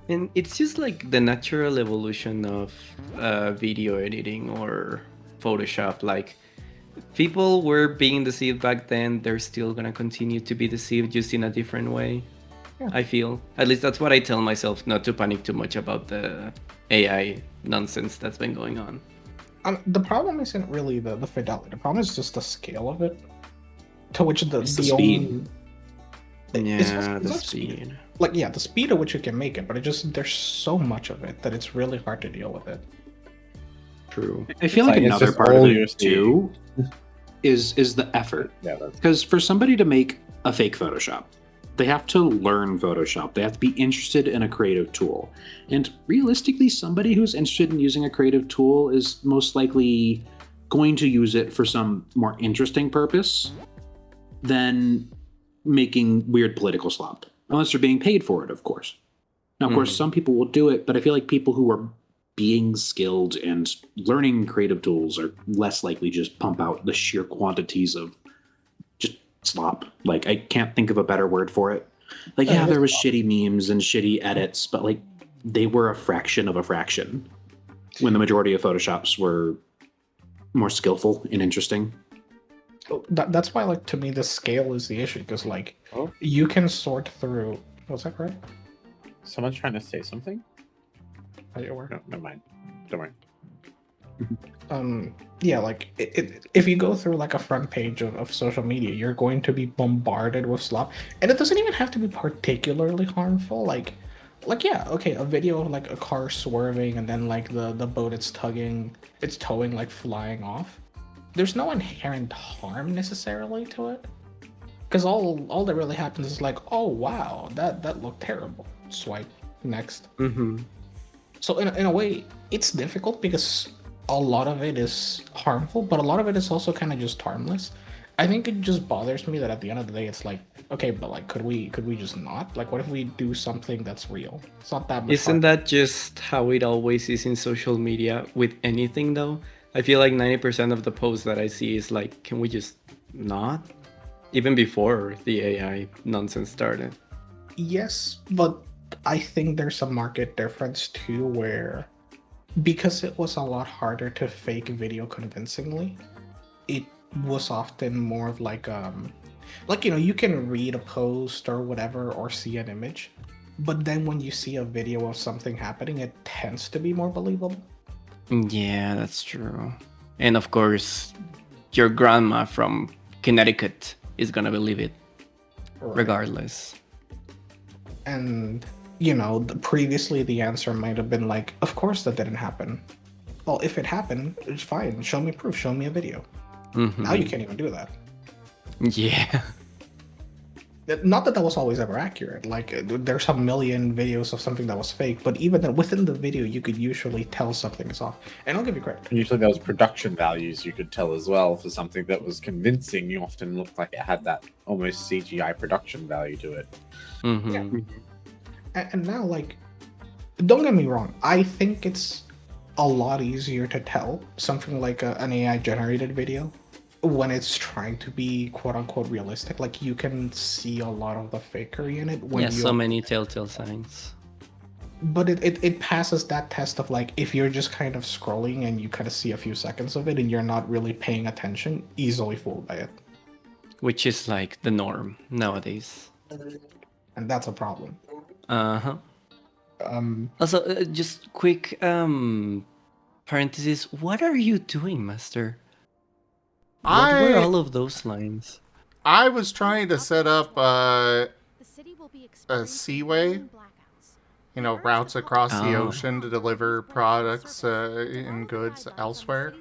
And it's just like the natural evolution of video editing or Photoshop. Like, people were being deceived back then, they're still gonna continue to be deceived, just in a different way. Yeah. I feel. At least that's what I tell myself, not to panic too much about the AI nonsense that's been going on. The problem isn't really the fidelity. The problem is just the scale of it, to which the speed. Yeah, the speed. Like, yeah, the speed at which you can make it, but there's so much of it that it's really hard to deal with it. True. I feel like another part of it too is the effort. Yeah, because for somebody to make a fake Photoshop, they have to learn Photoshop. They have to be interested in a creative tool. And realistically, somebody who's interested in using a creative tool is most likely going to use it for some more interesting purpose than making weird political slop. Unless they're being paid for it, of course. Now, of course, some people will do it, but I feel like people who are being skilled and learning creative tools are less likely to just pump out the sheer quantities of just slop. Like, I can't think of a better word for it. Like, yeah, there was shitty memes and shitty edits, but like, they were a fraction of a fraction when the majority of Photoshops were more skillful and interesting. That's why, like, to me, the scale is the issue, because like, you can sort through. Was that correct? Someone's trying to say something? Are you aware? No, never mind. Don't worry. Yeah, like, if you go through like a front page of social media, you're going to be bombarded with slop, and it doesn't even have to be particularly harmful. Like yeah, okay, a video of like a car swerving and then like the boat it's towing like flying off. There's no inherent harm necessarily to it, because all that really happens is like, oh wow, that looked terrible. Swipe next. So in a way, it's difficult because a lot of it is harmful, but a lot of it is also kind of just harmless. I think it just bothers me that at the end of the day, it's like, okay, but like, could we just not? Like, what if we do something that's real? It's not that much. Isn't that just how it always is in social media with anything though? I feel like 90% of the posts that I see is like, can we just not? Even before the AI nonsense started. Yes, but I think there's a market difference too, where because it was a lot harder to fake video convincingly, it was often more of like you can read a post or whatever or see an image, but then when you see a video of something happening, it tends to be more believable. Yeah, that's true. And of course, your grandma from Connecticut is gonna believe it, regardless. And previously the answer might have been like, of course that didn't happen. Well, if it happened, it's fine. Show me proof. Show me a video. Now you can't even do that. Yeah. Not that was always ever accurate. Like, there's a million videos of something that was fake, but even then, within the video, you could usually tell something is off. And I'll give you credit. Usually those production values you could tell as well. For something that was convincing, you often looked like it had that almost CGI production value to it. Yeah. And now, like, don't get me wrong, I think it's a lot easier to tell something like an AI generated video when it's trying to be quote unquote realistic. Like, you can see a lot of the fakery in it when so many telltale signs. but it passes that test of like if you're just kind of scrolling and you kind of see a few seconds of it and you're not really paying attention, easily fooled by it. Which is like the norm nowadays. And that's a problem. Uh-huh. Um, Also, just quick parenthesis. What are you doing, Master? What were all of those lines? I was trying to set up a seaway, routes across the ocean to deliver products and goods elsewhere.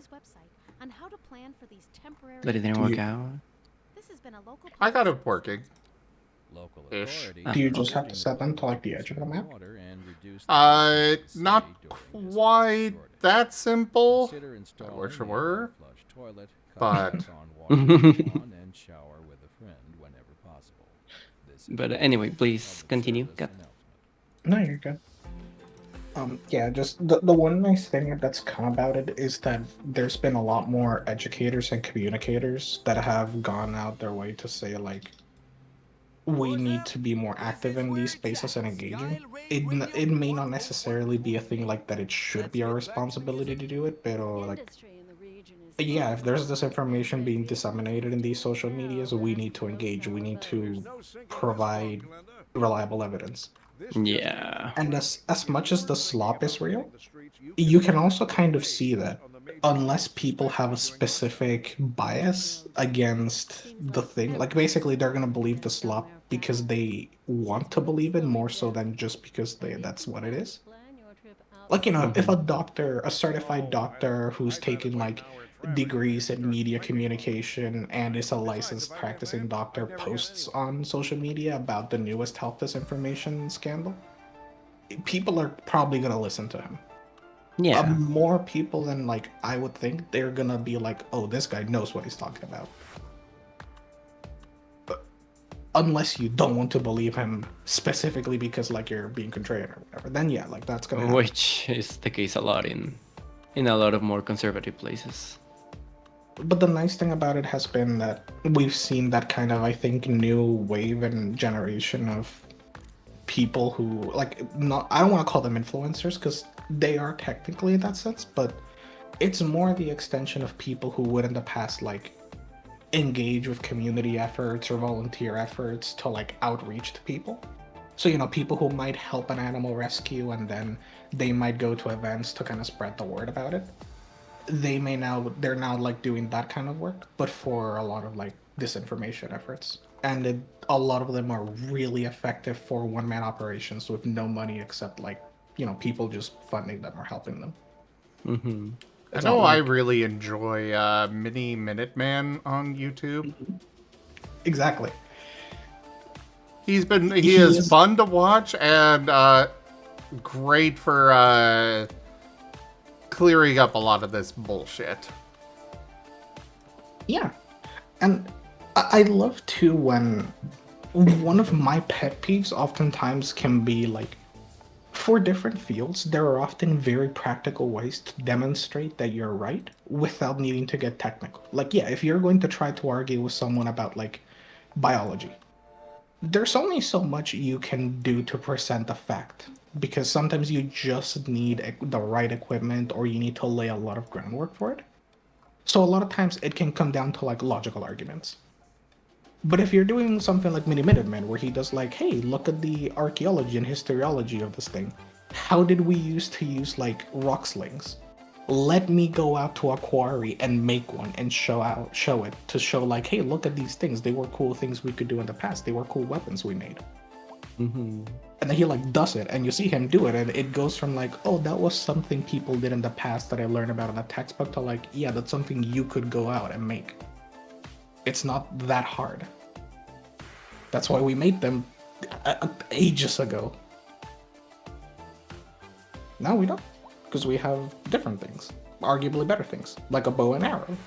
But it didn't work out. I got it working. Ish. Do you just have to set them to like the edge of the map? Not quite that simple. I wish it were. But But anyway, please continue. No, you're good. Yeah, just the one nice thing that's come about it is that there's been a lot more educators and communicators that have gone out their way to say like, we need to be more active in these spaces and engaging. It may not necessarily be a thing like that it should be our responsibility to do it, but like, yeah, if there's this information being disseminated in these social medias, we need to engage. We need to provide reliable evidence. Yeah. And as much as the slop is real, you can also kind of see that unless people have a specific bias against the thing, like basically they're gonna believe the slop because they want to believe it more so than just because that's what it is. Like, if a certified doctor who's taken like degrees in media communication and is a licensed practicing doctor posts on social media about the newest health disinformation scandal, people are probably gonna listen to him. Yeah. More people than like I would think, they're gonna be like, oh, this guy knows what he's talking about. But unless you don't want to believe him specifically because like you're being contrarian or whatever, then yeah, like that's gonna happen. Which is the case a lot in a lot of more conservative places. But the nice thing about it has been that we've seen that kind of, I think, new wave and generation of people who, like, I don't want to call them influencers because they are technically in that sense, but it's more the extension of people who would in the past, like, engage with community efforts or volunteer efforts to, like, outreach to people. So, people who might help an animal rescue and then they might go to events to kind of spread the word about it. They're now like doing that kind of work, but for a lot of like disinformation efforts. And a lot of them are really effective for one-man operations with no money except like, people just funding them or helping them. Mm-hmm. I know I really enjoy Mini Minuteman on YouTube. Exactly. He is fun to watch and great for clearing up a lot of this bullshit. Yeah. And I love too when one of my pet peeves oftentimes can be like, for different fields, there are often very practical ways to demonstrate that you're right without needing to get technical. Like, yeah, if you're going to try to argue with someone about like biology, there's only so much you can do to present a fact, because sometimes you just need the right equipment or you need to lay a lot of groundwork for it. So a lot of times it can come down to like logical arguments. But if you're doing something like Mini Minuteman, where he does like, hey, look at the archaeology and historiology of this thing. How did we used to use like rock slings? Let me go out to a quarry and make one and show it to show like, hey, look at these things. They were cool things we could do in the past. They were cool weapons we made. Mm-hmm. And then he like does it, and you see him do it, and it goes from like, oh, that was something people did in the past that I learned about in a textbook, to like, yeah, that's something you could go out and make. It's not that hard. That's why we made them ages ago. Now we don't, because we have different things, arguably better things, like a bow and arrow.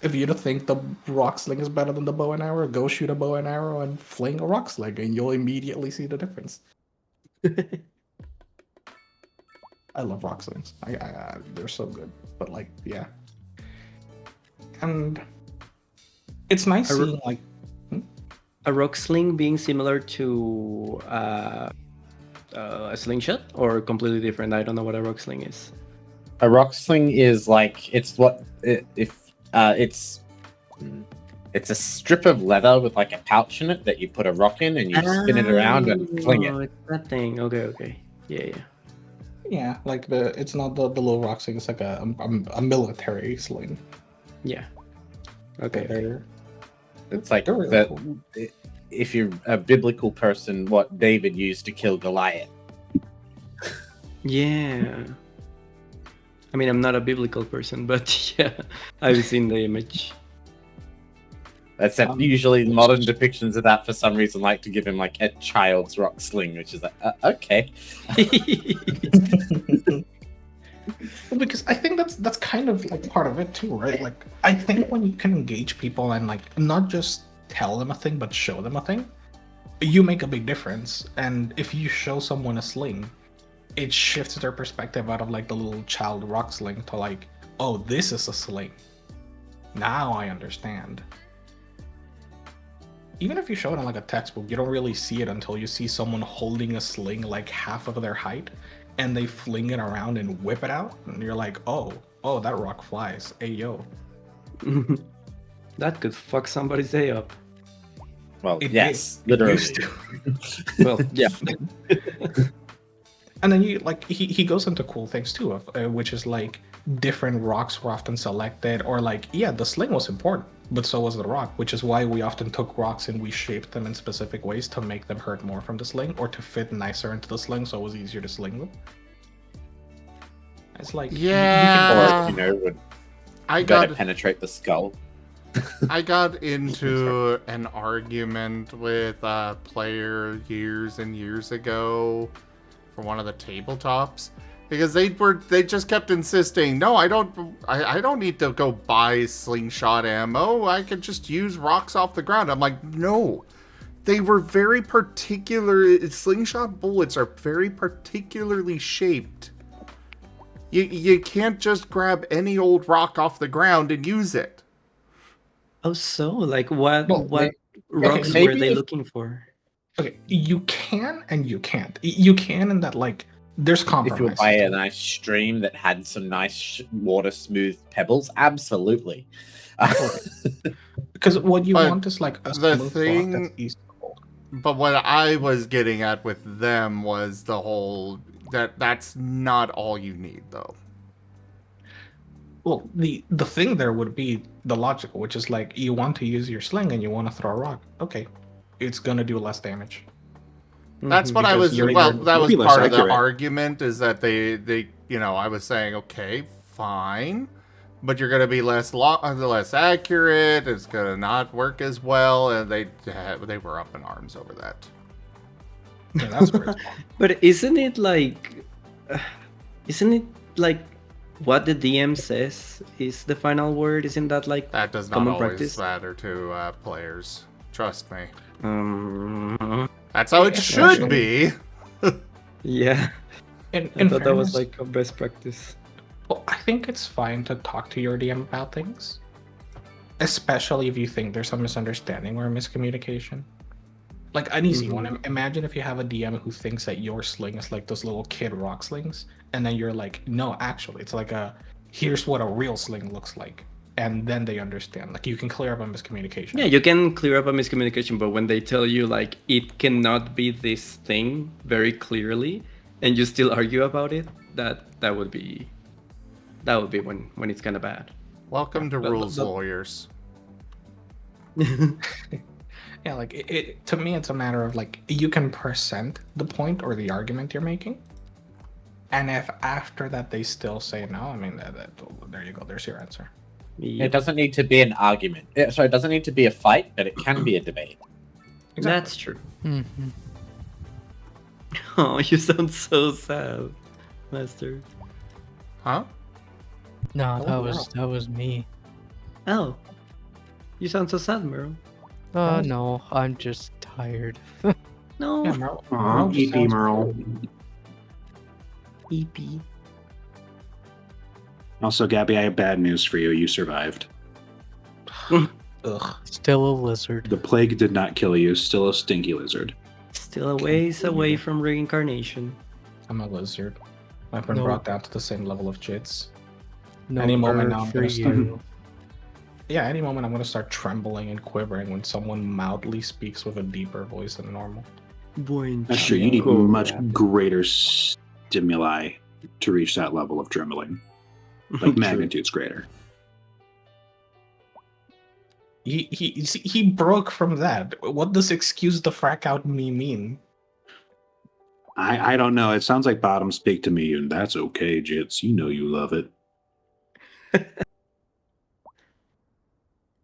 If you think the rock sling is better than the bow and arrow, go shoot a bow and arrow and fling a rock sling, and you'll immediately see the difference. I love rock slings. They're so good. But like, yeah. And it's nice seeing like a rock sling being similar to a slingshot, or completely different? I don't know what a rock sling is. A rock sling is like it's a strip of leather with like a pouch in it that you put a rock in and you spin it around and fling it. It's that thing. Okay. Yeah. Yeah, like it's not the little rock sling. It's like a military sling. Yeah. Okay. It's like They're really that. cool. If you're a biblical person, what David used to kill Goliath. Yeah. I mean, I'm not a biblical person, but yeah, I've seen the image. Except usually modern depictions of that for some reason like to give him like a child's rock sling, which is like okay. Well, because I think that's kind of like part of it too, right? Like I think when you can engage people and like not just tell them a thing but show them a thing, you make a big difference. And if you show someone a sling, it shifts their perspective out of like the little child rock sling to like, oh, this is a sling. Now I understand. Even if you show it in like a textbook, you don't really see it until you see someone holding a sling like half of their height and they fling it around and whip it out. And you're like, oh, that rock flies. Hey, yo. That could fuck somebody's day up. Well, yes, literally. Well, yeah. And then you like he goes into cool things too, which is like different rocks were often selected, or like the sling was important, but so was the rock, which is why we often took rocks and we shaped them in specific ways to make them hurt more from the sling or to fit nicer into the sling, so it was easier to sling them. It's like would I better got penetrate the skull. I got into an argument with a player years and years ago for one of the tabletops because they just kept insisting, no, I don't need to go buy slingshot ammo. I could just use rocks off the ground. I'm like, no. They were very particular. Slingshot bullets are very particularly shaped. You can't just grab any old rock off the ground and use it. Oh, so like what rocks maybe were they looking for? Okay, you can and you can't. You can in that like there's compromise. If you buy a nice stream that had some nice water smooth pebbles, absolutely. Because what you want is like a the smooth thing. rock that's easy to hold. But what I was getting at with them was the whole that's not all you need though. Well, the thing there would be the logical, which is like you want to use your sling and you want to throw a rock. Okay, it's gonna do less damage. That's what I was. Well, that was part of the argument is that they I was saying, okay, fine, but you're gonna be less accurate. It's gonna not work as well, and they were up in arms over that. Yeah, that's great. But isn't it like what the DM says is the final word? Isn't that like that does not common always practice? matter to players? Trust me. That's how it should be. Yeah. In I thought that fairness, was like a best practice. Well, I think it's fine to talk to your DM about things, especially if you think there's some misunderstanding or miscommunication. Like an easy one. Imagine if you have a DM who thinks that your sling is like those little kid rock slings, and then you're like, no, actually, it's like here's what a real sling looks like. And then they understand. Like you can clear up a miscommunication. Yeah, you can clear up a miscommunication, but when they tell you like it cannot be this thing very clearly, and you still argue about it, that would be when it's kind of bad. Welcome to rules lawyers. Yeah, like it to me, it's a matter of like you can present the point or the argument you're making, and if after that they still say no, I mean, there you go. There's your answer. It doesn't need to be an argument. It doesn't need to be a fight, but it can be a debate. Exactly. That's true. Mm-hmm. Oh, you sound so sad, Master. Huh? No, that was me. Oh, you sound so sad, Merle. No, I'm just tired. No. Yeah, Merle EP Merle. EP. Also, Gabby, I have bad news for you. You survived. Ugh. Still a lizard. The plague did not kill you. Still a stinky lizard. Still a ways away from reincarnation. I'm a lizard. I've been No. brought down to the same level of jits. No Any moment bird now, I'm for gonna start. you. Yeah, any moment I'm gonna start trembling and quivering when someone mildly speaks with a deeper voice than normal. That's true. You need much greater stimuli to reach that level of trembling. Like magnitudes greater. He broke from that. What does excuse the frack out me mean? I don't know. It sounds like bottoms speak to me, and that's okay, Jits. You know you love it.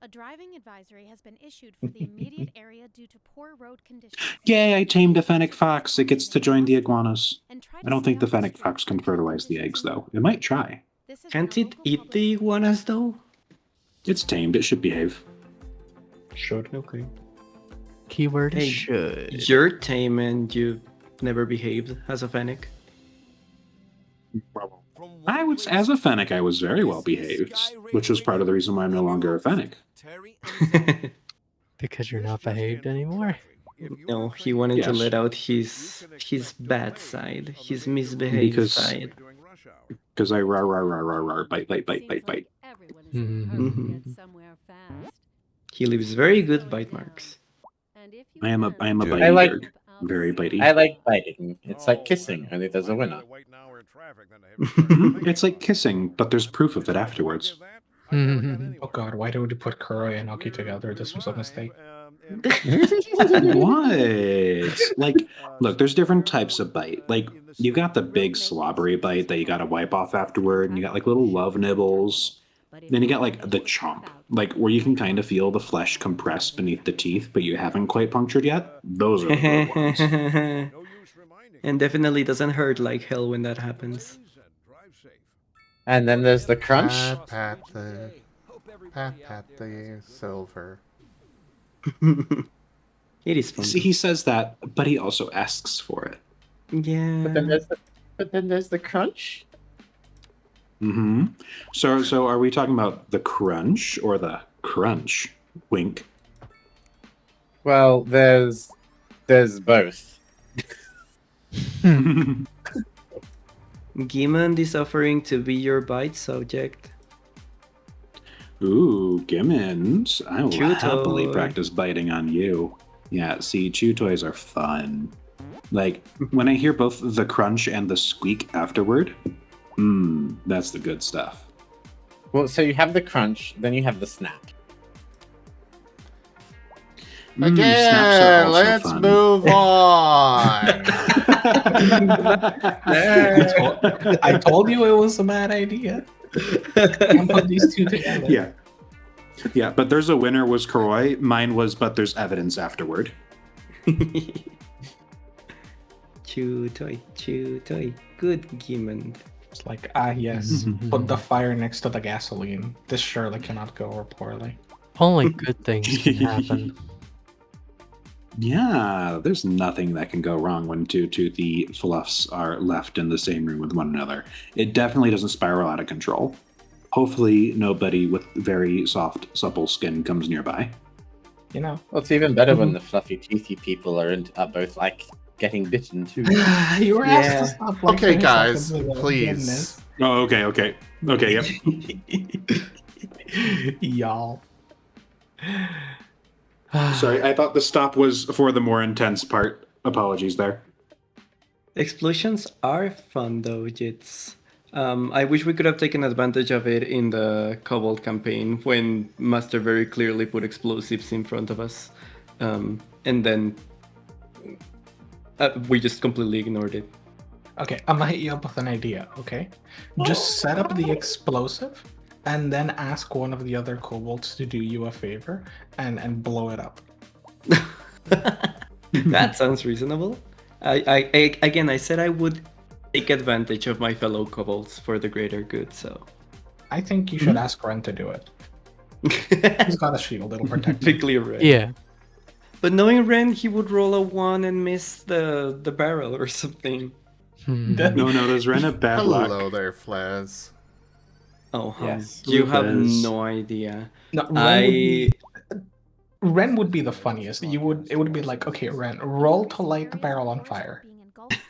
A driving advisory has been issued for the immediate area due to poor road conditions. Yay, I tamed a fennec fox. It gets to join the iguanas. I don't think the fennec fox can fertilize the eggs, though. It might try. Can't it eat the iguanas, though? It's tamed. It should behave. Should. Okay. Keyword Hey, should. You're tame and you've never behaved as a fennec. I was, as a fennec, I was very well behaved, which was part of the reason why I'm no longer a fennec. Because you're not behaved anymore. No, he wanted to Yes. let out his bad side, his misbehaved side. Because I rar, bite. Mhm. He leaves very good bite marks. I am a bitey I like- bird. Very bitey. I like biting. It's like kissing, only there's a winner. It's like kissing, but there's proof of it afterwards. Oh god, why did we put Kuro and Oki together? This was a mistake. What? Like, look, there's different types of bite. Like, you got the big slobbery bite that you gotta wipe off afterward, and you got like little love nibbles. Then you got like the chomp, like where you can kind of feel the flesh compress beneath the teeth, but you haven't quite punctured yet. Those are the good ones. And definitely doesn't hurt like hell when that happens. And then there's the crunch. Pat the silver. It is fun. See, he says that, but he also asks for it. Yeah. But then there's the crunch. Mm-hmm. So are we talking about the crunch or the crunch? Wink. Well, there's both. Gimond is offering to be your bite subject. Ooh, Gimmons. I will Chew happily toy. practice biting on you. Yeah, see, chew toys are fun. Like, when I hear both the crunch and the squeak afterward, that's the good stuff. Well, so you have the crunch, then you have the snap. Again, let's move on. I told you it was a bad idea. Can't put these two together. Yeah, but there's a winner was Koroi. Mine was, but there's evidence afterward. Chew toy. Good Gimond. It's like, yes, put the fire next to the gasoline. This surely cannot go over poorly. Only good things can happen. Yeah, there's nothing that can go wrong when two toothy fluffs are left in the same room with one another. It definitely doesn't spiral out of control. Hopefully, nobody with very soft, supple skin comes nearby. You know, Well, it's even better when the fluffy, teethy people are both like getting bitten too. you were asked to stop. Like Okay, 20 guys, seconds ago. please. Oh, okay, yep. Y'all. Sorry, I thought the stop was for the more intense part. Apologies there. Explosions are fun though, Jits. I wish we could have taken advantage of it in the Cobalt campaign when Master very clearly put explosives in front of us. And then we just completely ignored it. Okay, I'm gonna hit you up with an idea, okay? Just set up the explosive and then ask one of the other kobolds to do you a favor and blow it up. That sounds reasonable. I said I would take advantage of my fellow kobolds for the greater good, so... I think you should ask Ren to do it. He's got a shield, it'll protect him. Typically Ren. Yeah. But knowing Ren, he would roll a 1 and miss the barrel or something. No, does Ren have bad luck? Hello there, Flaz. Oh, Yes. you have Yes. no idea. No, Ren would be- Ren would be the funniest. It would be like, okay, Ren, roll to light the barrel on fire.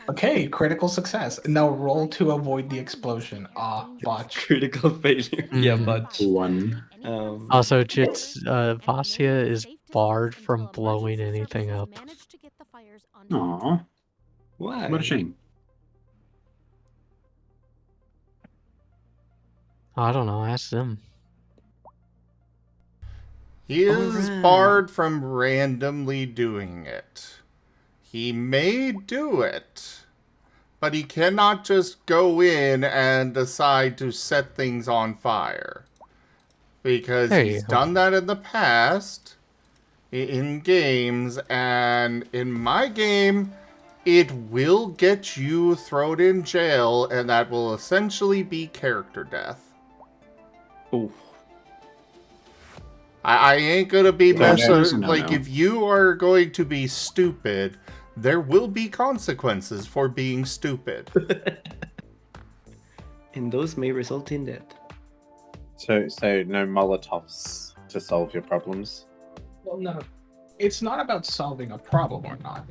Okay, critical success. Now roll to avoid the explosion. Botch. Critical failure. Yeah, botch. One. Also, Vasya is barred from blowing anything up. Aw. Why? What a shame. I don't know. Ask them. He is Alright. barred from randomly doing it. He may do it, but he cannot just go in and decide to set things on fire. Because There he's you go. done that in the past, in games, and in my game, it will get you thrown in jail, and that will essentially be character death. Oof. I ain't gonna be messing. No, Like, no. if you are going to be stupid, there will be consequences for being stupid. And those may result in death. So no Molotovs to solve your problems. Well, no, it's not about solving a problem or not.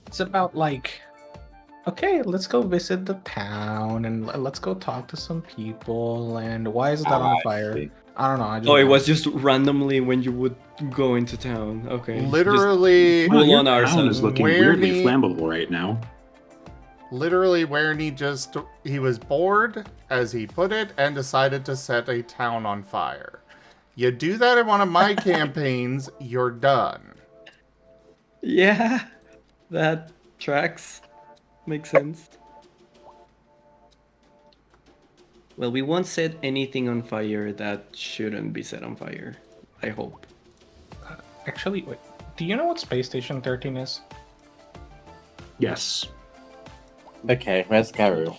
It's about like, okay, let's go visit the town and let's go talk to some people. And why is that on fire? I don't know. I just It was just randomly when you would go into town. Okay. Literally, Full your on town arson. is looking Where weirdly me- flammable right now. Literally, where he was bored, as he put it, and decided to set a town on fire. You do that in one of my campaigns, you're done. Yeah, that tracks. Makes sense. Well, we won't set anything on fire that shouldn't be set on fire. I hope. Actually, wait. Do you know what Space Station 13 is? Yes. Okay, where's Garu?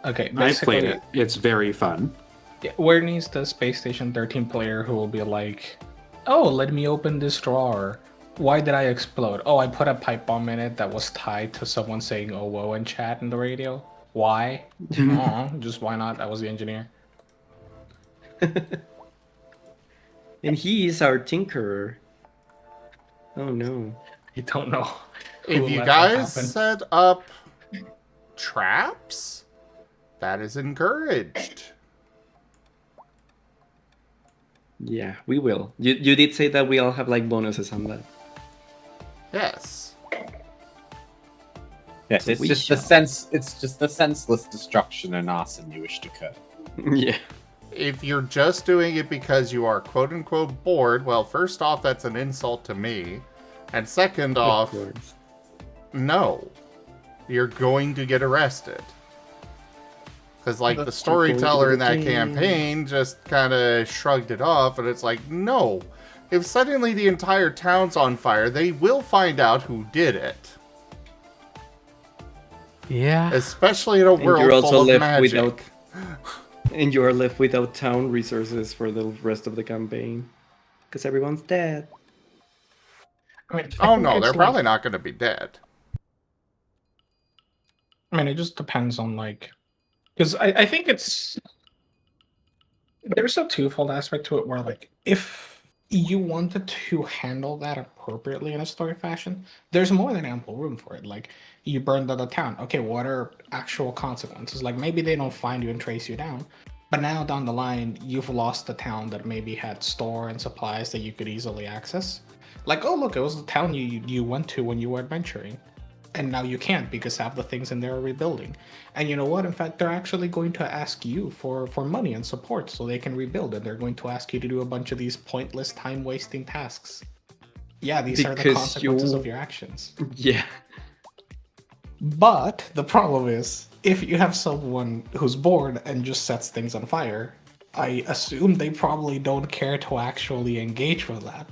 Okay, I've basically, played it. It's very fun. yeah, where needs the Space Station 13 player who will be like, oh, let me open this drawer. Why did I explode? Oh, I put a pipe bomb in it that was tied to someone saying "oh whoa" in chat in the radio. Why? Just why not? I was the engineer. And he is our tinkerer. Oh no. You don't know. If you guys set up traps, that is encouraged. Yeah, we will. You did say that we all have like bonuses on that. Yes. Yes, it's We just shall. the senseless destruction and arson you wish to curb. Yeah. If you're just doing it because you are quote-unquote bored, well, first off, that's an insult to me. And second off, no. You're going to get arrested. Because, like, the storyteller in that campaign just kind of shrugged it off, and it's like, no. If suddenly the entire town's on fire, they will find out who did it. Yeah. Especially in a And you're world also full of left magic. without. And you are left without town resources for the rest of the campaign. Because everyone's dead. I mean, Oh no, they're probably not going to be dead. I mean, it just depends on like, because I think there's a twofold aspect to it where like if you wanted to handle that appropriately in a story fashion, there's more than ample room for it. Like you burned down the town. Okay, what are actual consequences? Like maybe they don't find you and trace you down, but now down the line you've lost the town that maybe had store and supplies that you could easily access. Like, oh look, it was the town you went to when you were adventuring. And now you can't because half the things in there are rebuilding. And you know what? In fact, they're actually going to ask you for money and support so they can rebuild. And they're going to ask you to do a bunch of these pointless, time-wasting tasks. Yeah, these are the Because consequences of your actions. Yeah. But the problem is, if you have someone who's bored and just sets things on fire, I assume they probably don't care to actually engage with that.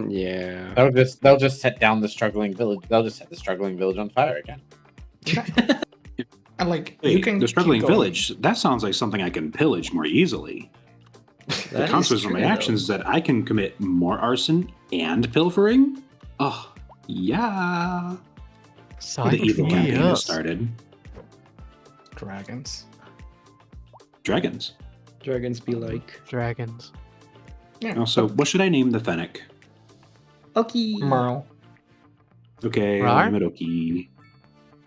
Yeah. They'll just set down the struggling village. They'll just set the struggling village on fire again. And like Wait, you can the struggling keep going. village, that sounds like something I can pillage more easily. The consequence of my actions is that I can commit more arson and pilfering? Oh, yeah. The evil campaign has started. Dragons. Dragons be like. Dragons. Yeah. Also, what should I name the Fennec? Okay. Merle. Okay, Right. I'm at Okie.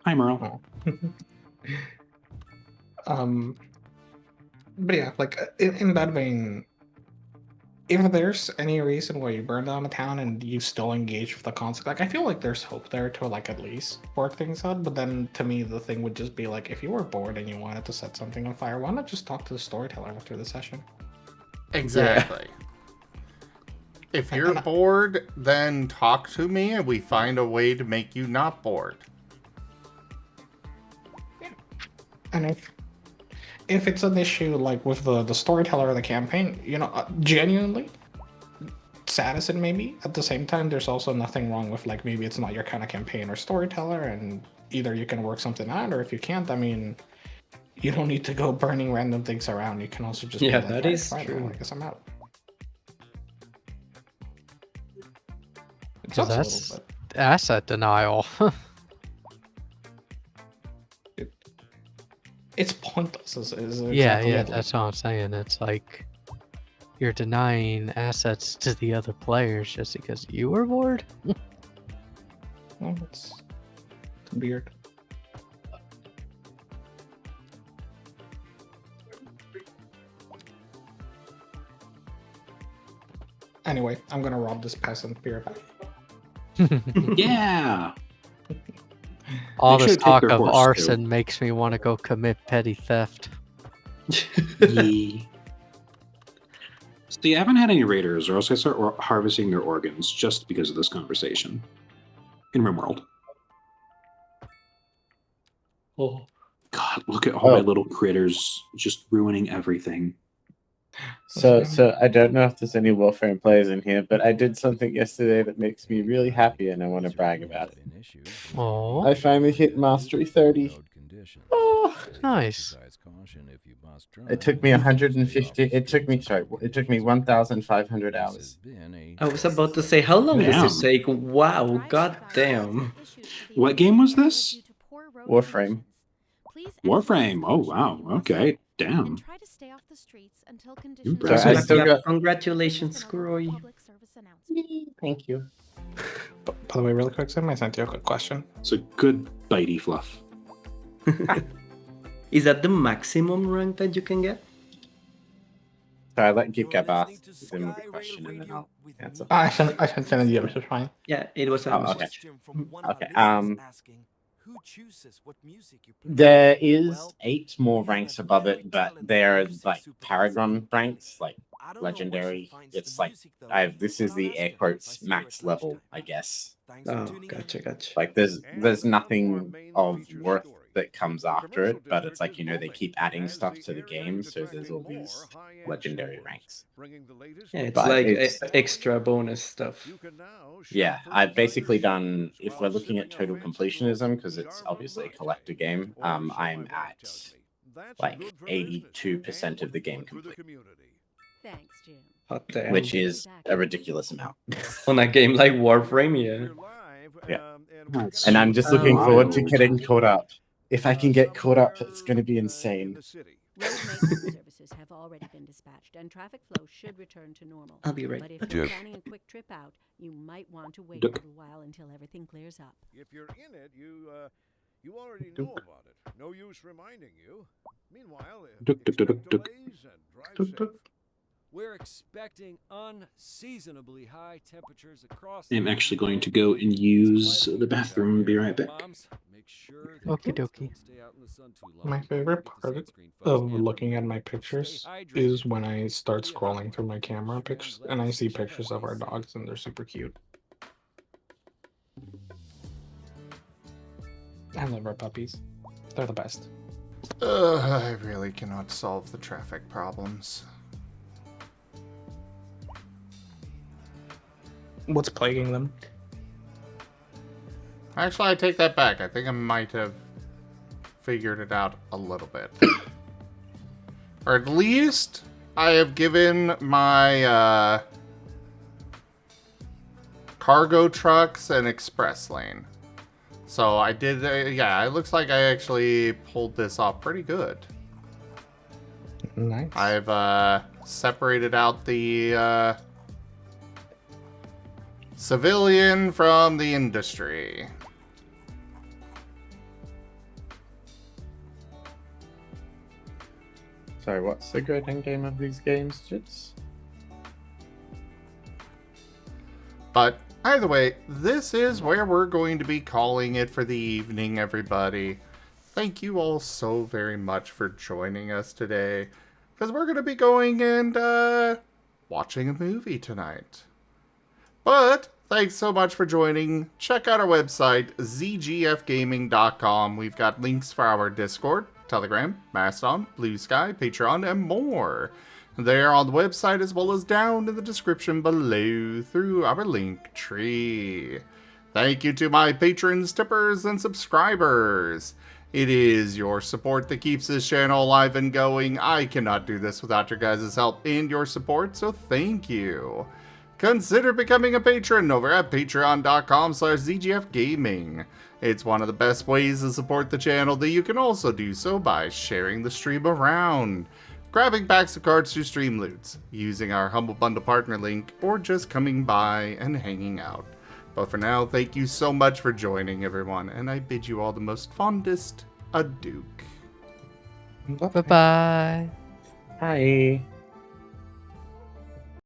Hi, Merle. But yeah, like in that vein, if there's any reason why you burn down a town and you still engage with the concept, like I feel like there's hope there to like at least work things out. But then to me, the thing would just be like, if you were bored and you wanted to set something on fire, why not just talk to the storyteller after the session? Exactly. If you're bored, then talk to me and we find a way to make you not bored. Yeah. And if it's an issue like with the storyteller of the campaign, you know, genuinely sad as it may be, at the same time, there's also nothing wrong with like maybe it's not your kind of campaign or storyteller, and either you can work something out, or if you can't, I mean, you don't need to go burning random things around. You can also just Yeah, be like, that is fine, true. I guess I'm out. It So sucks a that's little bit. asset denial. It's pointless. Is Yeah, exactly it. that's what I'm saying. It's like you're denying assets to the other players just because you were bored. Well, it's weird. Anyway, I'm gonna rob this peasant beer back. Yeah. All Make sure this to take talk their of horse, arson too. makes me want to go commit petty theft. Yeah. See, I haven't had any raiders, or else I start harvesting their organs just because of this conversation. In RimWorld. Oh. God, look at all my little critters just ruining everything. So I don't know if there's any Warframe players in here, but I did something yesterday that makes me really happy, and I want to brag about it. Oh, I finally hit Mastery 30. Oh, nice. it took me 150. It took me 1,500 hours. I was about to say, how long does Damn. it take? Wow, god damn. What game was this? Warframe. Warframe. Oh, wow. Okay. Damn. Try to stay off the streets until Impressive. I still got. Congratulations, Scroy. Thank you. By the way, really quick, Sam, I sent you a quick question. It's a good bitey fluff. Is that the maximum rank that you can get? So I let Gib Gabath give him a question, and then I'll answer. I sent it you, which is fine. Yeah, it was a okay. Okay. There is 8 more ranks above it, but they're like Paragon ranks, like legendary. It's like this is the air quotes max level, I guess. Oh, gotcha. Like there's nothing of worth that comes after it, but it's like, you know, they keep adding stuff to the game, so there's all these legendary ranks. Yeah, it's But like it's- extra bonus stuff. Yeah, I've basically done, if we're looking at total completionism, because it's obviously a collector game, I'm at like 82% of the game complete. Thanks, Jim. Hot damn. Which is a ridiculous amount. On a game like Warframe, yeah. Yeah. And I'm just looking forward to getting caught up. If I can get caught up, it's going to be insane. Road maintenance services have already been dispatched, and traffic flow should return to normal. I'll be right But if back. you're planning a quick trip out, you might want to wait a little while until everything clears up. If you're in it, you already know about it. No use reminding you. Meanwhile, expect delays and drive safe. We're expecting unseasonably high temperatures across. I'm actually going to go and use the bathroom and be right back. Okie dokie. My favorite part of looking at my pictures is when I start scrolling through my camera pictures and I see pictures of our dogs and they're super cute. I love our puppies. They're the best. I really cannot solve the traffic problems. What's plaguing them? Actually, I take that back. I think I might have figured it out a little bit. Or at least I have given my cargo trucks an express lane. So I did, yeah, it looks like I actually pulled this off pretty good. Nice. I've separated out the civilian from the industry. Sorry, what's the good end game of these games, Jits? But either way, this is where we're going to be calling it for the evening, everybody. Thank you all so very much for joining us today, because we're going to be going and watching a movie tonight. But thanks so much for joining. Check out our website, zgfgaming.com. We've got links for our Discord, Telegram, Mastodon, Blue Sky, Patreon, and more. They're on the website as well as down in the description below through our link tree. Thank you to my patrons, tippers, and subscribers. It is your support that keeps this channel alive and going. I cannot do this without your guys' help and your support, so thank you. Consider becoming a patron over at patreon.com/zgfgaming. It's one of the best ways to support the channel, that you can also do so by sharing the stream around, grabbing packs of cards to stream loots, using our Humble Bundle partner link, or just coming by and hanging out. But for now, thank you so much for joining, everyone, and I bid you all the most fondest adieu. Bye-bye. Hi.